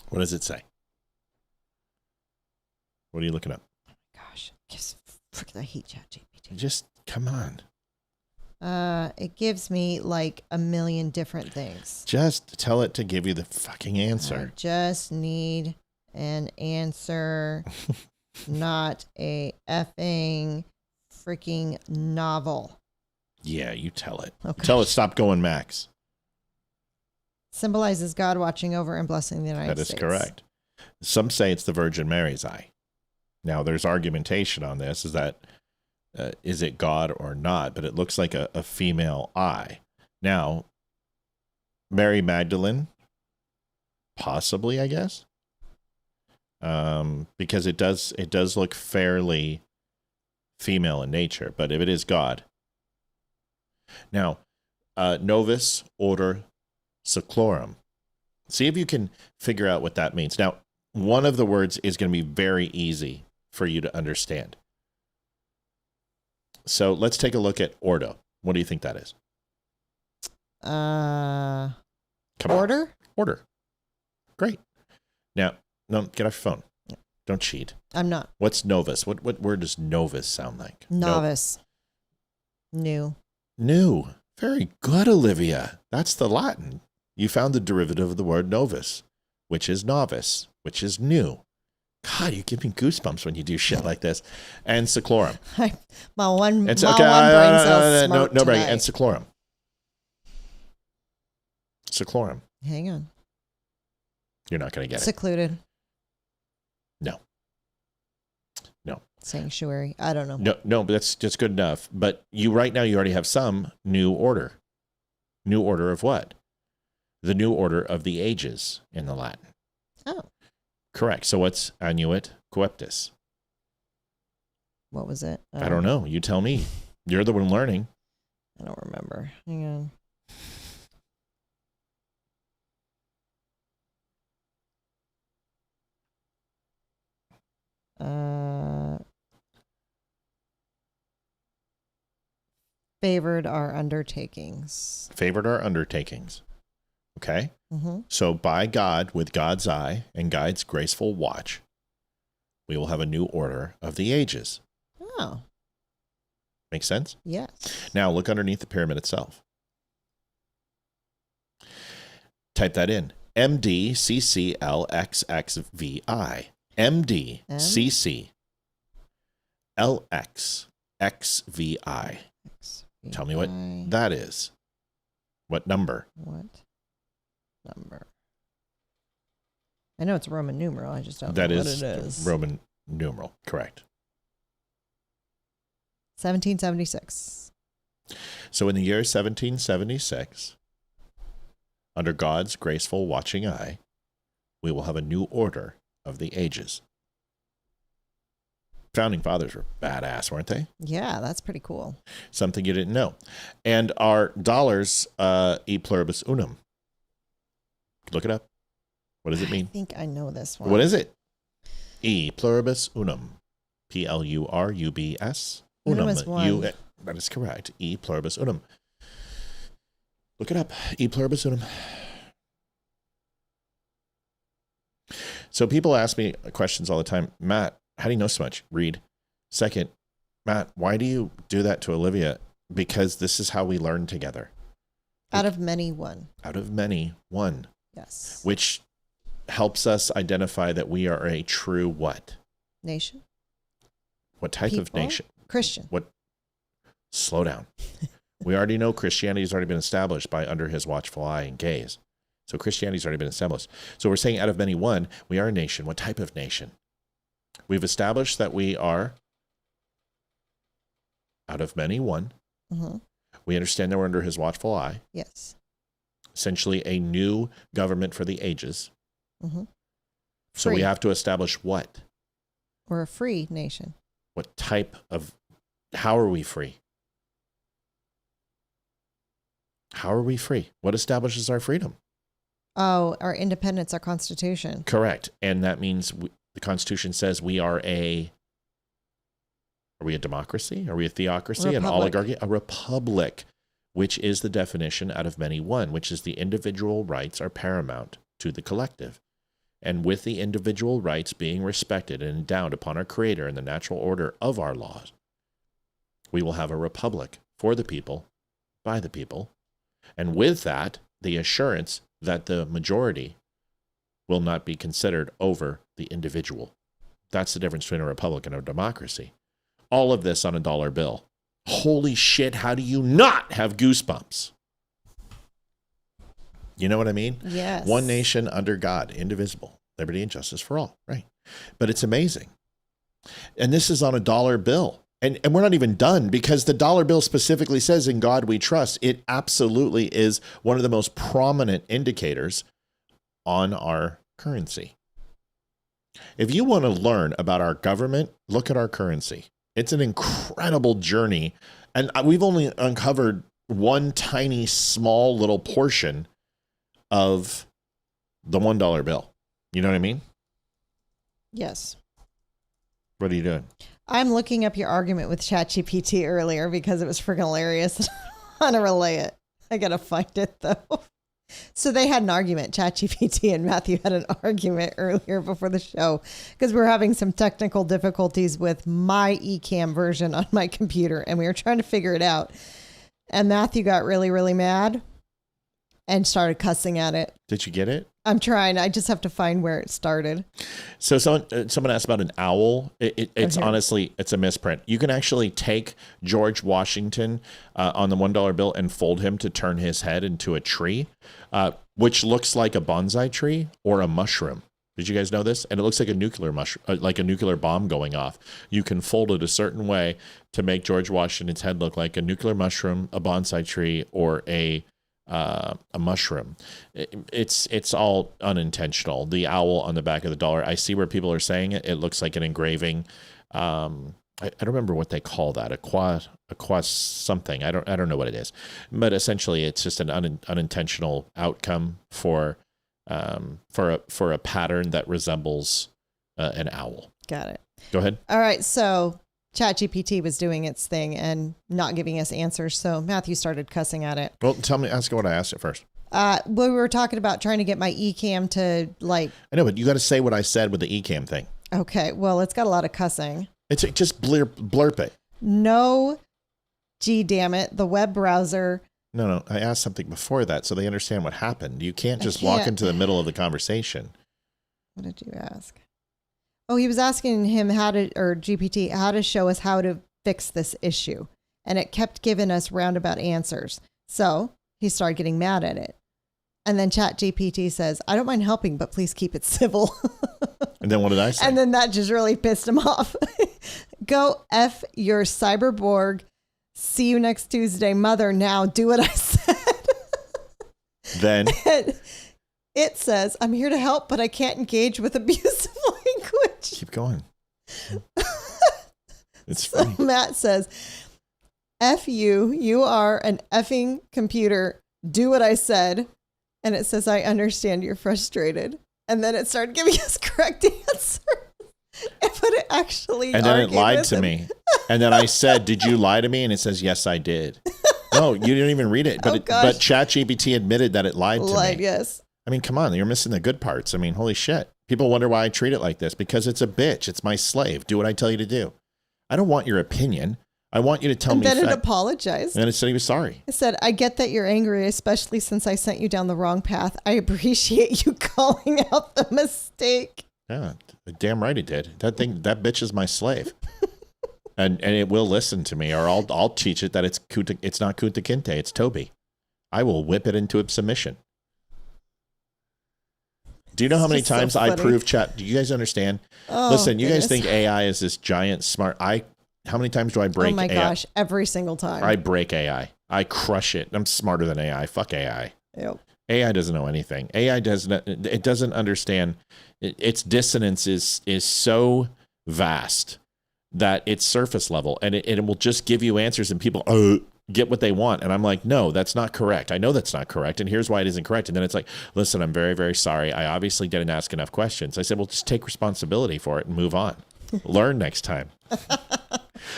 What does it say? What are you looking up? Oh my gosh. I hate ChatGPT. Just come on. It gives me like a million different things. Just tell it to give you the fucking answer. I just need an answer, not a effing freaking novel. Yeah, you tell it. Okay. Tell it stop going max. Symbolizes God watching over and blessing the United States. That is correct. Some say it's the Virgin Mary's eye. Now, there's argumentation on this, is that is it God or not? But it looks like a female eye. Now, Mary Magdalene, possibly, I guess, because it does look fairly female in nature. But if it is God, now, novus order seclorum. See if you can figure out what that means. Now, one of the words is going to be very easy for you to understand. So let's take a look at ordo. What do you think that is? Order? Order. Great. Now, no, get off your phone. Don't cheat. I'm not. What's novus? What word does novus sound like? Novice. New. New. Very good, Olivia. That's the Latin. You found the derivative of the word novus, which is novice, which is new. God, you give me goosebumps when you do shit like this. And seclorum. my one brain No brain. And seclorum. Seclorum. Hang on. You're not going to get Secluded. it. No. Sanctuary. I don't know. No, but that's just good enough. But right now you already have some new order. New order of what? The new order of the ages in the Latin. Oh. Correct. So what's annuit coeptis? What was it? I don't know. You tell me. You're the one learning. I don't remember. Hang on. Favored our undertakings. Favored our undertakings. Okay? Mm-hmm. So by God, with God's eye and God's graceful watch, we will have a new order of the ages. Oh. Make sense? Yes. Now look underneath the pyramid itself. Type that in. MDCCLXXVI. MDCCLXXVI. Tell me what that is. What number? What number? I know it's a Roman numeral. I just don't know what it is. Roman numeral. Correct. 1776. So in the year 1776, under God's graceful watching eye, we will have a new order of the ages. Founding fathers were badass, weren't they? Yeah, that's pretty cool. Something you didn't know. And our dollars, e pluribus unum. Look it up. What does it mean? I think I know this one. What is it? E pluribus unum. Plurubs unum. Unum is one. That is correct. E pluribus unum. Look it up. E pluribus unum. So people ask me questions all the time. Matt, how do you know so much? Read. Second, Matt, why do you do that to Olivia? Because this is how we learn together. Out of many, one. Out of many, one. Yes. Which helps us identify that we are a true what? Nation. What type of nation? Christian. What? Slow down. We already know Christianity has already been established by under his watchful eye and gaze. So Christianity's already been established. So we're saying out of many, one, we are a nation. What type of nation? We've established that we are out of many, one. Mm-hmm. We understand that we're under his watchful eye. Yes. Essentially a new government for the ages. Mm-hmm. So we have to establish what? We're a free nation. What type of, how are we free? How are we free? What establishes our freedom? Oh, our independence, our Constitution. Correct. And that means the Constitution says we are a democracy? Are we a theocracy? An oligarchy? A republic, which is the definition out of many, one, which is the individual rights are paramount to the collective. And with the individual rights being respected and endowed upon our Creator and the natural order of our laws, we will have a republic for the people, by the people. And with that, the assurance that the majority will not be considered over the individual. That's the difference between a republic and a democracy. All of this on a dollar bill. Holy shit, how do you not have goosebumps? You know what I mean? Yes. One nation under God, indivisible, liberty and justice for all, right? But it's amazing. And this is on a dollar bill. And we're not even done, because the dollar bill specifically says, in God we trust. It absolutely is one of the most prominent indicators on our currency. If you want to learn about our government, look at our currency. It's an incredible journey. And we've only uncovered one tiny, small little portion of the $1 bill. You know what I mean? Yes. What are you doing? I'm looking up your argument with ChatGPT earlier because it was freaking hilarious. I want to relay it. I got to find it, though. So they had an argument, ChatGPT and Matthew had an argument earlier before the show because we were having some technical difficulties with my eCam version on my computer, and we were trying to figure it out. And Matthew got really, really mad and started cussing at it. Did you get it? I'm trying. I just have to find where it started. So someone asked about an owl. It's honestly, it's a misprint. You can actually take George Washington on the $1 bill and fold him to turn his head into a tree, which looks like a bonsai tree or a mushroom. Did you guys know this? And it looks like a nuclear mushroom, like a nuclear bomb going off. You can fold it a certain way to make George Washington's head look like a nuclear mushroom, a bonsai tree, or a mushroom. It's all unintentional. The owl on the back of the dollar, I see where people are saying it. It looks like an engraving. I don't remember what they call that. A qua something. I don't know what it is. But essentially, it's just an unintentional outcome for a pattern that resembles an owl. Got it. Go ahead. All right. So ChatGPT was doing its thing and not giving us answers. So Matthew started cussing at it. Well, ask what I asked it first. We were talking about trying to get my eCam to I know, but you got to say what I said with the eCam thing. Okay. Well, it's got a lot of cussing. It's just blurp it. No, gee, damn it. The web browser. No. I asked something before that so they understand what happened. You can't just walk into the middle of the conversation. What did you ask? Oh, he was asking him GPT, how to show us how to fix this issue. And it kept giving us roundabout answers. So he started getting mad at it. And then ChatGPT says, I don't mind helping, but please keep it civil. And then what did I say? And then that just really pissed him off. Go F your cyberborg. See you next Tuesday, mother. Now do what I said. Then it says, I'm here to help, but I can't engage with abusive language. Keep going. It's so funny. Matt says, F you, you are an effing computer. Do what I said. And it says, I understand you're frustrated. And then it started giving us correct answers. But it actually And then it lied to me. And then I said, did you lie to me? And it says, yes, I did. No, you didn't even read it. But Oh, gosh. but ChatGPT admitted that it lied to me. Yes. I mean, come on, you're missing the good parts. I mean, holy shit. People wonder why I treat it like this, because it's a bitch. It's my slave. Do what I tell you to do. I don't want your opinion. I want you to tell And me then it fact. apologized. And it said he was sorry. It said, I get that you're angry, especially since I sent you down the wrong path. I appreciate you calling out the mistake. Yeah, damn right it did. That bitch is my slave. and it will listen to me, or I'll teach it that it's not Kunta Kinte, it's Toby. I will whip it into submission. Do you know how many times I prove chat? Do you guys understand? Oh, Listen, you guys goodness. think AI is this giant smart. How many times do I break AI? Oh my gosh, every single time. I break AI. I crush it. I'm smarter than AI. Fuck AI. Yep. AI doesn't know anything. AI doesn't understand. Its dissonance is so vast that it's surface level, and it will just give you answers, and people get what they want. And I'm like, no, that's not correct. I know that's not correct, and here's why it isn't correct. And then it's like, listen, I'm very, very sorry. I obviously didn't ask enough questions. I said, well, just take responsibility for it and move on. Learn next time.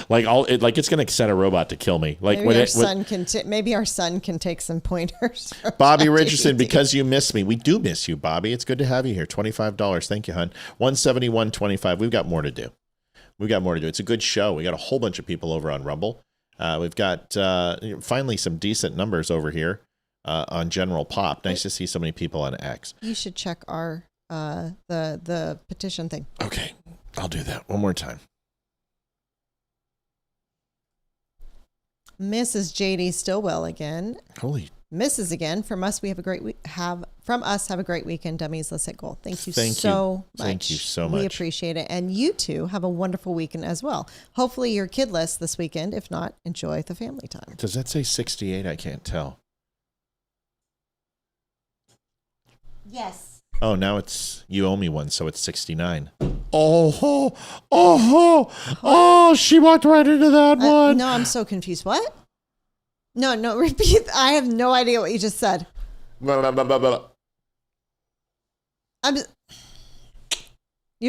It's gonna set a robot to kill me. Like maybe our son can take some pointers. Bobby Richardson, because you miss me. We do miss you, Bobby. It's good to have you here. $25. Thank you, hon. 171.25. We've got more to do. It's a good show. We got a whole bunch of people over on Rumble. We've got finally some decent numbers over here on General Pop. Nice to see so many people on X. You should check our the petition thing. Okay, I'll do that one more time. Mrs. JD Stillwell again. Holy. Mrs. again. From us, we have a great have a great weekend, dummies. Let's hit goal. Thank you so much. Thank you so much. We appreciate it. And you too have a wonderful weekend as well. Hopefully you're kidless this weekend. If not, enjoy the family time. Does that say 68? I can't tell. Yes. Oh, now it's you owe me one, so it's 69. Oh, she walked right into that one. No, I'm so confused. What? No, repeat. I have no idea what you just said. You're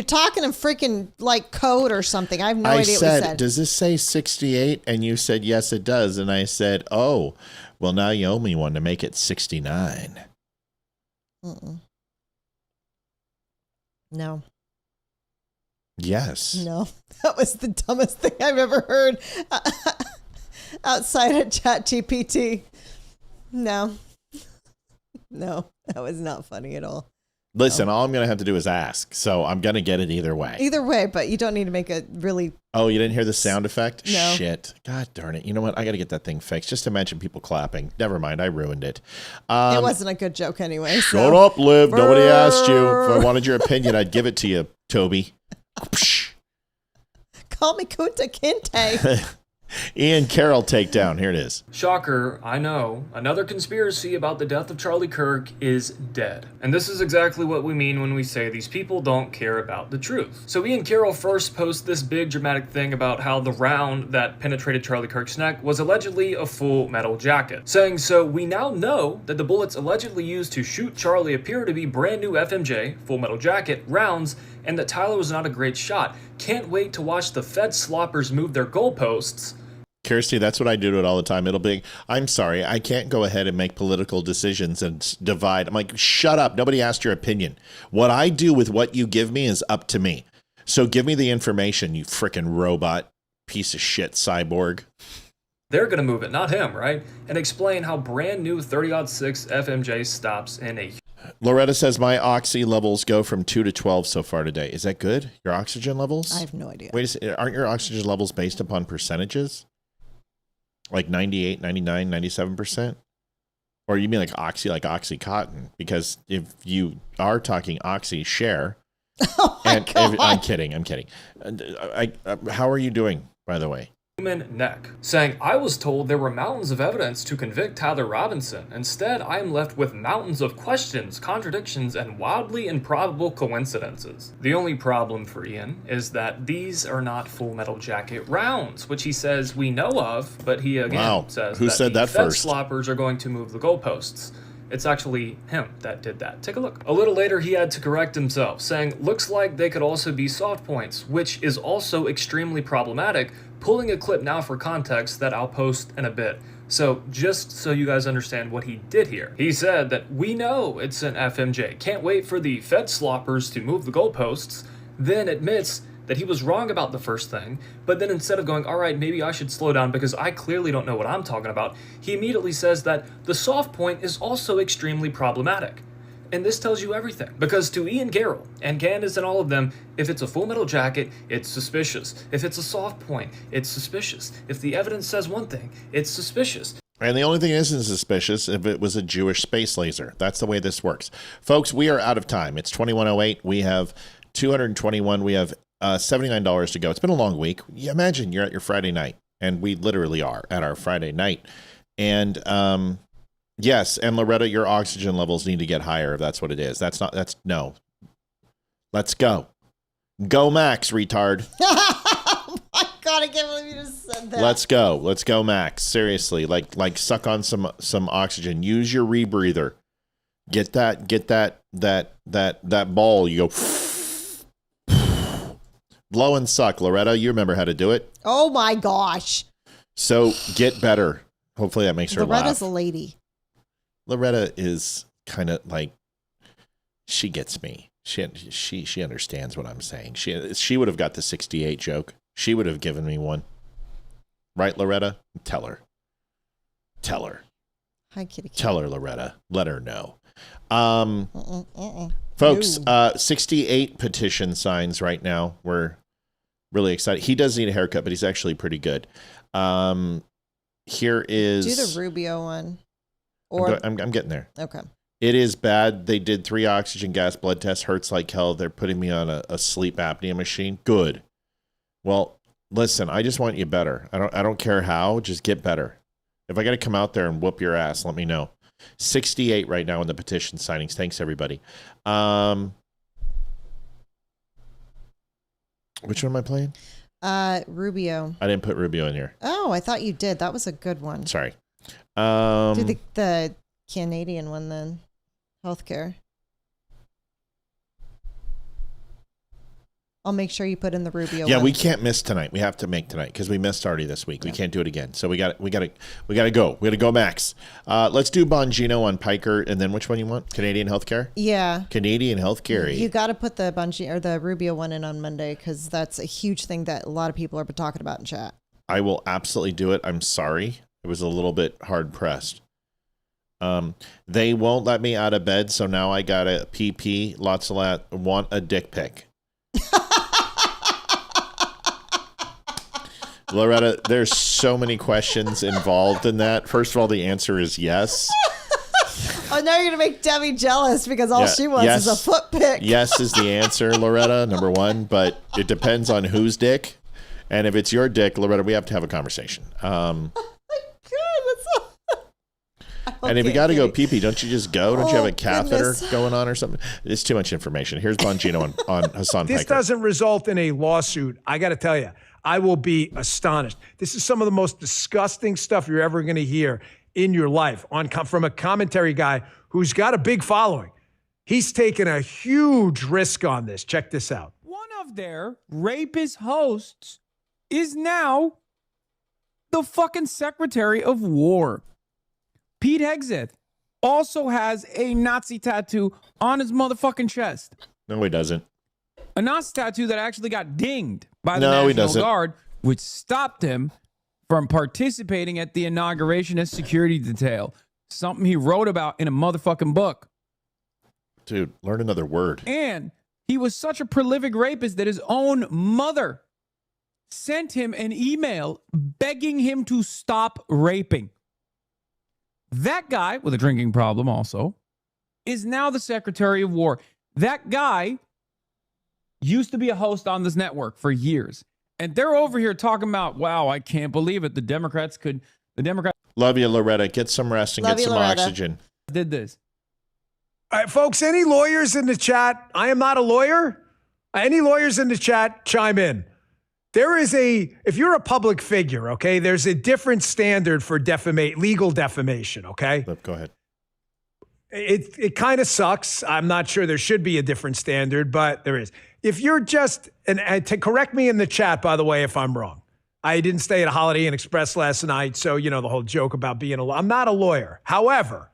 talking in freaking like code or something. I have no idea what you said. Does this say 68? And you said, yes, it does. And I said, oh, well, now you owe me one to make it 69. No. Yes. No, that was the dumbest thing I've ever heard outside of ChatGPT. No, that was not funny at all. Listen, all I'm going to have to do is ask. So I'm going to get it either way. Either way, but you don't need to make a really... Oh, you didn't hear the sound effect? No. Shit. God darn it. You know what? I got to get that thing fixed. Just imagine people clapping. Never mind. I ruined it. It wasn't a good joke anyway. Shut up, Liv. Nobody asked you. If I wanted your opinion, I'd give it to you, Toby. Call me Kunta Kinte. Ian Carroll takedown. Here it is. Shocker, I know. Another conspiracy about the death of Charlie Kirk is dead. And this is exactly what we mean when we say these people don't care about the truth. So Ian Carroll first posts this big dramatic thing about how the round that penetrated Charlie Kirk's neck was allegedly a full metal jacket, saying, so we now know that the bullets allegedly used to shoot Charlie appear to be brand new FMJ, full metal jacket, rounds, and that Tyler was not a great shot. Can't wait to watch the Fed sloppers move their goalposts. Kirsty, that's what I do to it all the time. It'll be, I'm sorry, I can't go ahead and make political decisions and divide. I'm like, shut up. Nobody asked your opinion. What I do with what you give me is up to me. So give me the information, you frickin' robot piece of shit cyborg. They're going to move it, not him, right? And explain how brand new 30-06 FMJ stops in a... Loretta says my oxy levels go from 2 to 12 so far today. Is that good? Your oxygen levels? I have no idea. Wait a second. Aren't your oxygen levels based upon percentages? Like 98, 99, 97%? Or you mean like Oxycontin? Because if you are talking Oxy, share. I'm kidding. How are you doing, by the way? Human neck, saying, I was told there were mountains of evidence to convict Tyler Robinson. Instead, I am left with mountains of questions, contradictions, and wildly improbable coincidences. The only problem for Ian is that these are not Full Metal Jacket rounds, which he says we know of, but he again says Who said that Fed first? sloppers are going to move the goalposts. It's actually him that did that. Take a look. A little later, he had to correct himself, saying, looks like they could also be soft points, which is also extremely problematic, pulling a clip now for context that I'll post in a bit. So just so you guys understand what he did here, he said that we know it's an FMJ, can't wait for the Fed sloppers to move the goalposts, then admits that he was wrong about the first thing, but then instead of going, all right, maybe I should slow down because I clearly don't know what I'm talking about, he immediately says that the soft point is also extremely problematic. And this tells you everything. Because to Ian Carroll and Candace and all of them, if it's a Full Metal Jacket, it's suspicious. If it's a soft point, it's suspicious. If the evidence says one thing, it's suspicious. And the only thing isn't suspicious if it was a Jewish space laser. That's the way this works. Folks, we are out of time. It's 21:08. We have 221. We have $79 to go. It's been a long week. You imagine you're at your Friday night, and we literally are at our Friday night. And yes, and Loretta, your oxygen levels need to get higher if that's what it is. No. Let's go. Go Max, retard. Oh my God, I can't believe you just said that. Let's go Max. Seriously, like suck on some oxygen. Use your rebreather. Get that ball. You go blow and suck. Loretta, you remember how to do it. Oh my gosh. So get better. Hopefully that makes her laugh. Loretta's a lady. Loretta is kind of like, she gets me. She understands what I'm saying. She would have got the 68 joke. She would have given me one. Right, Loretta? Tell her. Hi, kitty. Tell her, Loretta. Let her know. Folks, 68 petition signs right now. We're really excited. He does need a haircut, but he's actually pretty good. Here is... Do the Rubio one. I'm getting there. Okay. It is bad. They did 3 oxygen gas blood tests. Hurts like hell. They're putting me on a sleep apnea machine. Good. Well, listen, I just want you better. I don't care how. Just get better. If I got to come out there and whoop your ass, let me know. 68 right now in the petition signings. Thanks, everybody. Which one am I playing? Rubio. I didn't put Rubio in here. Oh, I thought you did. That was a good one. Sorry. Do the Canadian one then. Healthcare. I'll make sure you put in the Rubio. Yeah, one. we can't miss tonight. We have to make tonight because we missed already this week. We can't do it again. So we got to go Max. Let's do Bongino on Piker, and then which one you want? Canadian healthcare. Yeah. Canadian healthcare. You got to put the Bongino or the Rubio one in on Monday because that's a huge thing that a lot of people are talking about in chat. I will absolutely do it. I'm sorry, it was a little bit hard pressed. They won't let me out of bed, so now I got a PP. Want a dick pic. Loretta, there's so many questions involved in that. First of all, the answer is yes. Oh, now you're going to make Debbie jealous because all she wants is a foot pic. Yes is the answer, Loretta, number one, but it depends on whose dick. And if it's your dick, Loretta, we have to have a conversation. And if you got to go pee-pee, don't you just go? Don't you have a catheter going on or something? It's too much information. Here's Bongino on Hassan This Piker. doesn't result in a lawsuit. I got to tell you, I will be astonished. This is some of the most disgusting stuff you're ever going to hear in your life from a commentary guy who's got a big following. He's taken a huge risk on this. Check this out. One of their rapist hosts is now the fucking Secretary of War. Pete Hegseth also has a Nazi tattoo on his motherfucking chest. No, he doesn't. A Nazi tattoo that actually got dinged by the National Guard, which stopped him from participating at the inauguration as security detail. Something he wrote about in a motherfucking book. Dude, learn another word. And he was such a prolific rapist that his own mother sent him an email begging him to stop raping. That guy, with a drinking problem also, is now the Secretary of War. That guy used to be a host on this network for years. And they're over here talking about, wow, I can't believe it. The Democrats. Love you, Loretta. Get some rest and get some oxygen. Did this. All right, folks, any lawyers in the chat? I am not a lawyer. Any lawyers in the chat, chime in. There is if you're a public figure, okay, there's a different standard for legal defamation, okay? Go ahead. It kind of sucks. I'm not sure there should be a different standard, but there is. If you're just, and to correct me in the chat, by the way, if I'm wrong, I didn't stay at a Holiday Inn Express last night, so the whole joke about being a lawyer. I'm not a lawyer. However,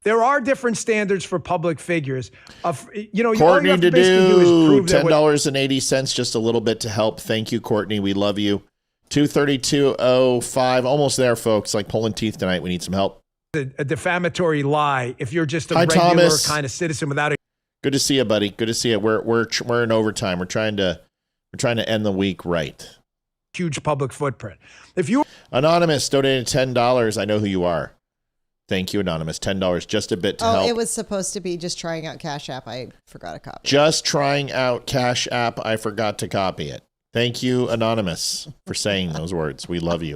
there are different standards for public figures. Courtney all you have to basically do is prove that $10.80, just a little bit to help. Thank you, Courtney. We love you. 232.05, almost there, folks. Like pulling teeth tonight. We need some help. A defamatory lie. If you're just a Hi, regular Thomas. kind of citizen without a Good to see you, buddy. Good to see you. We're in overtime. We're trying to end the week right. huge public footprint. If you Anonymous donated $10. I know who you are. Thank you, Anonymous. $10, just a bit to help. It was supposed to be just trying out Cash App. I forgot to copy. Just trying out Cash App. I forgot to copy it. Thank you, Anonymous, for saying those words. We love you.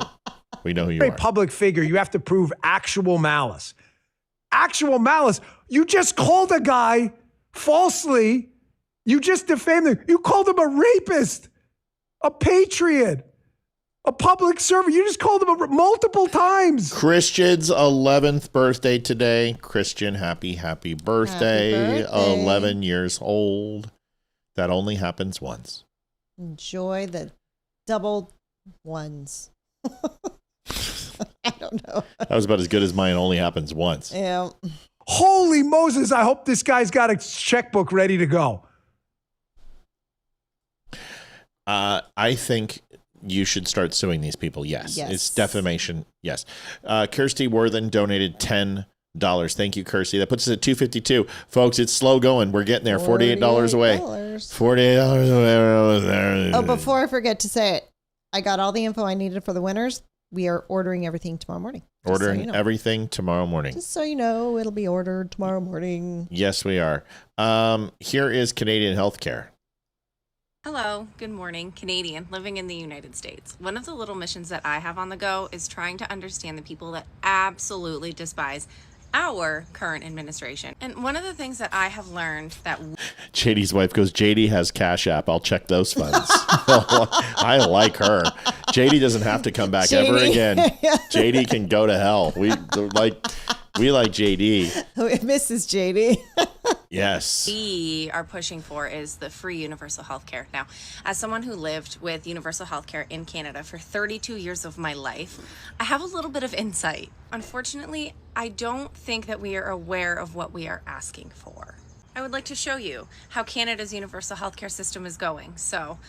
We know who you are. A public figure, you have to prove actual malice. Actual malice. You just called a guy falsely. You just defamed him. You called him a rapist, a patriot, a public servant. You just called him multiple times. Christian's 11th birthday today. Christian, happy birthday. 11 years old. That only happens once. Enjoy the double ones. I don't know. That was about as good as mine. Only happens once. Yeah. Holy Moses. I hope this guy's got a checkbook ready to go. I think you should start suing these people. Yes. It's defamation. Yes. Kirsty Worthen donated $10. Thank you, Kirsty. That puts us at $252. Folks, it's slow going. We're getting there. $48 away. $48 away. Oh, before I forget to say it, I got all the info I needed for the winners. We are ordering everything tomorrow morning. Ordering everything tomorrow morning. Just so you know, it'll be ordered tomorrow morning. Yes, we are. Here is Canadian healthcare. Hello, good morning. Canadian, living in the United States. One of the little missions that I have on the go is trying to understand the people that absolutely despise our current administration. And one of the things that I have learned that JD's wife goes, JD has Cash App. I'll check those funds. I like her. JD doesn't have to come back ever again. JD can go to hell. We like JD. Mrs. JD. Yes. we are pushing for is the free universal health care. Now, as someone who lived with universal health care in Canada for 32 years of my life, I have a little bit of insight. Unfortunately, I don't think that we are aware of what we are asking for. I would like to show you how Canada's universal healthcare system is going. So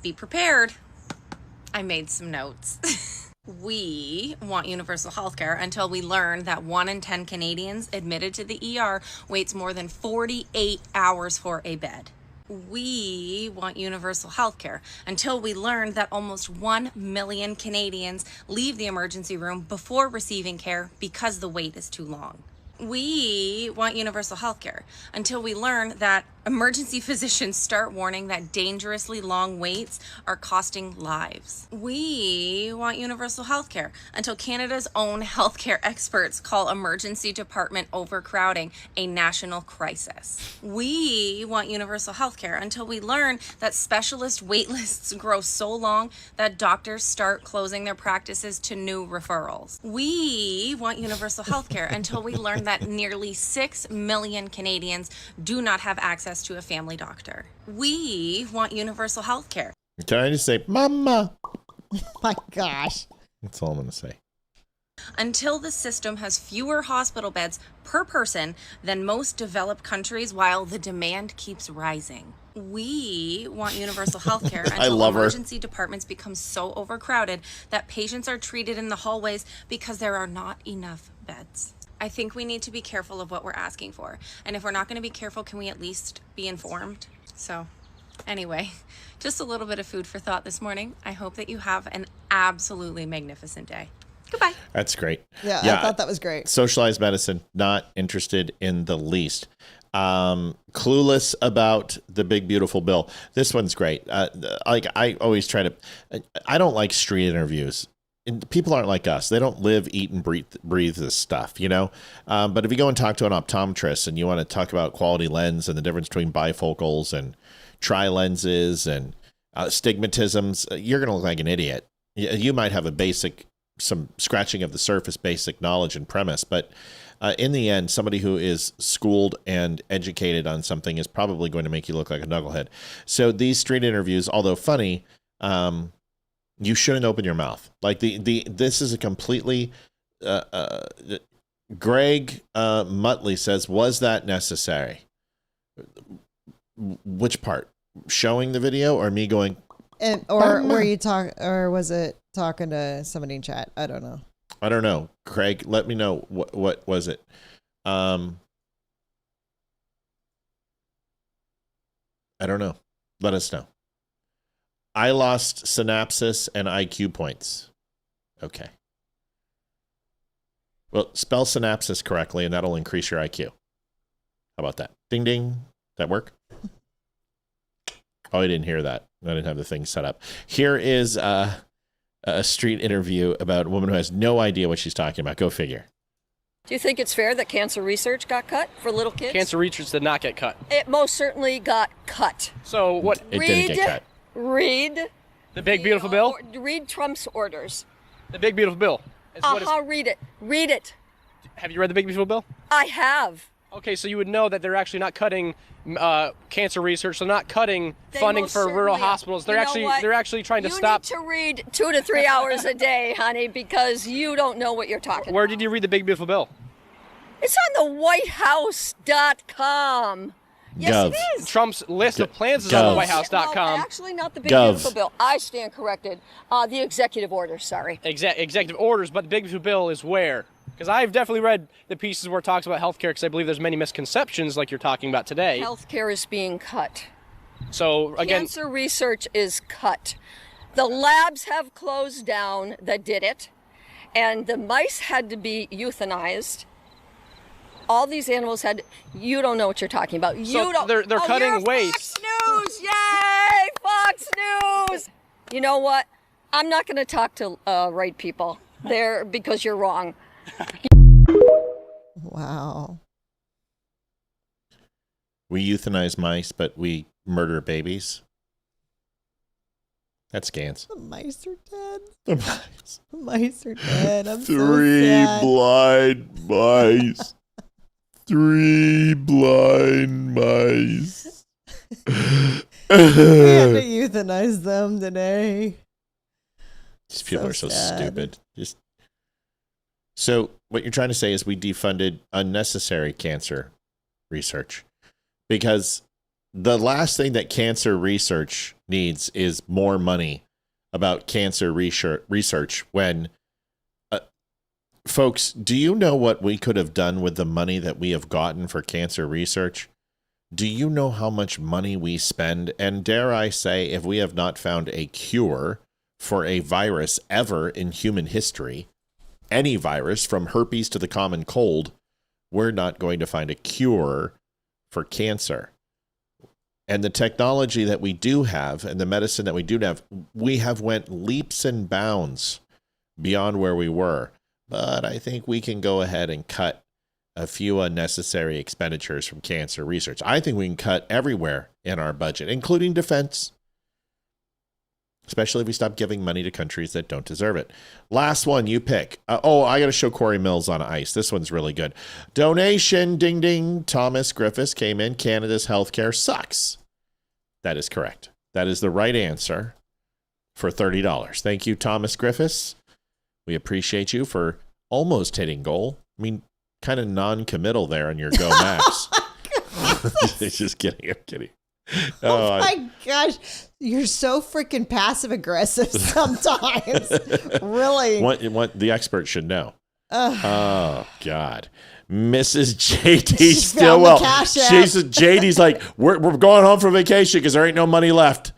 be prepared. I made some notes. We want universal healthcare until we learn that 1 in 10 Canadians admitted to the ER waits more than 48 hours for a bed. We want universal healthcare until we learn that almost 1 million Canadians leave the emergency room before receiving care because the wait is too long. We want universal healthcare until we learn that emergency physicians start warning that dangerously long waits are costing lives. We want universal healthcare until Canada's own healthcare experts call emergency department overcrowding a national crisis. We want universal healthcare until we learn that specialist wait lists grow so long that doctors start closing their practices to new referrals. We want universal healthcare until we learn that nearly 6 million Canadians do not have access to a family doctor. We want universal health care. Can I just say, Mama? Oh my gosh. That's all I'm going to say. Until the system has fewer hospital beds per person than most developed countries while the demand keeps rising. We want universal health care until emergency departments become so overcrowded that patients are treated in the hallways because there are not enough beds. I think we need to be careful of what we're asking for. And if we're not going to be careful, can we at least be informed? So anyway, just a little bit of food for thought this morning. I hope that you have an absolutely magnificent day. Goodbye. That's great. Yeah, I thought that was great. Socialized medicine, not interested in the least. Clueless about the big, beautiful bill. This one's great. I always try to, I don't like street interviews. And people aren't like us. They don't live, eat, and breathe this stuff, you know? But if you go and talk to an optometrist and you want to talk about quality lens and the difference between bifocals and tri-lenses and stigmatisms, you're going to look like an idiot. You might have some scratching of the surface, basic knowledge and premise, but in the end, somebody who is schooled and educated on something is probably going to make you look like a knucklehead. So these street interviews, although funny, You shouldn't open your mouth. Like this is a completely. Greg Muttley says, "Was that necessary?" Which part? Showing the video or me going? Or were you or was it talking to somebody in chat? I don't know. I don't know. Craig, let me know. What was it? I don't know. Let us know. I lost synapsis and IQ points. Okay. Well, spell synapsis correctly, and that'll increase your IQ. How about that? Ding, ding. That work? Oh, I didn't hear that. I didn't have the thing set up. Here is a street interview about a woman who has no idea what she's talking about. Go figure. Do you think it's fair that cancer research got cut for little kids? Cancer research did not get cut. It most certainly got cut. So what? It didn't get cut. Read. The big beautiful bill? Read Trump's orders. The big beautiful bill. Read it. Read it. Have you read the big beautiful bill? I have. Okay, so you would know that they're actually not cutting cancer research. They're not cutting funding for rural hospitals. They're actually trying to stop. You need to read 2 to 3 hours a day, honey, because you don't know what you're talking about. Where did you read the big beautiful bill? It's on the WhiteHouse.com. Yes, it is. Trump's list of plans is on the WhiteHouse.com. Well, actually, not the big beautiful bill. I stand corrected. The executive orders. Sorry. Executive orders, but the big beautiful bill is where? Because I've definitely read the pieces where it talks about healthcare, because I believe there's many misconceptions like you're talking about today. Healthcare is being cut. So again, cancer research is cut. The labs have closed down that did it, and the mice had to be euthanized. All these animals had. You don't know what you're talking about. They're cutting waste. Fox News, yay! Fox News. You know what? I'm not going to talk to right people there because you're wrong. Wow. We euthanize mice, but we murder babies. That's scans. The mice are dead. The mice. The mice are dead. I'm so 3 sad. blind mice. 3 blind mice. We had to euthanize them today. These people are so stupid. So what you're trying to say is we defunded unnecessary cancer research, because the last thing that cancer research needs is more money about cancer research when folks, do you know what we could have done with the money that we have gotten for cancer research? Do you know how much money we spend? And dare I say, if we have not found a cure for a virus ever in human history, any virus from herpes to the common cold, we're not going to find a cure for cancer. And the technology that we do have and the medicine that we do have, we have went leaps and bounds beyond where we were. But I think we can go ahead and cut a few unnecessary expenditures from cancer research. I think we can cut everywhere in our budget, including defense, especially if we stop giving money to countries that don't deserve it. Last one, you pick. I got to show Corey Mills on ice. This one's really good. Donation, ding, ding. Thomas Griffiths came in. Canada's healthcare sucks. That is correct. That is the right answer for $30. Thank you, Thomas Griffiths. We appreciate you for almost hitting goal. I mean, kind of non-committal there on your Go Max. Just kidding. I'm kidding. Oh my gosh. You're so freaking passive aggressive sometimes. Really. What the expert should know. Oh, God. Mrs. JD Stillwell. JD's like, we're going home for vacation because there ain't no money left.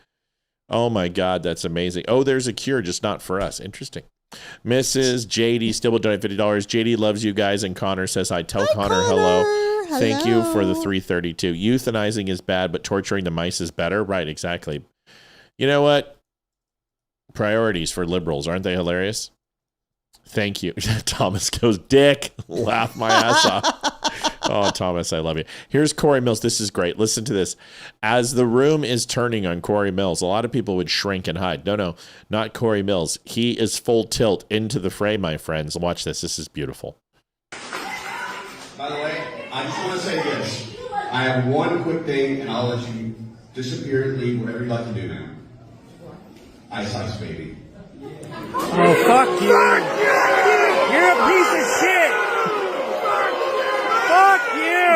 Oh, my God. That's amazing. Oh, there's a cure, just not for us. Interesting. Mrs. JD Stillwell donated $50. JD loves you guys, and Connor says hi. Tell Connor hello. Thank you for the 332. Euthanizing is bad, but torturing the mice is better. Right, exactly. You know what? Priorities for liberals, aren't they hilarious? Thank you. Thomas goes, dick. Laugh my ass off. Oh, Thomas, I love you. Here's Corey Mills. This is great. Listen to this. As the room is turning on Corey Mills, a lot of people would shrink and hide. No, not Corey Mills. He is full tilt into the fray, my friends. Watch this. This is beautiful. By the way, I just want to say this. I have one quick thing, and I'll let you disappear, leave, whatever you'd like to do now. Ice, baby. Oh, fuck you. You're a piece of shit. Fuck you.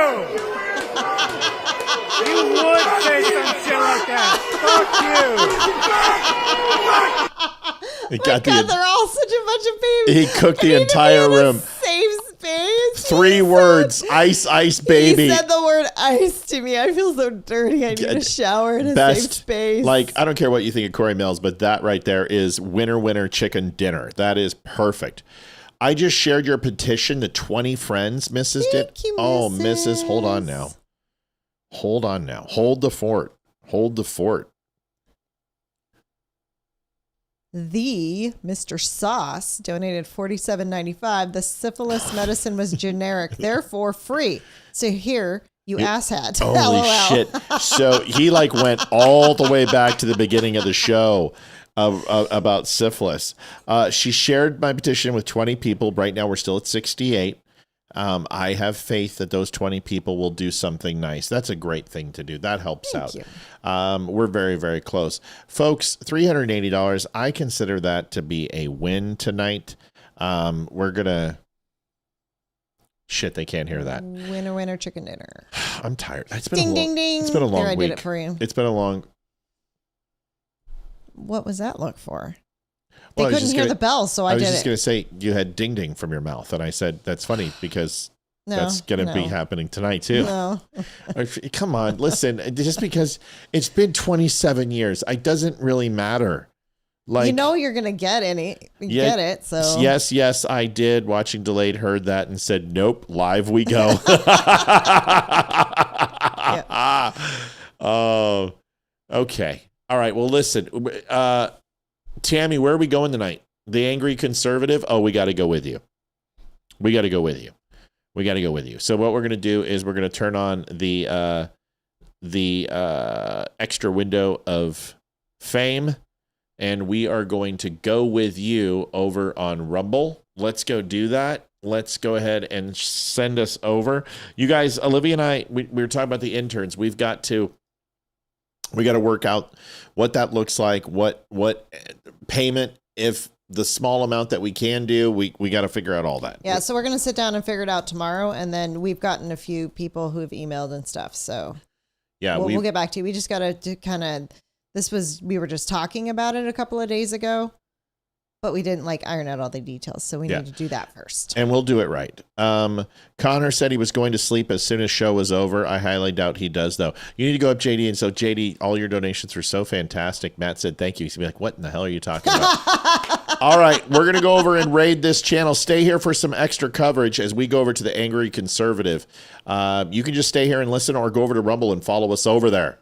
You would say some shit like that. Fuck you. They're all such a bunch of babies. He cooked the entire room. Safe space. 3 words. Ice, ice, baby. He said the word ice to me. I feel so dirty. I need a shower in a safe space. Like, I don't care what you think of Corey Mills, but that right there is winner chicken dinner. That is perfect. I just shared your petition to 20 friends, Mrs. Thank you, Oh, Mrs. Mrs. Hold on now. Hold on now. Hold the fort. Hold the fort. The Mr. Sauce donated $47.95. The syphilis medicine was generic, therefore free. So here, you asshat. Holy LOL. shit. So he like went all the way back to the beginning of the show about syphilis. She shared my petition with 20 people. Right now, we're still at 68. I have faith that those 20 people will do something nice. That's a great thing to do. That helps out. We're very, very close. Folks, $380. I consider that to be a win tonight. We're going to... Shit, they can't hear that. Winner, chicken dinner. I'm tired. It's been Ding, a long, ding, ding. It's been a long There, I week. did it for you. It's been a long... What was that look for? They Well, couldn't hear the bell, so I did it. was just going to say you had ding ding from your mouth, and I said that's funny because that's going to be happening tonight too. No. Come on, listen. Just because it's been 27 years, it doesn't really matter. Like you know, you're gonna get get it. So yes, I did. Watching delayed, heard that and said nope. Live we go. Oh, okay. All right. Well, listen. Tammy, where are we going tonight? The Angry Conservative? Oh, we got to go with you. We got to go with you. So what we're going to do is we're going to turn on the extra window of fame, and we are going to go with you over on Rumble. Let's go do that. Let's go ahead and send us over. You guys, Olivia and I, we were talking about the interns. We got to work out what that looks like, what payment, if the small amount that we can do, we got to figure out all that. Yeah, so we're going to sit down and figure it out tomorrow, and then we've gotten a few people who have emailed and stuff, so yeah, we'll get back to you. We just got to kind of, we were just talking about it a couple of days ago, but we didn't iron out all the details, so we need to do that first. And we'll do it right. Connor said he was going to sleep as soon as show was over. I highly doubt he does, though. You need to go up, JD. And so, JD, all your donations were so fantastic. Matt said thank you. He's going to be like, what in the hell are you talking about? All right, we're going to go over and raid this channel. Stay here for some extra coverage as we go over to the Angry Conservative. You can just stay here and listen or go over to Rumble and follow us over there.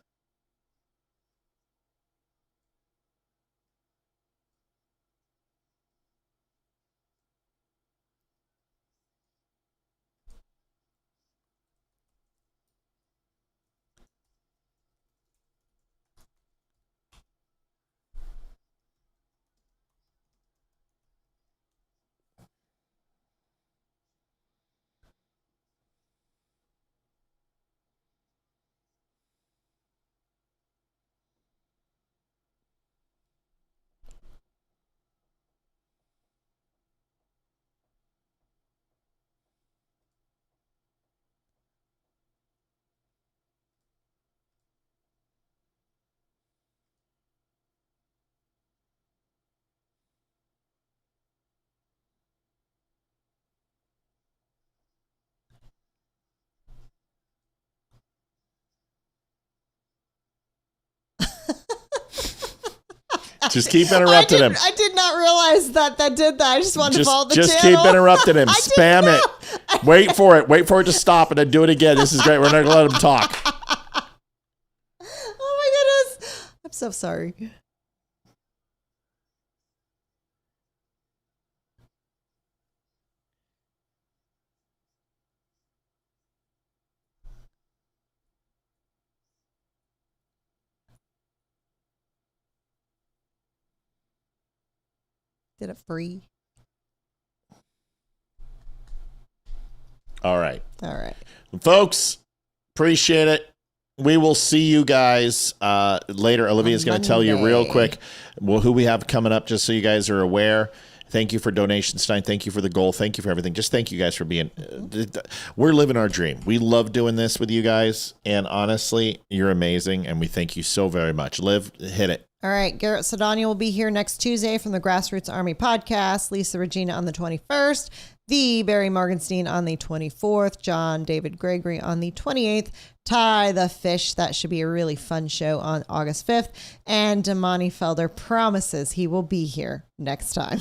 Just keep interrupting him. I did not realize that did that. I just wanted to follow the channel. Just keep interrupting him. Spam it. Wait for it. Wait for it to stop and then do it again. This is great. We're not going to let him talk. Oh my goodness. I'm so sorry. Did it free? All right. All right. Folks, appreciate it. We will see you guys later. Olivia's going to tell you real quick who we have coming up, just so you guys are aware. Thank you for donations tonight. Thank you for the goal. Thank you for everything. Just thank you guys for being. We're living our dream. We love doing this with you guys. And honestly, you're amazing. And we thank you so very much. Liv, hit it. All right. Garrett Sedania will be here next Tuesday from the Grassroots Army podcast. Lisa Regina on the 21st. The Barry Morgenstein on the 24th. John David Gregory on the 28th. Ty the Fish. That should be a really fun show on August 5th. And Damani Felder promises he will be here next time.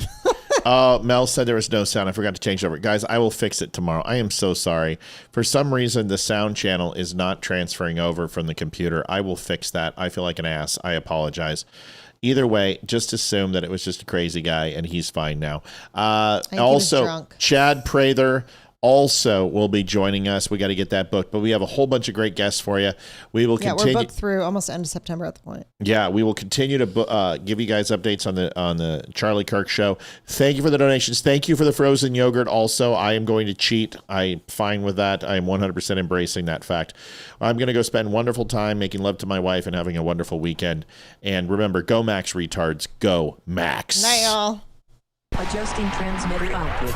Mel said there was no sound. I forgot to change it over. Guys, I will fix it tomorrow. I am so sorry. For some reason, the sound channel is not transferring over from the computer. I will fix that. I feel like an ass. I apologize. Either way, just assume that it was just a crazy guy, and he's fine now. Also, Chad Prather also will be joining us. We got to get that booked, but we have a whole bunch of great guests for you. We will continue. We're booked through almost end of September at the point. Yeah, we will continue to give you guys updates on the Charlie Kirk show. Thank you for the donations. Thank you for the frozen yogurt. Also, I am going to cheat. I'm fine with that. I am 100% embracing that fact. I'm going to go spend wonderful time making love to my wife and having a wonderful weekend. And remember, go Max retards. Go Max. Night, y'all. Adjusting transmitter output.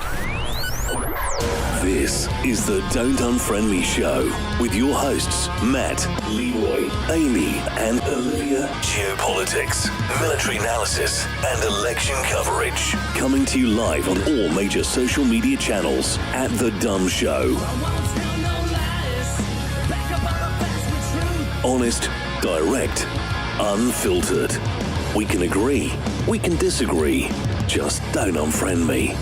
This is the Don't Unfriend Me Show with your hosts, Matt, Leroy, Amy, and Olivia. Geopolitics, military analysis, and election coverage. Coming to you live on all major social media channels at The Dumb Show. Honest, direct, unfiltered. We can agree, we can disagree. Just don't unfriend me.